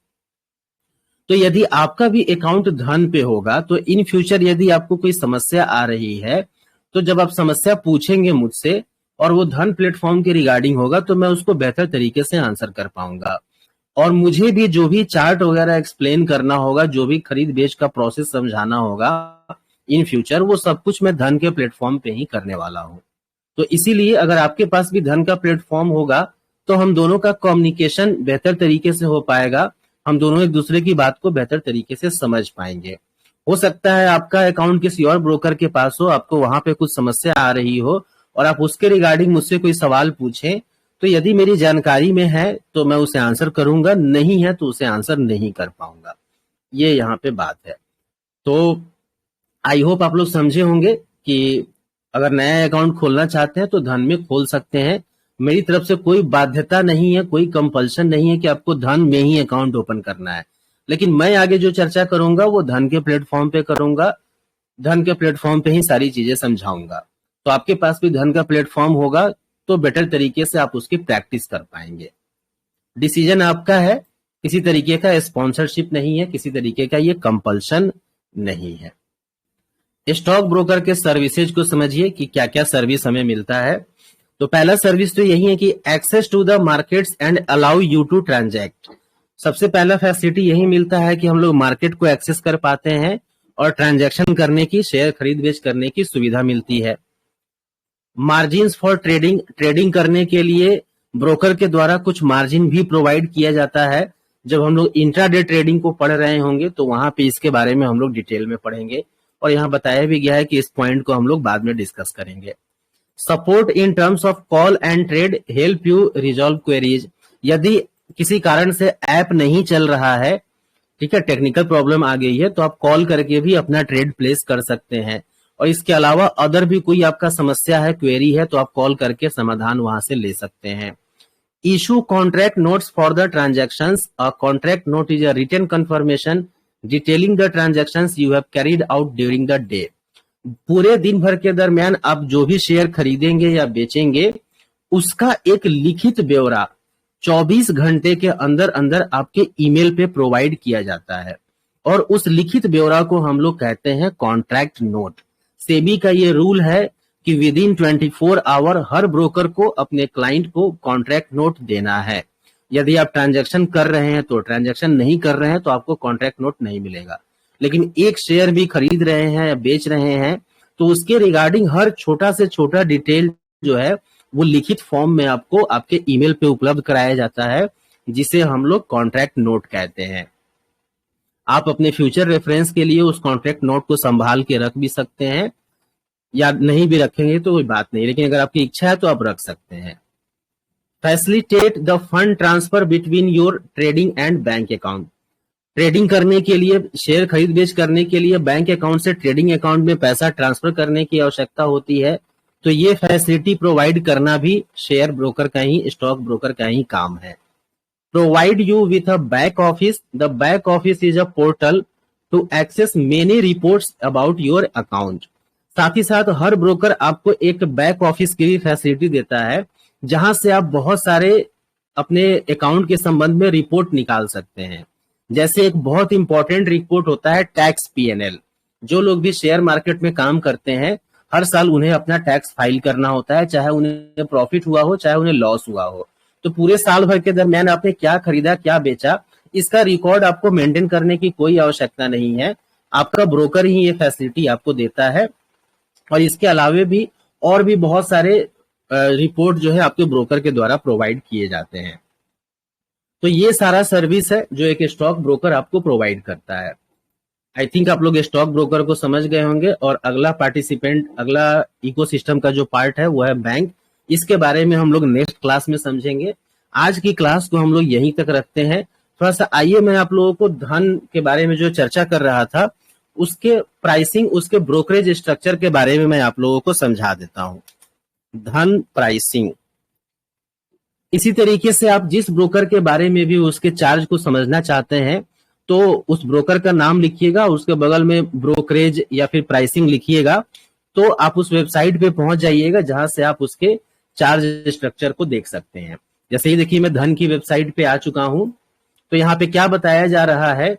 तो यदि आपका भी अकाउंट धन पे होगा तो इन फ्यूचर यदि आपको कोई समस्या आ रही है तो जब आप समस्या पूछेंगे मुझसे और वो धन प्लेटफॉर्म के रिगार्डिंग होगा तो मैं उसको बेहतर तरीके से आंसर कर पाऊंगा। और मुझे भी जो भी चार्ट वगैरह एक्सप्लेन करना होगा, जो भी खरीद बेच का प्रोसेस समझाना होगा इन फ्यूचर, वो सब कुछ मैं धन के प्लेटफॉर्म पे ही करने वाला हूँ। तो इसीलिए अगर आपके पास भी धन का प्लेटफॉर्म होगा तो हम दोनों का कम्युनिकेशन बेहतर तरीके से हो पाएगा, हम दोनों एक दूसरे की बात को बेहतर तरीके से समझ पाएंगे। हो सकता है आपका अकाउंट किसी और ब्रोकर के पास हो, आपको वहां पे कुछ समस्या आ रही हो और आप उसके रिगार्डिंग मुझसे कोई सवाल पूछें, तो यदि मेरी जानकारी में है तो मैं उसे आंसर करूंगा, नहीं है तो उसे आंसर नहीं कर पाऊंगा। ये यहाँ पे बात है। तो आई होप आप लोग समझे होंगे कि अगर नया अकाउंट खोलना चाहते हैं तो धन में खोल सकते हैं। मेरी तरफ से कोई बाध्यता नहीं है, कोई कंपल्शन नहीं है कि आपको धन में ही अकाउंट ओपन करना है, लेकिन मैं आगे जो चर्चा करूंगा वो धन के प्लेटफॉर्म पे करूंगा, धन के प्लेटफॉर्म पे ही सारी चीजें समझाऊंगा। तो आपके पास भी धन का प्लेटफॉर्म होगा तो बेटर तरीके से आप उसकी प्रैक्टिस कर पाएंगे। डिसीजन आपका है, किसी तरीके का स्पॉन्सरशिप नहीं है, किसी तरीके का ये कंपल्शन नहीं है। स्टॉक ब्रोकर के सर्विसेज को समझिए कि क्या क्या सर्विस हमें मिलता है। तो पहला सर्विस तो यही है कि access to the markets and allow you to transact. सबसे पहला फैसिलिटी यही मिलता है कि हम लोग मार्केट को एक्सेस कर पाते हैं और ट्रांजैक्शन करने की, शेयर खरीद बेच करने की सुविधा मिलती है। मार्जिन फॉर ट्रेडिंग, ट्रेडिंग करने के लिए ब्रोकर के द्वारा कुछ मार्जिन भी प्रोवाइड किया जाता है। जब हम लोग इंट्राडे ट्रेडिंग को पढ़ रहे होंगे तो वहां पे इसके बारे में हम लोग डिटेल में पढ़ेंगे और यहाँ बताया भी गया है कि इस पॉइंट को हम लोग बाद में डिस्कस करेंगे। Support in terms of call and trade, help you resolve queries. यदि किसी कारण से ऐप नहीं चल रहा है, ठीक है, टेक्निकल प्रॉब्लम आ गई है, तो आप कॉल करके भी अपना ट्रेड प्लेस कर सकते हैं। और इसके अलावा अदर भी कोई आपका समस्या है, क्वेरी है, तो आप कॉल करके समाधान वहां से ले सकते हैं। Issue contract notes for the transactions. A contract note is a written confirmation detailing the transactions you have carried out during the day. पूरे दिन भर के दरमियान आप जो भी शेयर खरीदेंगे या बेचेंगे उसका एक लिखित ब्यौरा 24 घंटे के अंदर अंदर आपके ईमेल पे प्रोवाइड किया जाता है और उस लिखित ब्यौरा को हम लोग कहते हैं कॉन्ट्रैक्ट नोट। सेबी का ये रूल है कि विद इन 24 आवर हर ब्रोकर को अपने क्लाइंट को कॉन्ट्रैक्ट नोट देना है। यदि आप ट्रांजैक्शन कर रहे हैं तो, ट्रांजैक्शन नहीं कर रहे हैं तो आपको कॉन्ट्रैक्ट नोट नहीं मिलेगा। लेकिन एक शेयर भी खरीद रहे हैं या बेच रहे हैं तो उसके रिगार्डिंग हर छोटा से छोटा डिटेल जो है वो लिखित फॉर्म में आपको आपके ईमेल पे उपलब्ध कराया जाता है, जिसे हम लोग कॉन्ट्रैक्ट नोट कहते हैं। आप अपने फ्यूचर रेफरेंस के लिए उस कॉन्ट्रैक्ट नोट को संभाल के रख भी सकते हैं या नहीं भी रखेंगे तो कोई बात नहीं, लेकिन अगर आपकी इच्छा है तो आप रख सकते हैं। Facilitate the fund transfer between your trading and bank account. Trading करने के लिए, शेयर खरीद बेच करने के लिए बैंक अकाउंट से ट्रेडिंग अकाउंट में पैसा ट्रांसफर करने की आवश्यकता होती है, तो ये फैसिलिटी प्रोवाइड करना भी शेयर ब्रोकर का ही, स्टॉक ब्रोकर का ही काम है। Provide you with a back office. The back office is a portal to access many reports about your account. साथ ही साथ हर ब्रोकर आपको एक बैक ऑफिस की भी फैसिलिटी देता है जहां से आप बहुत सारे अपने अकाउंट के संबंध में रिपोर्ट निकाल सकते हैं। जैसे एक बहुत इंपॉर्टेंट रिपोर्ट होता है टैक्स पीएनएल। जो लोग भी शेयर मार्केट में काम करते हैं हर साल उन्हें अपना टैक्स फाइल करना होता है, चाहे उन्हें प्रॉफिट हुआ हो चाहे उन्हें लॉस हुआ हो। तो पूरे साल भर के दरमियान आपने क्या खरीदा क्या बेचा इसका रिकॉर्ड आपको मेंटेन करने की कोई आवश्यकता नहीं है, आपका ब्रोकर ही ये फैसिलिटी आपको देता है। और इसके अलावे भी और भी बहुत सारे रिपोर्ट जो है आपके ब्रोकर के द्वारा प्रोवाइड किए जाते हैं। तो ये सारा सर्विस है जो एक स्टॉक ब्रोकर आपको प्रोवाइड करता है। आई थिंक आप लोग स्टॉक ब्रोकर को समझ गए होंगे। और अगला पार्टिसिपेंट, अगला इकोसिस्टम का जो पार्ट है वो है बैंक। इसके बारे में हम लोग नेक्स्ट क्लास में समझेंगे। आज की क्लास को हम लोग यहीं तक रखते हैं। थोड़ा सा आइए मैं आप लोगों को धन के बारे में जो चर्चा कर रहा था उसके प्राइसिंग, उसके ब्रोकरेज स्ट्रक्चर के बारे में मैं आप लोगों को समझा देता हूं। धन प्राइसिंग, इसी तरीके से आप जिस ब्रोकर के बारे में भी उसके चार्ज को समझना चाहते हैं तो उस ब्रोकर का नाम लिखिएगा, उसके बगल में ब्रोकरेज या फिर प्राइसिंग लिखिएगा, तो आप उस वेबसाइट पे पहुंच जाइएगा जहां से आप उसके चार्ज स्ट्रक्चर को देख सकते हैं। जैसे ही देखिए मैं धन की वेबसाइट पे आ चुका हूं, तो यहाँ पे क्या बताया जा रहा है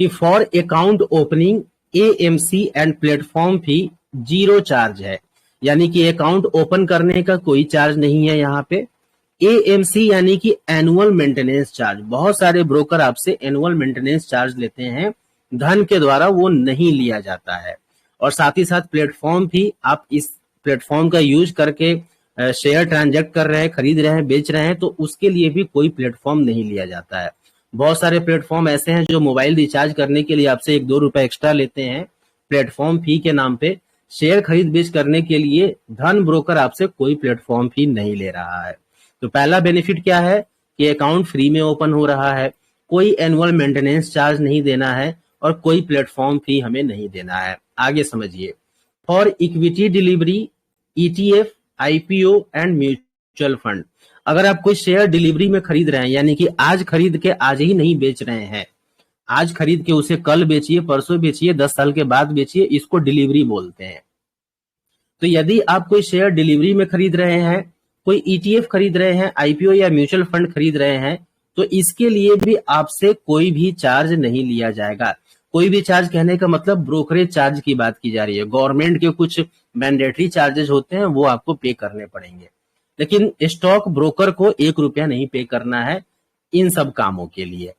कि for account opening AMC and platform fee 0 charge है। यानी कि अकाउंट ओपन करने का कोई चार्ज नहीं है यहाँ पे। एएमसी यानी कि एनुअल मेंटेनेंस चार्ज, बहुत सारे ब्रोकर आपसे एनुअल मेंटेनेंस चार्ज लेते हैं, धन के द्वारा वो नहीं लिया जाता है। और साथ ही साथ प्लेटफॉर्म भी, आप इस प्लेटफॉर्म का यूज करके शेयर ट्रांजैक्ट कर रहे हैं, खरीद रहे हैं, बेच रहे हैं, तो उसके लिए भी कोई प्लेटफॉर्म नहीं लिया जाता है। बहुत सारे प्लेटफॉर्म ऐसे हैं जो मोबाइल रिचार्ज करने के लिए आपसे 1-2 रुपए एक्स्ट्रा लेते हैं प्लेटफॉर्म फी के नाम पे। शेयर खरीद बेच करने के लिए धन ब्रोकर आपसे कोई प्लेटफॉर्म फी नहीं ले रहा है। तो पहला बेनिफिट क्या है कि अकाउंट फ्री में ओपन हो रहा है, कोई एनुअल मेंटेनेंस चार्ज नहीं देना है और कोई प्लेटफॉर्म फी हमें नहीं देना है। आगे समझिए, for equity delivery, ETF, IPO and mutual fund, अगर आप कोई शेयर डिलीवरी में खरीद रहे हैं, यानी कि आज खरीद के आज ही नहीं बेच रहे हैं, आज खरीद के उसे कल बेचिए, परसों बेचिए, 10 साल के बाद बेचिए, इसको डिलीवरी बोलते हैं। तो यदि आप कोई शेयर डिलीवरी में खरीद रहे हैं, कोई ईटीएफ खरीद रहे हैं, आईपीओ या म्यूचुअल फंड खरीद रहे हैं, तो इसके लिए भी आपसे कोई भी चार्ज नहीं लिया जाएगा। कोई भी चार्ज कहने का मतलब ब्रोकरेज चार्ज की बात की जा रही है। गवर्नमेंट के कुछ मैंडेटरी चार्जेस होते हैं, वो आपको पे करने पड़ेंगे, लेकिन स्टॉक ब्रोकर को 1 रुपया नहीं पे करना है इन सब कामों के लिए।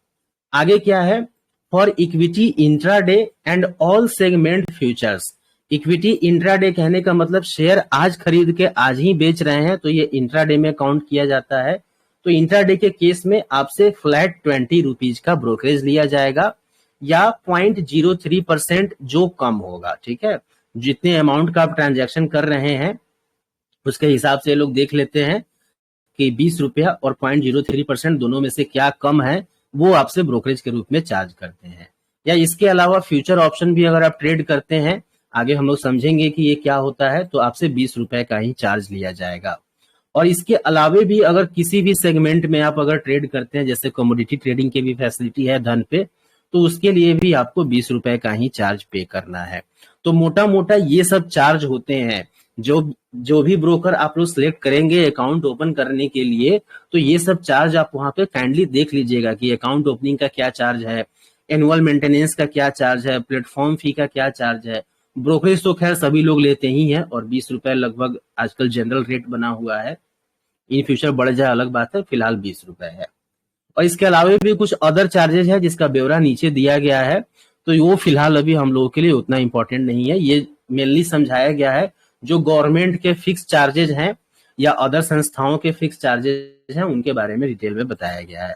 आगे क्या है, for equity intraday and all segment futures. Equity intraday कहने का मतलब शेयर आज खरीद के आज ही बेच रहे हैं, तो ये इंट्राडे में काउंट किया जाता है। तो इंट्राडे के केस में आपसे फ्लैट 20 रुपीज का ब्रोकरेज लिया जाएगा, या 0.03% जो कम होगा। ठीक है, जितने अमाउंट का आप ट्रांजैक्शन कर रहे हैं उसके हिसाब से लोग देख लेते हैं कि 20 रुपया और 0.03% दोनों में से क्या कम है, वो आपसे ब्रोकरेज के रूप में चार्ज करते हैं। या इसके अलावा फ्यूचर ऑप्शन भी अगर आप ट्रेड करते हैं, आगे हम लोग समझेंगे कि ये क्या होता है, तो आपसे 20 रुपए का ही चार्ज लिया जाएगा। और इसके अलावे भी अगर किसी भी सेगमेंट में आप अगर ट्रेड करते हैं, जैसे कमोडिटी ट्रेडिंग की भी फैसिलिटी है धन पे, तो उसके लिए भी आपको 20 रुपए का ही चार्ज पे करना है। तो मोटा मोटा ये सब चार्ज होते हैं। जो भी ब्रोकर आप लोग सिलेक्ट करेंगे अकाउंट ओपन करने के लिए, तो ये सब चार्ज आप वहां पे काइंडली देख लीजिएगा कि अकाउंट ओपनिंग का क्या चार्ज है, एनुअल मेंटेनेंस का क्या चार्ज है, प्लेटफॉर्म फी का क्या चार्ज है। ब्रोकरेज तो खैर सभी लोग लेते ही हैं, और 20 रुपए लगभग आजकल जनरल रेट बना हुआ है। इन फ्यूचर बढ़ जाए अलग बात है, फिलहाल 20 रुपए है। और इसके अलावा भी कुछ अदर चार्जेस है जिसका ब्यौरा नीचे दिया गया है, तो वो फिलहाल अभी हम लोगों के लिए उतना इंपॉर्टेंट नहीं है। ये मेनली समझाया गया है जो गवर्नमेंट के फिक्स चार्जेज हैं या अदर संस्थाओं के फिक्स चार्जेज हैं, उनके बारे में डिटेल में बताया गया है,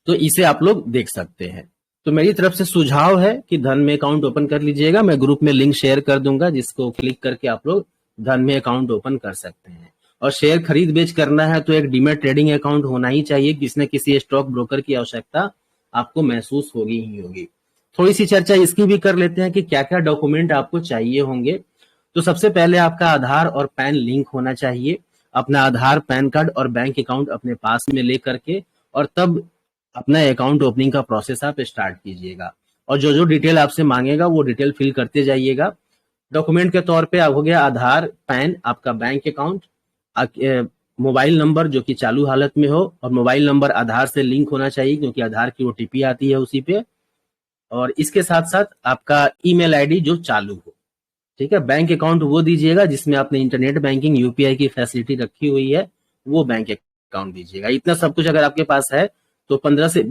तो इसे आप लोग देख सकते हैं। तो मेरी तरफ से सुझाव है कि धन में अकाउंट ओपन कर लीजिएगा। मैं ग्रुप में लिंक शेयर कर दूंगा, जिसको क्लिक करके आप लोग धन में अकाउंट ओपन कर सकते हैं। और शेयर खरीद बेच करना है तो एक डीमैट ट्रेडिंग अकाउंट होना ही चाहिए। किसी न किसी स्टॉक ब्रोकर की आवश्यकता आपको महसूस होगी ही होगी। थोड़ी सी चर्चा इसकी भी कर लेते हैं कि क्या क्या डॉक्यूमेंट आपको चाहिए होंगे। तो सबसे पहले आपका आधार और पैन लिंक होना चाहिए। अपना आधार, पैन कार्ड और बैंक अकाउंट अपने पास में ले करके, और तब अपना अकाउंट ओपनिंग का प्रोसेस आप स्टार्ट कीजिएगा। और जो जो डिटेल आपसे मांगेगा वो डिटेल फिल करते जाइएगा। डॉक्यूमेंट के तौर पे हो गया आधार, पैन, आपका बैंक अकाउंट, मोबाइल नंबर जो कि चालू हालत में हो, और मोबाइल नंबर आधार से लिंक होना चाहिए क्योंकि आधार की ओटीपी आती है उसी पे। और इसके साथ साथ आपका ईमेल आईडी जो चालू हो। ठीक है, बैंक अकाउंट वो दीजिएगा जिसमें आपने इंटरनेट बैंकिंग, यूपीआई की फैसिलिटी रखी हुई है, वो बैंक अकाउंट दीजिएगा। इतना सब कुछ अगर आपके पास है तो 15 से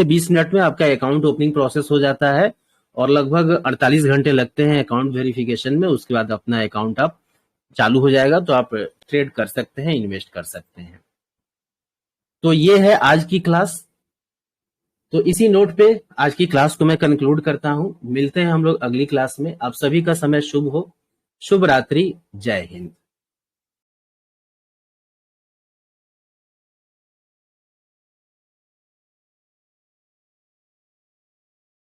20 मिनट में आपका अकाउंट ओपनिंग प्रोसेस हो जाता है, और लगभग 48 घंटे लगते हैं अकाउंट वेरिफिकेशन में। उसके बाद अपना अकाउंट आप चालू हो जाएगा, तो आप ट्रेड कर सकते हैं, इन्वेस्ट कर सकते हैं। तो ये है आज की क्लास। तो इसी नोट पे आज की क्लास को मैं कंक्लूड करता हूं। मिलते हैं हम लोग अगली क्लास में। आप सभी का समय शुभ हो। शुभ रात्रि। जय हिंद।